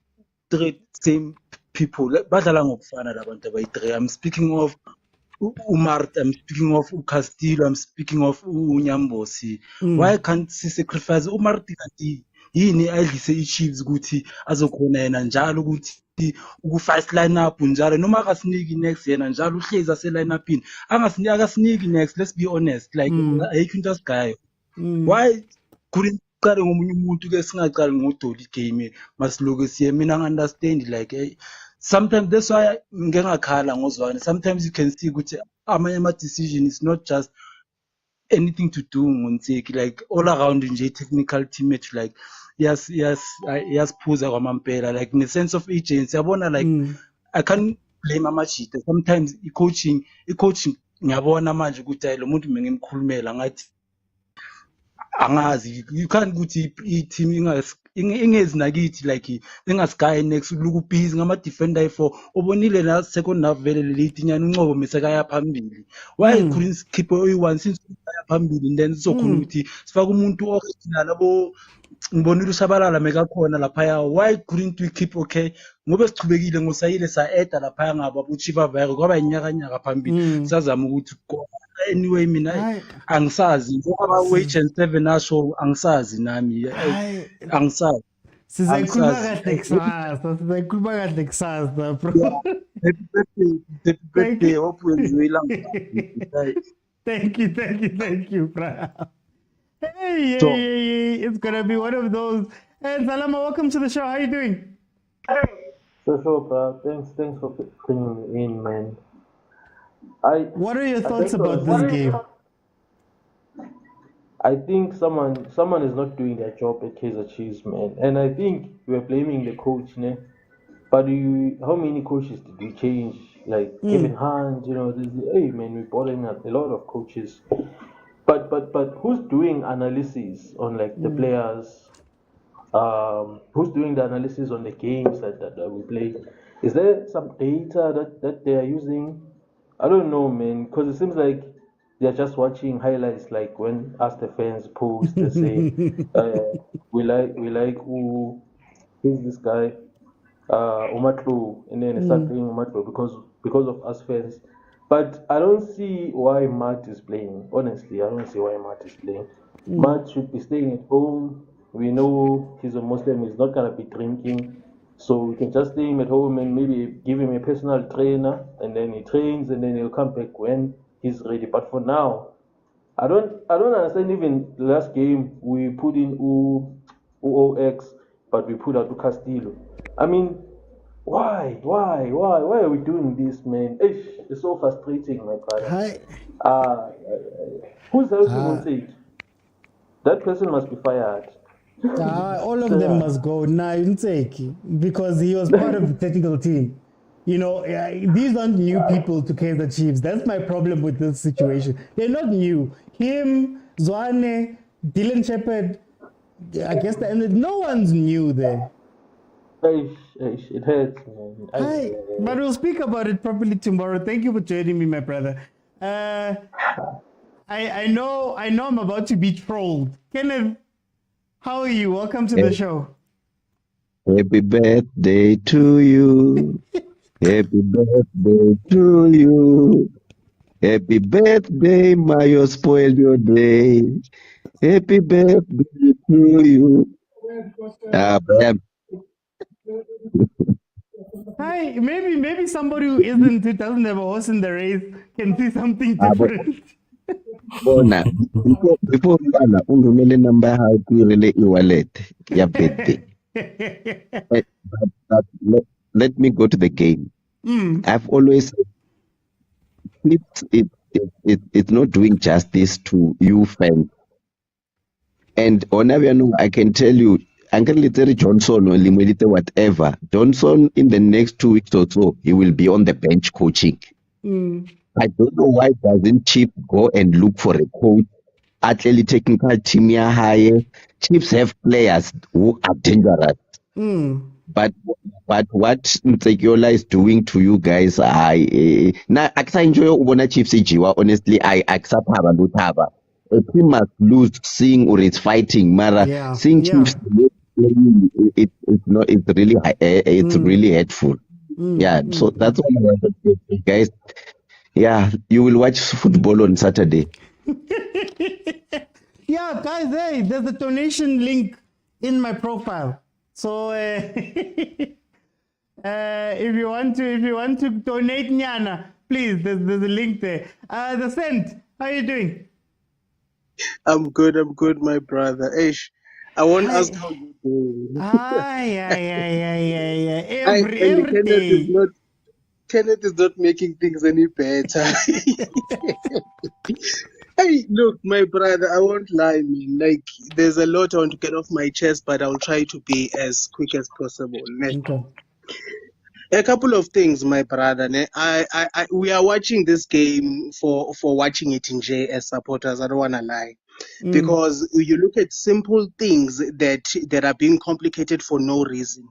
three same people. Badlala ngokufana labantu abayi-three. I'm speaking of Umart, I'm speaking of Castillo, I'm speaking of Unyambosi. Why can't sacrifice Umart? Kanti yini ayidlise i-Chiefs ukuthi azokhona yena njalo ukuthi uku-first line up njalo, noma akasiniki next yena njalo uhlezi ase-line upini akasiniki next. Let's be honest, like ayikho into asigayo. Why couldn't uqale ngomunye umuntu ke singaqali ngodoli game masiloke siye? Mina ngi-understand like sometimes that's why ngengakhala ngozwane. Sometimes you can see ukuthi amanye ama-decision is not just anything to do ngontseki, like all around nje technical team ethu like yasiphuza kwamampela, like in the sense of agency yabona, like I can't blame amajita. Sometimes i-coaching ngiyabona manje ukuthi hayi lo muntu mengimkhulumela ngathi angazi, you can't ukuthi i-team ingezi nakithi like ingasigayi next look busy ngama-defender for obonile na second half vele lelithi nyani uncobo mesekaya phambili. Why couldn't keep oyi-one since ukaya phambili and then sizokhona ukuthi sifake umuntu original abo ngibonile ushabalala mekakhona laphaya. Why couldn't we keep okay ngobe sichubekile ngosayile sa-eda laphaya ngaba uchiva vere kwaba inyakanyaka phambili sazama ukuthi anyway mina angisazi njengoba wage and 7 asho angisazi nami angisazi. Sizayikhuluma kahle kusasa bro. Happy birthday, hope you enjoy ilanga. Thank you, bro. Hey, it's gonna be one of those. Hey, Salama, welcome to the show. How you doing? Sure, bro. Thanks for bringing me in, man. What are your thoughts about this game? I think someone is not doing their job at Kaizer Chiefs, man. And I think we're blaming the coach, ne? But how many coaches did we change? Like Kevin Hunt, hey man, we're bottling up a lot of coaches. But who's doing analysis on like the players? Who's doing the analysis on the games that we play? Is there some data that they are using? I don't know, man, because it seems like they're just watching highlights. Like when us the fans post, they say, we like who's this guy, Umatlu, and then they start playing Umatlu because of us fans. But I don't see why Matt is playing. Honestly, I don't see why Matt is playing. Matt should be staying at home. We know he's a Muslim. He's not gonna be drinking, so we can just stay him at home and maybe give him a personal trainer, and then he trains, and then he'll come back when he's ready. But for now, I don't understand. Even the last game we put in UOX, but we put out Castillo. I mean, why are we doing this, man? It's so frustrating, my brother. Hi. Uh, who's helping Unsage? That person must be fired. All of them must go now, because he was part of the technical team. These aren't new people to Kaizer Chiefs. That's my problem with this situation. They're not new. Him, Zwane, Dylan Shepherd, I guess no one's new there. It hurts, man. Hi, but we'll speak about it properly tomorrow. Thank you for joining me, my brother. I know I'm about to be trolled. Kenneth, how are you? Welcome to the show. Happy birthday to you. Happy birthday to you. Happy birthday, Mayo, spoil your day. Happy birthday to you. Hi, maybe somebody who doesn't have a horse in the race can see something different. Bona, before ungumele number how to e-wallet ya birthday. But let me go to the game. I've always said it's not doing justice to you fans. And Onaviano, I can tell you, Uncle Little Johnson or Limolite, whatever, Johnson in the next 2 weeks or so, he will be on the bench coaching. I don't know why doesn't Chief go and look for a coach, actually technical team higher. Chiefs have players who are dangerous. But what Nsekiola is doing to you guys, I enjoy Ubona Chiefs Ijiwa. Honestly, I accept Haba. A team must lose seeing or it's fighting. Mara seeing Chiefs, it's really hurtful. So that's all I wanted to say, guys. Yeah, you will watch football on Saturday. Yeah, guys, hey, there's a donation link in my profile. So if you want to donate Nyana, please, there's a link there. The Scent, how are you doing? I'm good, my brother. Ish, I won't ask how you doing. Every day. Kenneth is not making things any better. Hey, look, my brother, I won't lie, man. Like, there's a lot I want to get off my chest, but I'll try to be as quick as possible. Okay. A couple of things, my brother. We are watching this game for watching it in J as supporters. I don't want to lie. Because you look at simple things that are being complicated for no reason.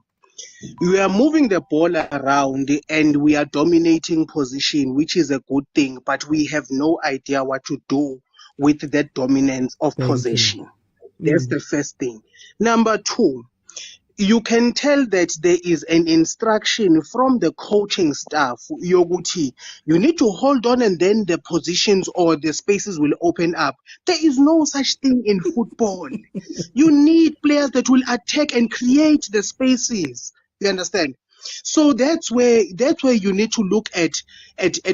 We are moving the ball around and we are dominating position, which is a good thing, but we have no idea what to do with that dominance of possession. That's the first thing. Number two, you can tell that there is an instruction from the coaching staff, Yoguti. You need to hold on and then the positions or the spaces will open up. There is no such thing in football. You need players that will attack and create the spaces. You understand? So that's where you need to look at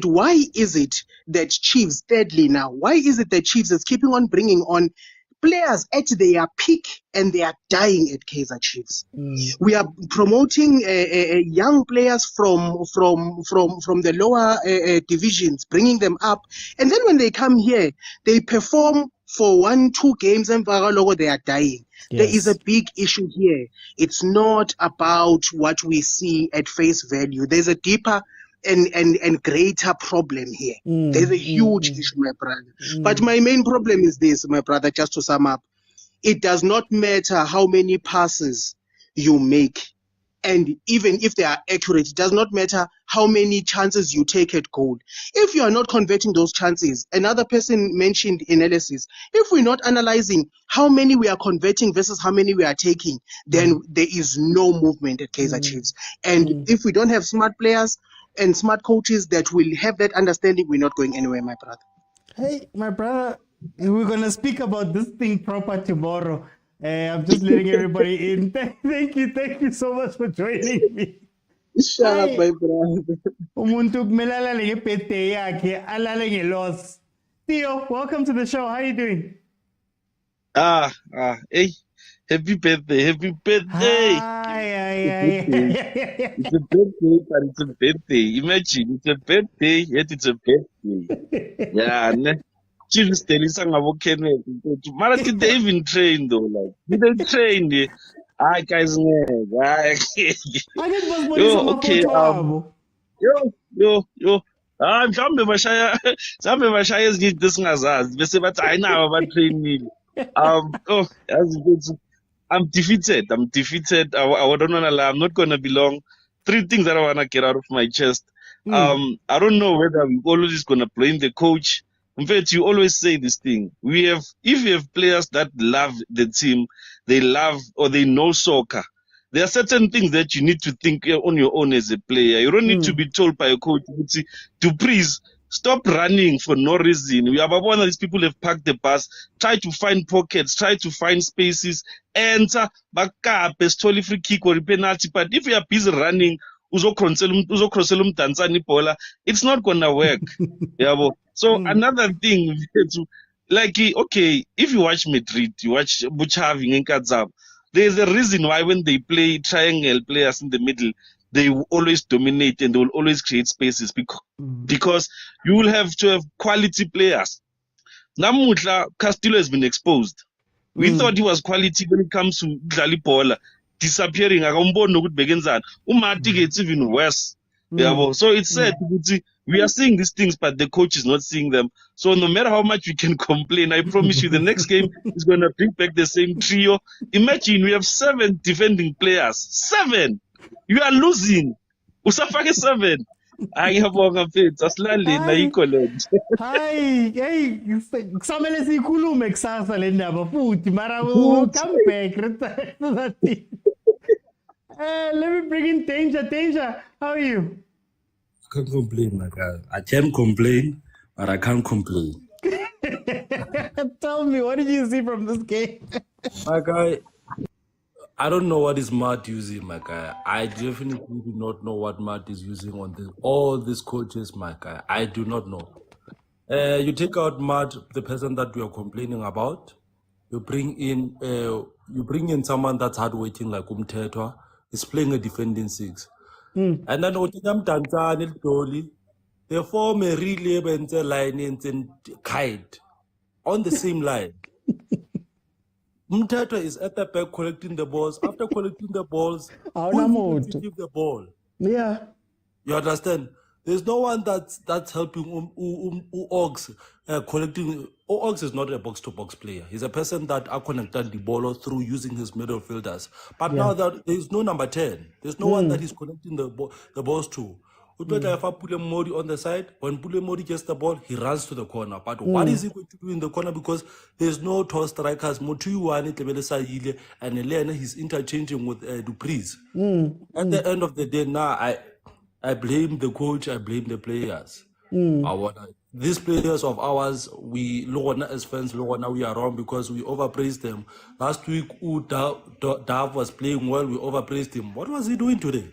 why is it that Chiefs, thirdly now, why is it that Chiefs is keeping on bringing on players at their peak and they are dying at Kaizer Chiefs. We are promoting young players from the lower divisions, bringing them up, and then when they come here, they perform for 1-2 games and they are dying. There is a big issue here. It's not about what we see at face value. There's a deeper and greater problem here. There's a huge issue, my brother. But my main problem is this, my brother, just to sum up. It does not matter how many passes you make. And even if they are accurate, it does not matter how many chances you take at goal. If you are not converting those chances, another person mentioned analysis. If we're not analyzing how many we are converting versus how many we are taking, then there is no movement at Kaizer Chiefs. And if we don't have smart players and smart coaches that will have that understanding, we're not going anywhere, my brother. Hey, my brother, we're going to speak about this thing proper tomorrow. I'm just letting everybody in. Thank you so much for joining me. Shut up, my brother. Umuntu kumele alale ngebirthday yakhe, alale ngeloss. Theo, welcome to the show. How are you doing? Hey, happy birthday. It's a birthday, but it's a birthday. Imagine, it's a birthday, yet it's a birthday. Yeah, ne? Chiefs telling about Kenneth. Mara, did they even train though? Like, did they train? Hi, guys. Okay. Yo. Mhlawumbe bashaya ezinye singazazi bese bathi ayinawo abatrainile. Yazi mfethu, I'm defeated. I don't wanna lie. I'm not gonna be long. 3 things that I wanna get out of my chest. I don't know whether we're always gonna blame the coach. In fact, you always say this thing. If you have players that love the team, they love or they know soccer, there are certain things that you need to think on your own as a player. You don't need to be told by a coach to please stop running for no reason. We have one of these people have parked the bus, try to find pockets, try to find spaces, enter, back up, a free kick or a penalty. But if you are busy running, it's not gonna work. So another thing, like, okay, if you watch Madrid, you watch Buchaving and Kaizer, there's a reason why when they play triangle players in the middle, they will always dominate and they will always create spaces because you will have to have quality players. Namutla Castillo has been exposed. We thought he was quality when it comes to Dalipola disappearing. Umati gets even worse. So it's sad. We are seeing these things, but the coach is not seeing them. So no matter how much we can complain, I promise you the next game is going to bring back the same trio. Imagine we have 7 defending players. 7! You are losing. Usafake 7. Ayabonga mfethu asilale na iCollege. Hi, kusamele sikhulume kusasa le ndaba futhi mara we'll come back. Let me bring in Danger. How are you? I can't complain, my guy. I can complain, but I can't complain. Tell me, what did you see from this game? My guy, I don't know what is Matt using, my guy. I definitely do not know what Matt is using on all these coaches, my guy. I do not know. You take out Matt, the person that we are complaining about. You bring in someone that's hard waiting like Umtetwa. He's playing a defending 6. And then Otinam Tanzan Dolly, they form a relay line and kite on the same line. Mthetwa is at the back collecting the balls. After collecting the balls, who is to give the ball? Yeah. You understand? There's no one that's helping Ox collecting. Ox is not a box-to-box player. He's a person that are connecting the ball through using his middle fielders. But now that there's no number 10, there's no one that he's connecting the balls to. Pule Mori on the side, when Pule Mori gets the ball, he runs to the corner. But what is he going to do in the corner? Because there's no tall strikers. And Elena, he's interchanging with Dupreez. At the end of the day, now I blame the coach, I blame the players. These players of ours, we as fans, we are wrong because we overpraised them. Last week, Dav was playing well, we overpraised him. What was he doing today?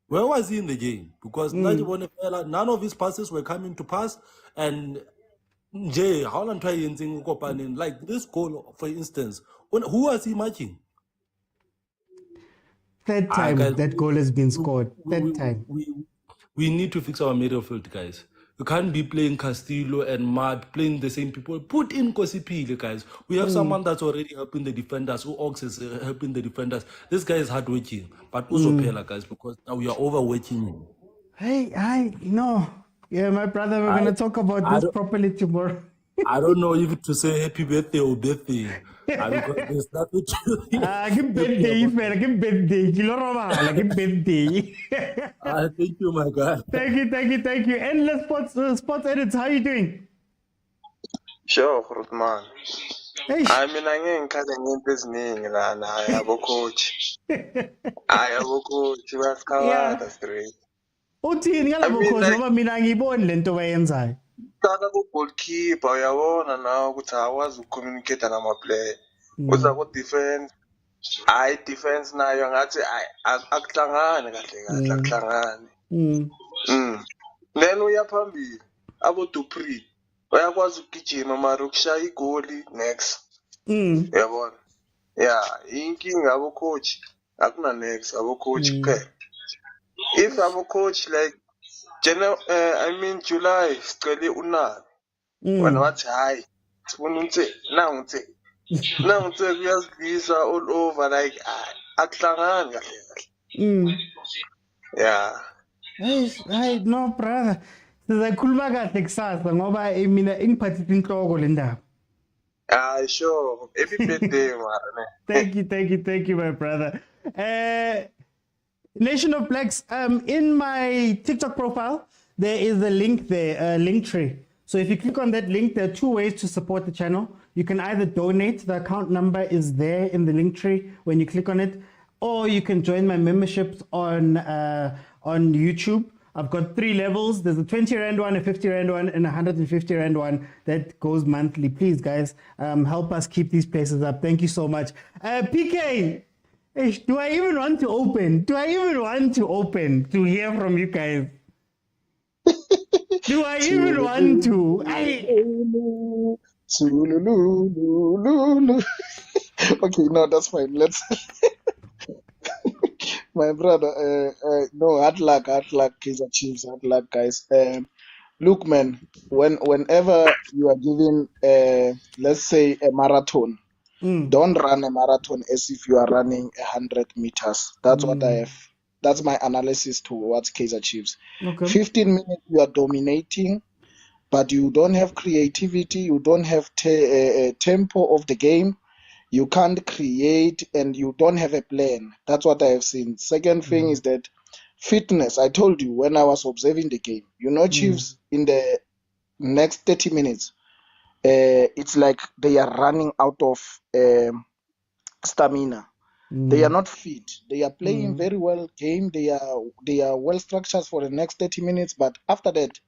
Where was he in the game? Because none of his passes were coming to pass. And Jay, how long try like this goal, for instance, who was he marking? Third time that goal has been scored. Third time. We need to fix our midfield, guys. You can't be playing Castillo and Mad, playing the same people. Put in Kosipile, guys. We have someone that's already helping the defenders. Who Ox is helping the defenders. This guy is hardworking. But Uzopela, guys, because now we are overworking him. Hey, no. Yeah, my brother, we're going to talk about I this don't, properly tomorrow. I don't know if to say happy birthday or birthday. Because there's nothing to Give birthday, fella. Give birthday. Kilo robala, give birthday. Thank you, my guy. Thank you. Endless sports edits. How are you doing? Sure, Ruthman. Hey. Mina ngiyengikhala ngento eziningi lana yabo coach. Yabo coach bayasikhabatha straight. Uthini ngalabo coach ngoba mina ngiyiboni lento bayenzayo. Qala ku-goalkeeper uyabona nawe ukuthi akwazi ukucommunicate nama-player. Uza ku-defense. Defense nayo ngathi akuhlangani kahle akuhlangani. Then uya phambili abo-Dupree bayakwazi ukugijima mara ukushaya igoli next. Uyabona? Yeah, inkinga abo coach akuna next abo coach kuphela. If abo coach like July sicele unabi. Wena wathi hayi sifuna unse nangu kuyazivisa all over like akuhlangani kahle. Yeah. Hey, no brother. Sizakhuluma kahle kusasa ngoba mina ingiphathisa inhloko le ndaba. Sure. Happy birthday, man. Thank you, my brother. Nation of Blacks, in my TikTok profile, there is a link there, a link tree. So if you click on that link, there are two ways to support the channel. You can either donate, the account number is there in the link tree when you click on it, or you can join my memberships on YouTube. I've got 3 levels. There's a 20 Rand one, a 50 Rand one, and a 150 Rand one that goes monthly. Please, guys, help us keep these places up. Thank you so much. PK, do I even want to open? Do I even want to open to hear from you guys? Do I even want to? Okay, no, that's fine. Let's. My brother, no, hard luck, Kaizer Chiefs, hard luck, guys. Look, man, whenever you are given, let's say, a marathon, don't run a marathon as if you are running 100 meters. That's what I have. That's my analysis towards Kaizer Chiefs. Okay. 15 minutes you are dominating, but you don't have creativity. You don't have tempo of the game. You can't create, and you don't have a plan. That's what I have seen. Second thing is that fitness. I told you when I was observing the game. Chiefs in the next 30 minutes, it's like they are running out of stamina. They are not fit. They are playing very well game. They are well structured for the next 30 minutes, but after that,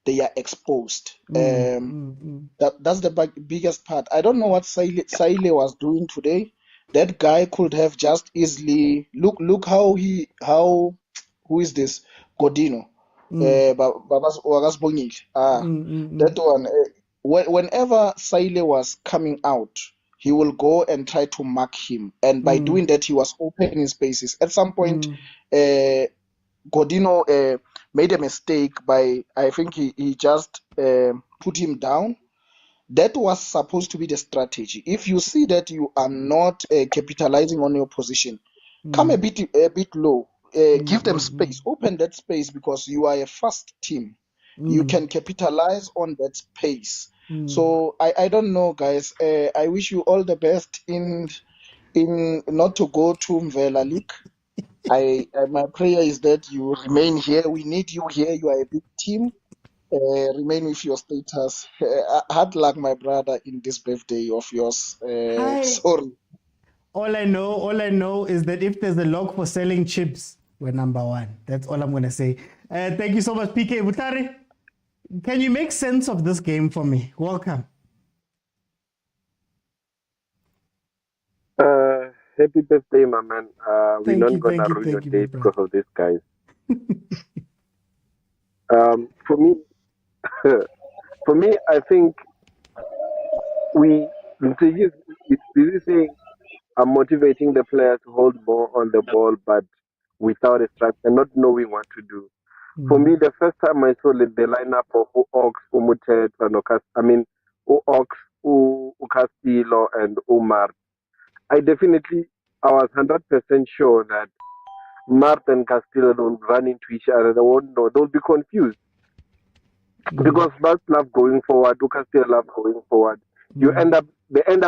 they are exposed. That's the biggest part. I don't know what Saile was doing today. That guy could have just easily look how who is this Godino? That one. Whenever Saile was coming out, he will go and try to mark him, and by doing that, he was opening spaces. At some point, Godino made a mistake by, I think he just put him down. That was supposed to be the strategy. If you see that you are not capitalizing on your position, come a bit low, give them space, open that space, because you are a fast team. You can capitalize on that space. So I don't know, guys. I wish you all the best in not to go to Mvela League. My prayer is that you remain here. We need you here. You are a big team. Remain with your status. Hard luck, my brother, in this birthday of yours. Sorry. All I know is that if there's a log for selling chips, we're number 1. That's all I'm going to say. Thank you so much, PK. Butari, can you make sense of this game for me? Welcome. Happy birthday, my man. We're not going to ruin your day because of this, guys. For me, I think it's busy saying I'm motivating the players to hold more on the ball, but without a structure, not knowing what to do. For me, the first time I saw the lineup of Ox, Umutet, and Ox, Castillo, and Umar, I was 100% sure that Mart and Castillo don't run into each other. They won't know. They'll be confused because Mart love going forward, Castillo love going forward. They end up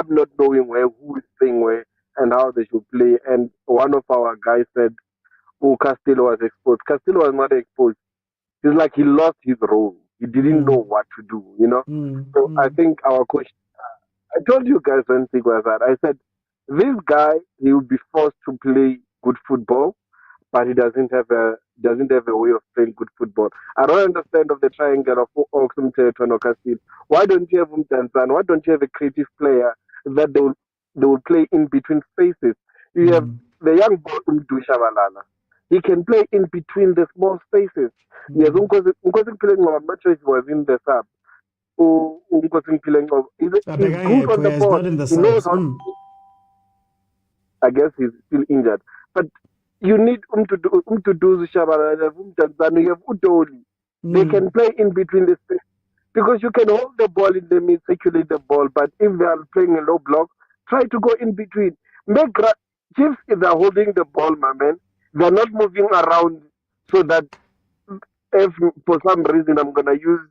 not knowing who is playing where and how they should play. And one of our guys said, "Oh, Castillo was exposed." Castillo was not exposed. It's like he lost his role. He didn't know what to do, So I think our coach, I told you guys when Sig was that, I said, this guy, he will be forced to play good football, but he doesn't have a way of playing good football. I don't understand of the triangle of Oxum Tono Castillo. Why don't you have Umtansan? Why don't you have a creative player that they will play in between spaces? You have the young boy Umdu Shabalala. He can play in between the small spaces. Yes, Unkosi playing of Matrix was in the sub. Unkosi playing of he's good on the He's ball. not in the He knows subs. how. I guess he's still injured, but you need to do Shabalala, Umtanzano, you have Udoli. They can play in between the space because you can hold the ball in the mid, circulate the ball. But if they are playing a low block, try to go in between. Chiefs, if they're holding the ball, my man, they're not moving around so that if for some reason I'm gonna use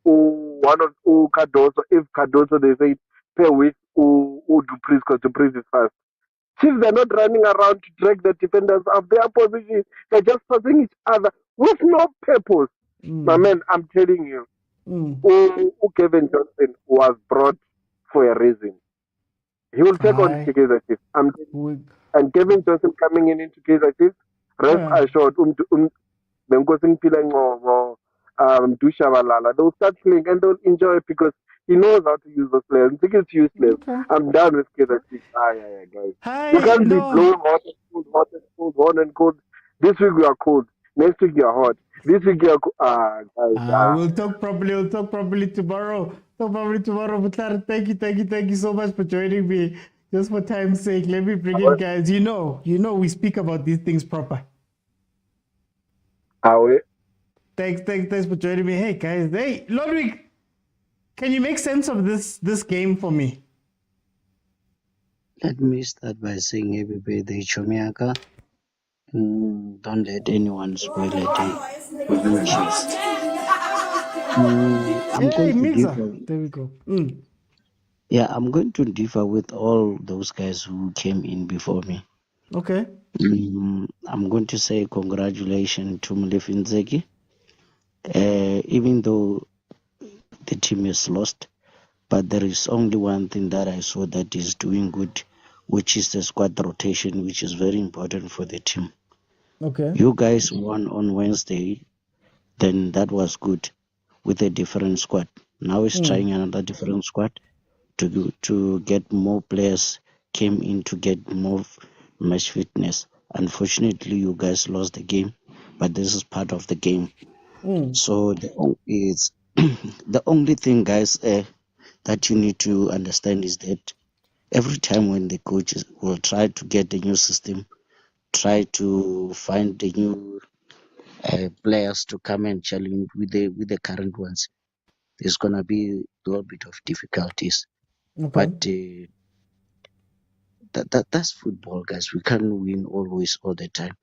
one of Cardoso, if Cardoso they say pair with Dupris because Dupris is fast. Chiefs they're not running around to drag the defenders of their position. They're just passing each other with no purpose. My man, I'm telling you, Kevin Johnson was brought for a reason. He will take on Kaizer Chiefs. And Kevin Johnson coming into Kaizer Chiefs, rest assured, Dushabalala, they'll start playing and they'll enjoy it because he knows how to use those players. I think it's useless. Okay. I'm done with Kaizer Chiefs. Guys. Hi, You can't be blowing hot and cold, hot and cold. This week we are cold. Next week you are hot. This week you are guys. We'll talk properly. We'll talk properly tomorrow. Mutlar, thank you so much for joining me. Just for time's sake, let me bring in guys. You know, we speak about these things proper. Thanks for joining me. Hey guys, hey Ludwig, can you make sense of this game for me? Let me start by saying happy birthday, Chomiaka. Don't let anyone spoil a day for you, Chiefs. I'm going to differ. There we go. Yeah, I'm going to differ with all those guys who came in before me. Okay. I'm going to say congratulations to Mlefinzeki. Even though the team is lost, but there is only one thing that I saw that is doing good, which is the squad rotation, which is very important for the team. Okay. You guys won on Wednesday, then that was good with a different squad. Now it's trying another different squad to get more players came in to get more match fitness. Unfortunately, you guys lost the game, but this is part of the game. So it's the only thing, guys, that you need to understand is that every time when the coaches will try to get a new system, try to find the new players to come and challenge with the current ones, there's gonna be a little bit of difficulties. Okay. But that's football, guys. We can't win always all the time.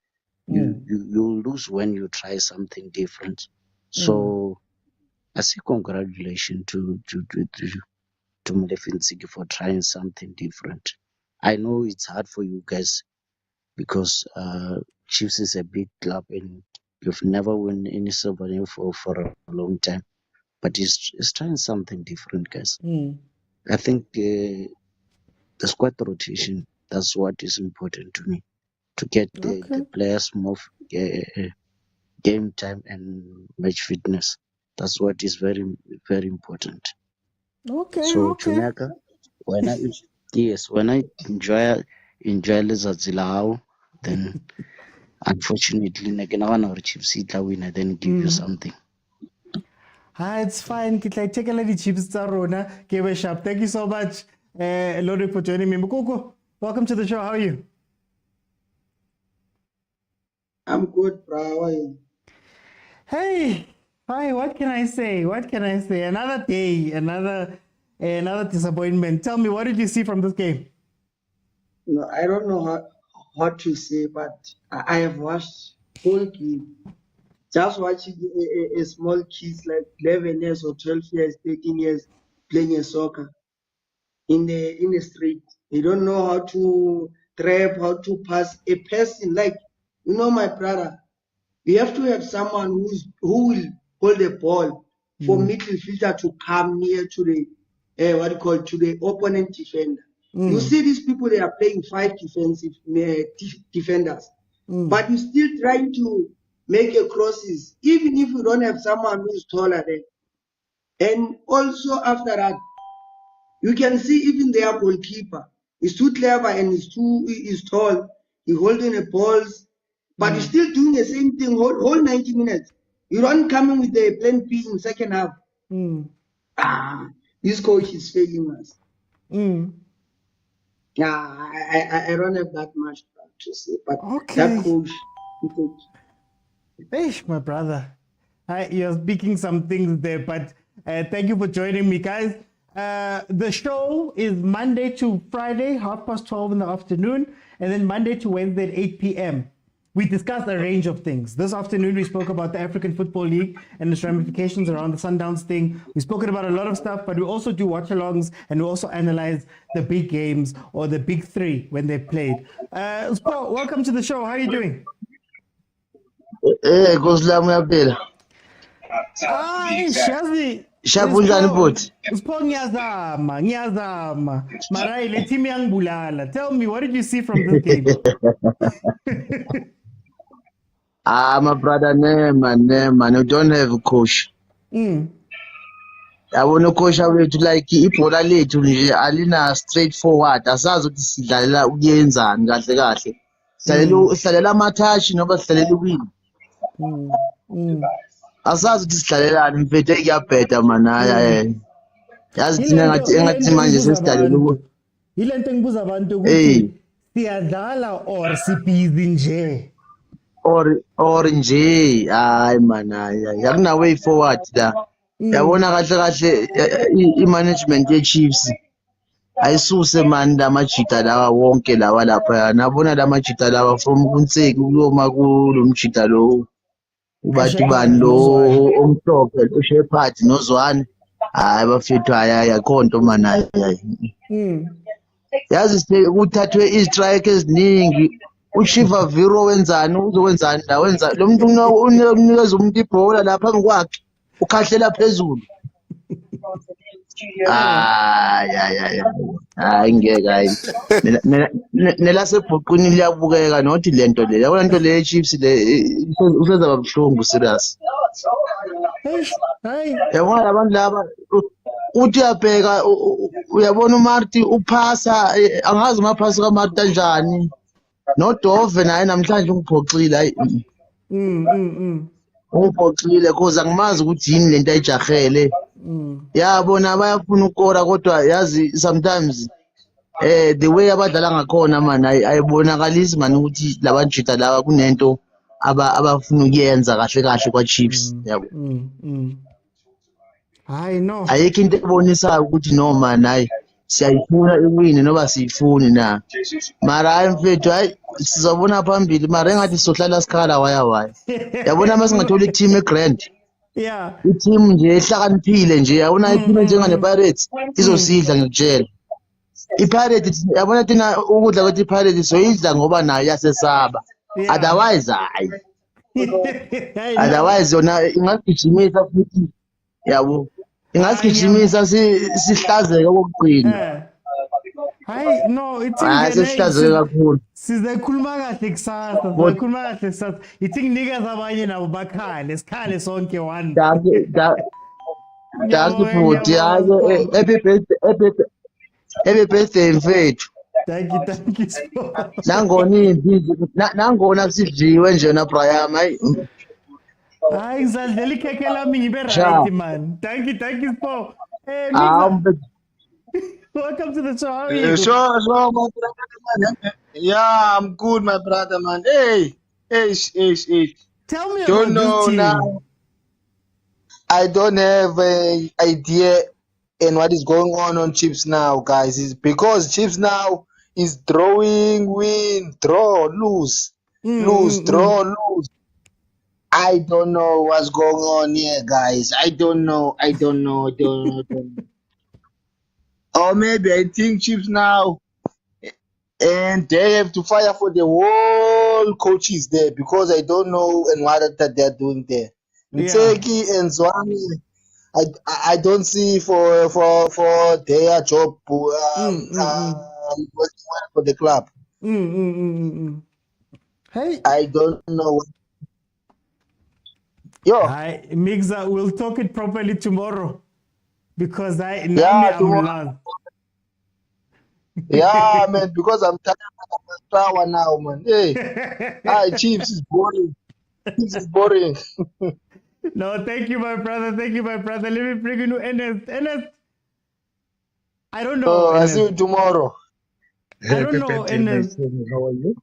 You lose when you try something different. So I say congratulations to Mlefinziki for trying something different. I know it's hard for you guys because Chiefs is a big club and you've never won any silver for a long time. But it's trying something different, guys. I think the squad rotation, that's what is important to me. To get the players more game time and match fitness. That's what is very, very important. So Chumeka, when I enjoy lezatsi lao, then unfortunately nakenawana or Chiefs itla winner, then give you something. It's fine. Like take a lady chips rona. Give a sharp. Thank you so much, Lodi, for joining me. Mukoko, welcome to the show. How are you? I'm good, bro. How are you? Hey, hi, what can I say? What can I say? Another day, another disappointment. Tell me, what did you see from this game? No, I don't know what to say, but I have watched whole game. Just watching a small kids like 11 years or 12 years, 13 years playing a soccer in the street. They don't know how to trap, how to pass a person. Like, my brother, you have to have someone who will hold the ball for midfielder to come near to the to the opponent defender. You see these people, they are playing 5 defensive defenders, but you're still trying to make a crosses, even if you don't have someone who's taller than. And also after that, you can see even their goalkeeper is too clever and is tall. He holding the balls, but he's still doing the same thing whole 90 minutes. You don't come in with the plan B in second half. This coach is failing us. I don't have that much to say, but that coach. Hey, my brother. You're speaking some things there, but thank you for joining me, guys. The show is Monday to Friday, 12:30 in the afternoon, and then Monday to Wednesday at 8 p.m. We discussed a range of things. This afternoon, we spoke about the African Football League and its ramifications around the Sundowns thing. We've spoken about a lot of stuff, but we also do watch-alongs, and we also analyze the big games or the big three when they played. Spo, welcome to the show. How are you doing? Nkosi uyaphila. Shazi. Shapunjani bhuti? Spo ngiyazama. Mara le team yangibulala. Tell me, what did you see from this game? My brother, man, you don't have a coach. Yabona coach wethu like ibhola lethu nje alina straightforward. Asazi ukuthi sidlalela ukuyenzani kahle kahle. Sidlalela amatouch noma sidlalela uwini. Asazi ukuthi sidlalelani mfethu ekuyabheda mana yazi thina engathi manje sesidlalela uku. Yilento engibuza abantu ukuthi siyadlala or sibhizi nje. Or nje hayi mana yakuna way forward la. Yabona kahle i-management ye-Chiefs ayisuse mani lamajita lawa wonke lawa lapha nabona lamajita lawa from kuNseki kuyoma kulomjita lo ubathi bani lo omhlophe uShepherd noZwane hayi bafethu hayi akho nto mana yazi kuthathwe izitrike eziningi uShiva Viro wenzani uzokwenzani la wenza lo muntu unikeza umuntu ibhola lapha ngikwakhe ukhahlela phezulu hayi ngeke hayi nelasebhuqini liyabukeka nothi lento le yabona into le Chiefs le useza babuhlungu serious yabona labantu laba uthi uyabheka uyabona uMarty uphasa angazi maphasa kaMarty kanjani noDove naye namhlanje ungiphoxile hayi ungiphoxile cause angimazi ukuthi yini lento ayijahele yabona bayafuna ukora kodwa yazi sometimes the way abadlala ngakhona man ayibonakalisi man ukuthi labanjita laba kunento abafuna ukuyenza kahle kwaChiefs yabo hayi no ayikho into ebonisayo ukuthi no man hayi siyayifuna iwini noba siyifuni na mara hayi mfethu hayi sizobona phambili mara engathi sizohlala sikhala waya yabona masingathola i-team egrand i-team nje ehlakaniphile nje yabona i-team njengane-Pirates izosidla ngikutshela i-Pirates yabona thina ukudla kwethi i-Pirates soyidla ngoba nayo yasesaba otherwise hayi otherwise yona ingasigijimisa futhi yabo ingasigijimisa sihlazeke okokugcina hayi no sesihlazeke kakhulu sizakhuluma kahle kusasa ithi nginikeza abanye nabo bakhale sikhale sonke one danke futhi hayi happy birthday mfethu thank you nangona sidliwe nje na Brian hayi ngizadlela ikhekhe lami ngibe right man thank you Spo welcome to the show. How are you? Sure, my brother, man. Yeah, I'm good, my brother, man. Hey. Tell me Don't about know this team. now. I don't have an idea in what is going on Chips now, guys. It's because Chips now is drawing, win, draw, lose, lose, draw, lose. I don't know what's going on here, guys. I don't know. Don't know. Or maybe I think Chips now, and they have to fire for the whole coaches there because I don't know and what that they're doing there. Mtseki and Zwani, I don't see for their job working well for the club. Hey, I don't know. Yo, hi, Mixer. We'll talk it properly tomorrow because I'm tomorrow. lost. Yeah, man, because I'm tired of the power now, man. Hey, Chiefs is boring. Chiefs is boring. No, thank you, my brother. Thank you, my brother. Let me bring you Ernest. Ernest, I don't know. I see you tomorrow. I don't know, Ernest. How are you?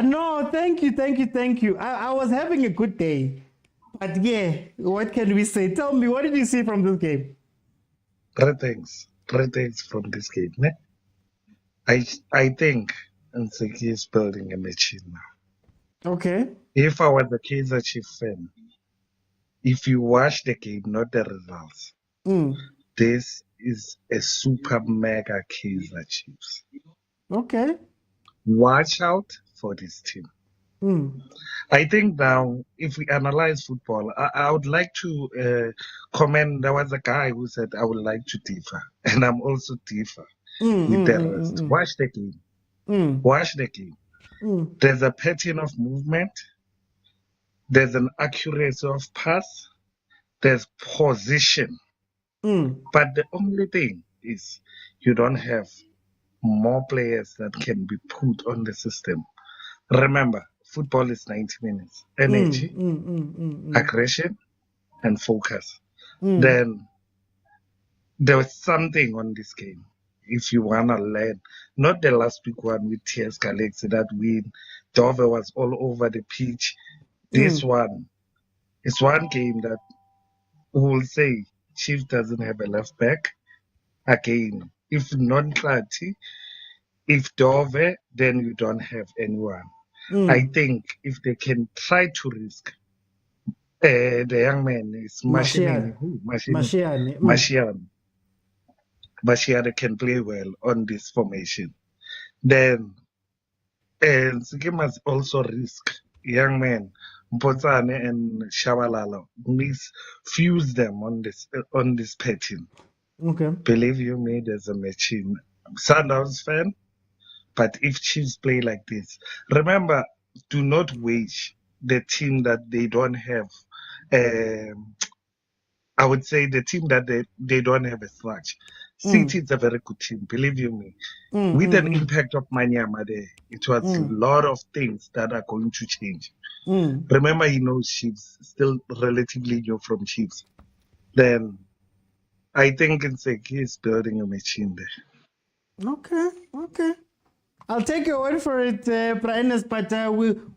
No, thank you. I was having a good day. But yeah, what can we say? Tell me, what did you see from this game? Three things from this game. Ne? I think Nseki is building a machine now. Okay. If I was a Kaizer Chiefs fan, if you watch the game, not the results, this is a super mega Kaizer Chiefs. Okay. Watch out for this team. I think now, if we analyze football, I would like to comment. There was a guy who said, I would like to differ. And I'm also differ with the rest. Watch the game. Watch the game. There's a pattern of movement. There's an accuracy of pass. There's position. But the only thing is you don't have more players that can be put on the system. Remember, football is 90 minutes. Energy, aggression, and focus. Then there was something on this game. If you want to learn, not the last week one with TS Galaxy that win, Dover was all over the pitch. This one is one game that we will say Chief doesn't have a left back. Again, if non-Clarity, if Dover, then you don't have anyone. I think if they can try to risk, the young man is Mashiane. Mashiane can play well on this formation. Then, and Siki must also risk young men, Mpotsane and Shabalala, fuse them on this pattern. Okay. Believe you me, there's a machine. Sundowns fan, but if Chiefs play like this, remember, do not wage the team that they don't have. I would say the team that they don't have as much. City is a very good team, believe you me. With an impact of Manyama there, it was a lot of things that are going to change. Remember, he knows Chiefs, still relatively new from Chiefs. Then I think Nseki is building a machine there. Okay. I'll take your word for it, Praenas, but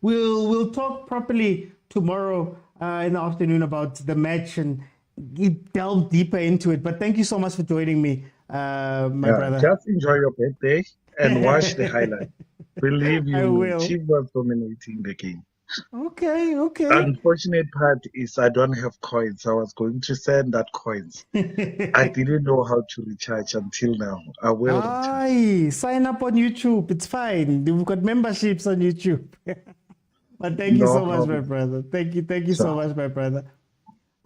we'll talk properly tomorrow in the afternoon about the match and delve deeper into it. But thank you so much for joining me, my brother. Just enjoy your birthday and watch the highlight. Believe you, I will. Chief was dominating the game. Okay. Unfortunate part is I don't have coins. I was going to send that coins. I didn't know how to recharge until now. I will. Sign up on YouTube. It's fine. We've got memberships on YouTube. But thank you so much, my brother. Thank you so much, my brother.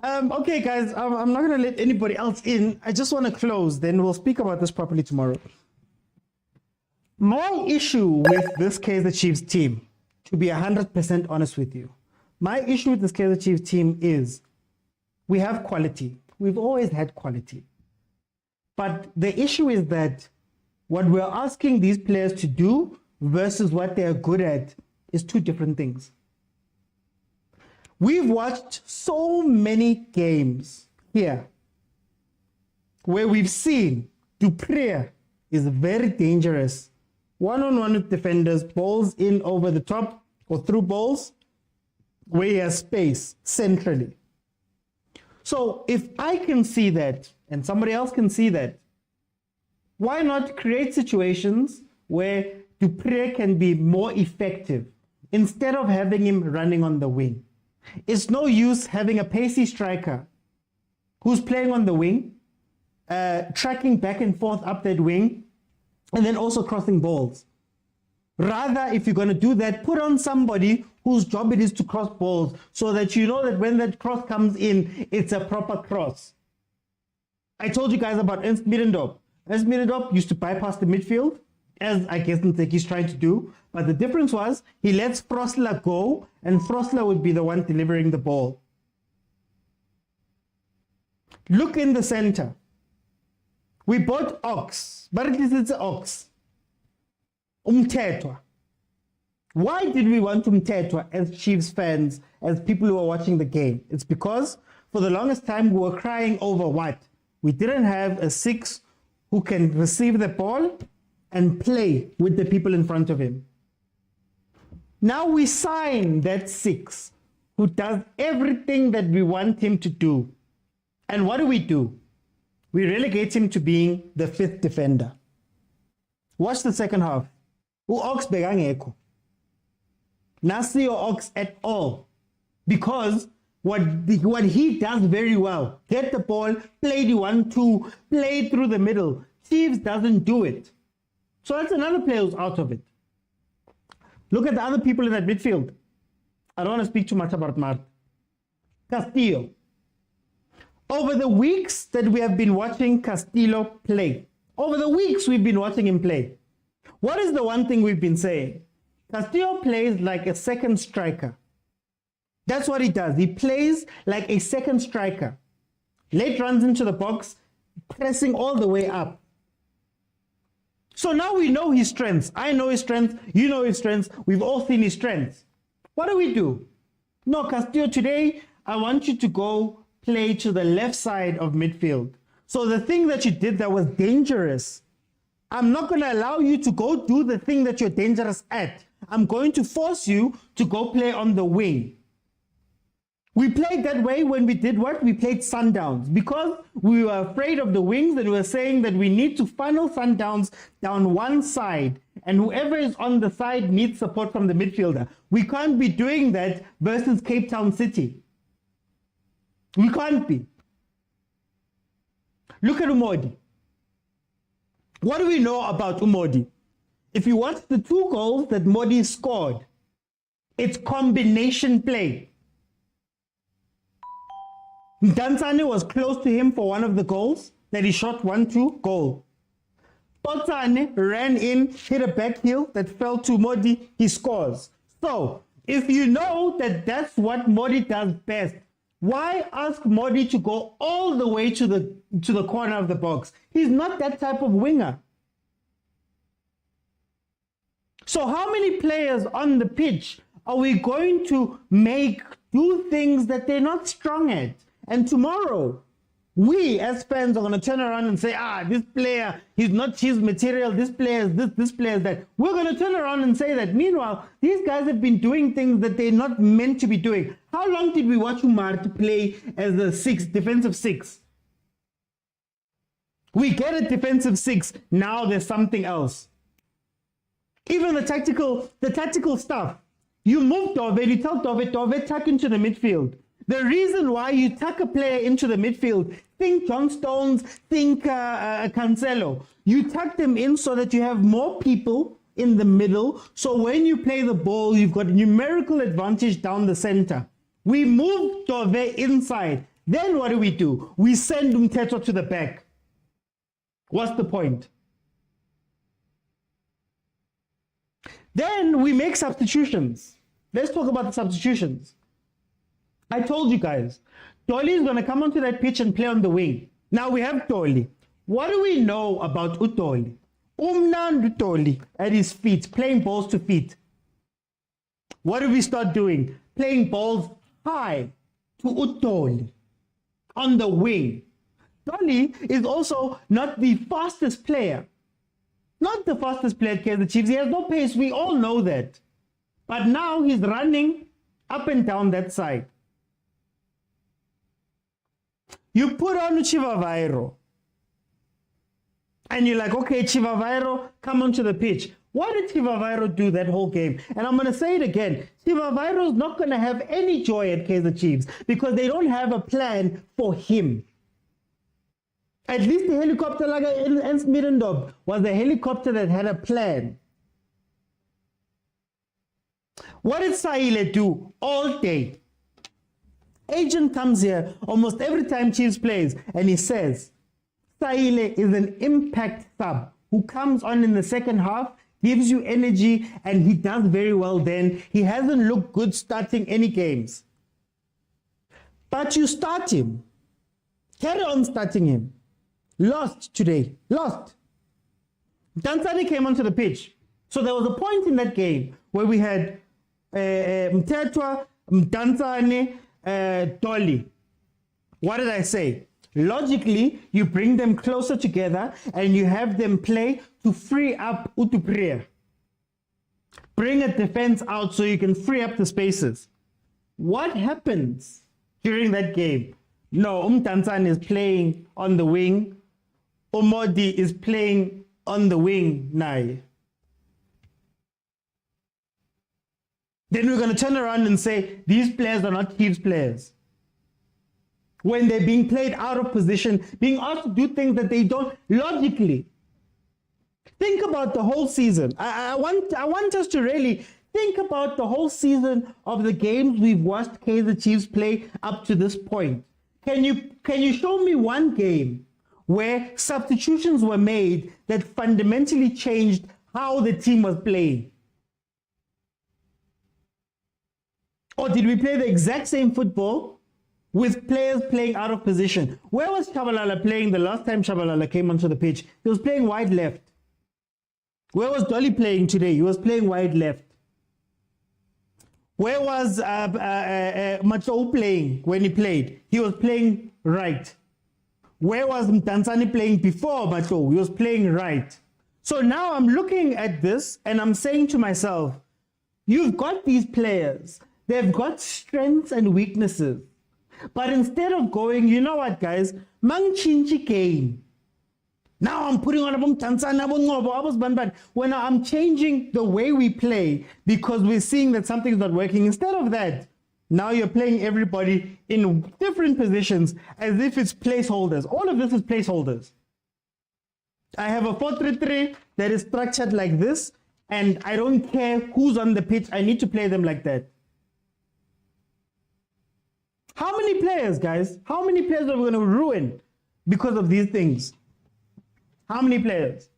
Okay, guys, I'm not going to let anybody else in. I just want to close. Then we'll speak about this properly tomorrow. My issue with this Kaizer Chiefs team, to be 100% honest with you, my issue with this Kaizer Chiefs team is we have quality. We've always had quality. But the issue is that what we're asking these players to do versus what they're good at is two different things. We've watched so many games here where we've seen Dupree is very dangerous. One-on-one with defenders, balls in over the top or through balls where he has space centrally. So if I can see that and somebody else can see that, why not create situations where Dupré can be more effective instead of having him running on the wing? It's no use having a pacey striker who's playing on the wing, tracking back and forth up that wing, and then also crossing balls. Rather, if you're going to do that, put on somebody whose job it is to cross balls so that you know that when that cross comes in, it's a proper cross. I told you guys about Ernst Middendorp. Ernst Middendorp used to bypass the midfield, as I guess he's trying to do. But the difference was he lets Frosler go, and Frosler would be the one delivering the ball. Look in the center. We bought Ox, but at least it's Ox. Umthetwa. Why did we want Umthetwa as Chiefs fans, as people who are watching the game? It's because for the longest time we were crying over what? We didn't have a 6 who can receive the ball and play with the people in front of him. Now we sign that 6 who does everything that we want him to do. And what do? We relegate him to being the 5th defender. Watch the second half. Ox begangeko. Nasi or Ox at all. Because what he does very well, get the ball, play the 1-2, play through the middle. Chiefs doesn't do it. So that's another player who's out of it. Look at the other people in that midfield. I don't want to speak too much about Mart. Castillo. Over the weeks that we have been watching Castillo play, over the weeks we've been watching him play, what is the one thing we've been saying? Castillo plays like a second striker. That's what he does. He plays like a second striker. Late runs into the box, pressing all the way up. So now we know his strengths. I know his strengths. You know his strengths. We've all seen his strengths. What do? No, Castillo, today I want you to go play to the left side of midfield. So the thing that you did that was dangerous, I'm not going to allow you to go do the thing that you're dangerous at. I'm going to force you to go play on the wing. We played that way when we did what? We played Sundowns because we were afraid of the wings and we were saying that we need to funnel Sundowns down one side and whoever is on the side needs support from the midfielder. We can't be doing that versus Cape Town City. We can't be. Look at Umodi. What do we know about Umodi? If you watch the 2 goals that Modi scored, it's combination play. Dansane was close to him for one of the goals that he shot 1-2 goal. Potsane ran in, hit a back heel that fell to Modi, he scores. So, if you know that that's what Modi does best, why ask Modi to go all the way to the corner of the box? He's not that type of winger. So how many players on the pitch are we going to make do things that they're not strong at? And tomorrow, we as fans are going to turn around and say, this player, he's not his material, this player is this player is that. We're going to turn around and say that. Meanwhile, these guys have been doing things that they're not meant to be doing. How long did we watch Umar to play as a defensive 6? We get a defensive 6. Now there's something else. Even the tactical stuff. You move Dove, you tell Dove, tuck into the midfield. The reason why you tuck a player into the midfield, think John Stones, think Cancelo. You tuck them in so that you have more people in the middle. So when you play the ball, you've got numerical advantage down the center. We move Dove inside. Then what do? We send Umthetwa to the back. What's the point? Then we make substitutions. Let's talk about the substitutions. I told you guys, Dolly is going to come onto that pitch and play on the wing. Now we have Dolly. What do we know about Utoli? Umnand Utoli at his feet, playing balls to feet. What do we start doing? Playing balls high to Utoli on the wing. Dolly is also not the fastest player. Not the fastest player at Kaizer Chiefs. He has no pace. We all know that. But now he's running up and down that side. You put on Chivavairo. And you're like, okay, Chivavairo, come onto the pitch. What did Chivavairo do that whole game? And I'm going to say it again. Chivavairo is not going to have any joy at Kaizer Chiefs because they don't have a plan for him. At least the helicopter like in Middendorp was a helicopter that had a plan. What did Saile do all day? Agent comes here almost every time Chiefs plays and he says, Saile is an impact sub who comes on in the second half, gives you energy, and he does very well then. He hasn't looked good starting any games. But you start him. Carry on starting him. Lost today. Lost. Dansani came onto the pitch. So there was a point in that game where we had Mtetwa, Dansani, Dolly. What did I say? Logically, you bring them closer together and you have them play to free up Utupriya. Bring a defense out so you can free up the spaces. What happens during that game? No, Tanzan is playing on the wing. Omodi is playing on the wing now. Then we're going to turn around and say, these players are not Chiefs players. When they're being played out of position, being asked to do things that they don't logically. Think about the whole season. I want us to really think about the whole season of the games we've watched Kaizer Chiefs play up to this point. Can you show me one game where substitutions were made that fundamentally changed how the team was playing? Or did we play the exact same football with players playing out of position? Where was Shabalala playing the last time Shabalala came onto the pitch? He was playing wide left. Where was Dolly playing today? He was playing wide left. Where was Macho playing when he played? He was playing right. Where was Mtansani playing before Macho? He was playing right. So now I'm looking at this and I'm saying to myself, you've got these players. They've got strengths and weaknesses. But instead of going, you know what, guys? Mang chinchi game. Now I'm putting on a Tanzania, when I'm changing the way we play because we're seeing that something's not working. Instead of that, now you're playing everybody in different positions as if it's placeholders. All of this is placeholders. I have a 4-3-3 that is structured like this, and I don't care who's on the pitch. I need to play them like that. How many players, guys? How many players are we going to ruin because of these things? How many players?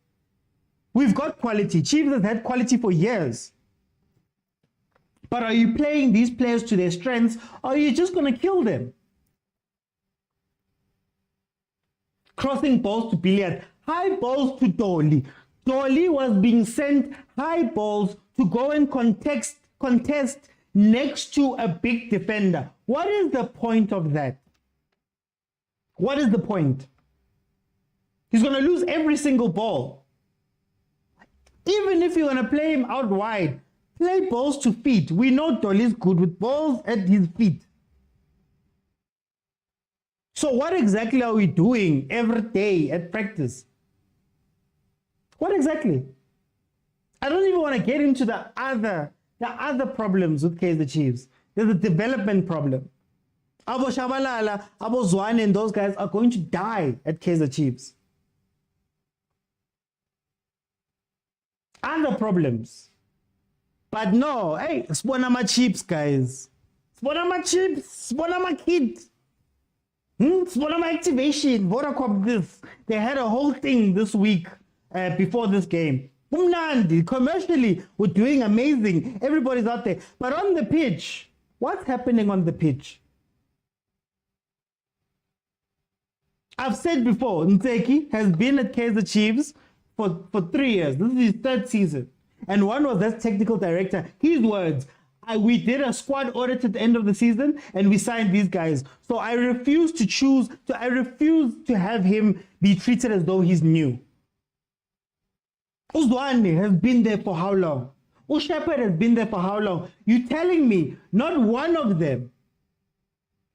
We've got quality. Chiefs has had quality for years. But are you playing these players to their strengths, or are you just going to kill them? Crossing balls to Billiard, high balls to Dolly. Dolly was being sent high balls to go and contest next to a big defender. What is the point of that? What is the point? He's going to lose every single ball. Even if you're going to play him out wide, play balls to feet. We know Dolly's good with balls at his feet. So what exactly are we doing every day at practice? What exactly? I don't even want to get into the other problems with Kaizer Chiefs. There's a development problem. Abo Shabalala, Abo Zwane, and those guys are going to die at Kaizer Chiefs. Other problems. But no, hey, Sponama Chiefs, guys. Sponama Chiefs, Sponama Kids. Sponama Activation, Vodacom this. They had a whole thing this week before this game. Umnandi, commercially, we're doing amazing. Everybody's out there. But on the pitch, what's happening on the pitch? I've said before, Nteki has been at Kaizer Chiefs for 3 years. This is his 3rd season. And one was as technical director. His words, we did a squad audit at the end of the season and we signed these guys. So I refuse to have him be treated as though he's new. Uzwane has been there for how long? Shepherd has been there for how long? You telling me not one of them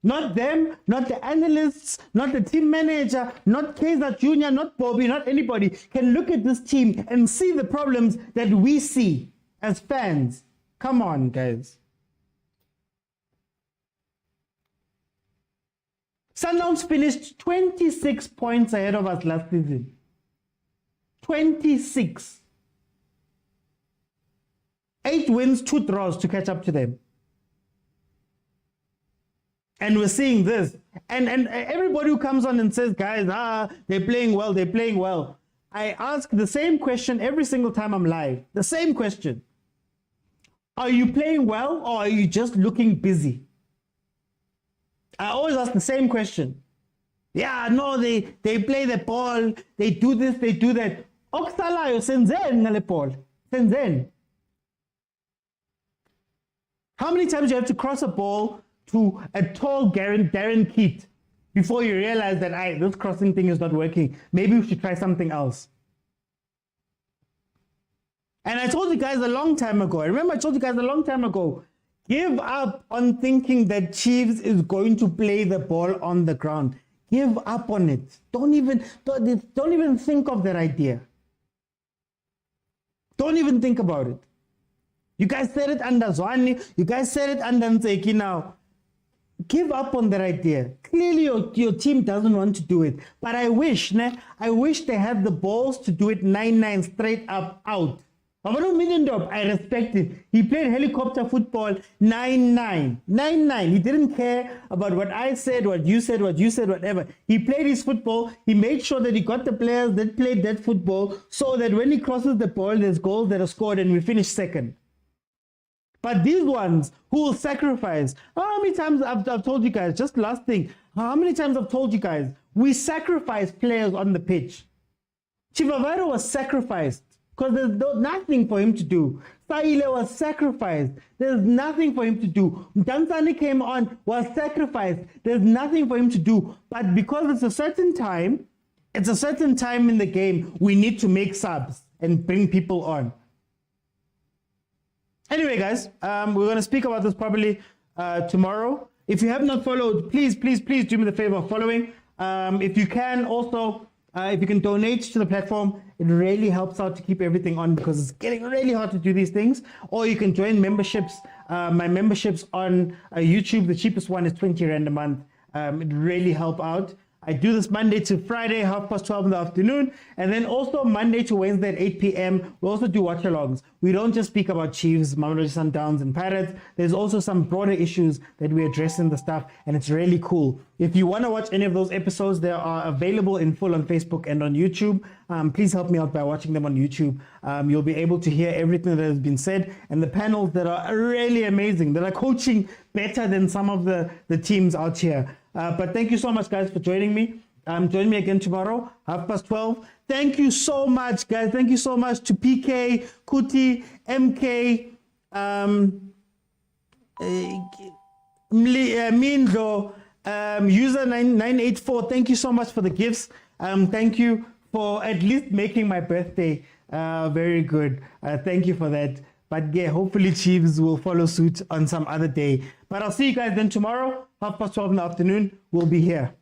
Not them, not the analysts, not the team manager, not Kaizer Jr., not Bobby, not anybody can look at this team and see the problems that we see as fans. Come on, guys. Sundowns finished 26 points ahead of us last season. 26. 8 wins, 2 draws to catch up to them. And we're seeing this. And everybody who comes on and says, guys, they're playing well, they're playing well. I ask the same question every single time I'm live. The same question. Are you playing well or are you just looking busy? I always ask the same question. Yeah, no, they play the ball, they do this, they do that. Oksalayo senzen ngale ball. Senzen. How many times do you have to cross a ball to a tall Darren Keat before you realize that this crossing thing is not working? Maybe we should try something else. And I told you guys a long time ago, I remember I told you guys a long time ago, give up on thinking that Chiefs is going to play the ball on the ground. Give up on it. Don't even think of that idea. Don't even think about it. You guys said it under Zwani. You guys said it under Ntseki now. Give up on that idea. Clearly your team doesn't want to do it. But I wish they had the balls to do it 9-9 straight up out. I respect him. He played helicopter football 9-9. 9-9. He didn't care about what I said, what you said, whatever. He played his football. He made sure that he got the players that played that football so that when he crosses the ball, there's goals that are scored and we finish second. But these ones who will sacrifice, how many times I've told you guys, just last thing, how many times I've told you guys, we sacrifice players on the pitch. Chivavaro was sacrificed because there's nothing for him to do. Saile was sacrificed. There's nothing for him to do. Mtansani came on, was sacrificed. There's nothing for him to do. But because it's a certain time in the game, we need to make subs and bring people on. Anyway, guys, we're going to speak about this probably tomorrow. If you have not followed, please do me the favor of following. If you can also, if you can donate to the platform, it really helps out to keep everything on because it's getting really hard to do these things. Or you can join memberships. My memberships on YouTube, the cheapest one is 20 Rand a month. It really help out. I do this Monday to Friday, 12:30 in the afternoon. And then also Monday to Wednesday at 8 p.m. We also do watchalongs. We don't just speak about Chiefs, Mamelodi Sundowns, and Pirates. There's also some broader issues that we address in the stuff, and it's really cool. If you want to watch any of those episodes, they are available in full on Facebook and on YouTube. Please help me out by watching them on YouTube. You'll be able to hear everything that has been said, and the panels that are really amazing, that are coaching better than some of the teams out here. But thank you so much, guys, for joining me. Join me again tomorrow, 12:30. Thank you so much, guys. Thank you so much to PK, Kuti, MK, Mindlo, user 984. Thank you so much for the gifts. Thank you for at least making my birthday very good. Thank you for that. But yeah, hopefully Chiefs will follow suit on some other day. But I'll see you guys then tomorrow, 12:30 in the afternoon. We'll be here.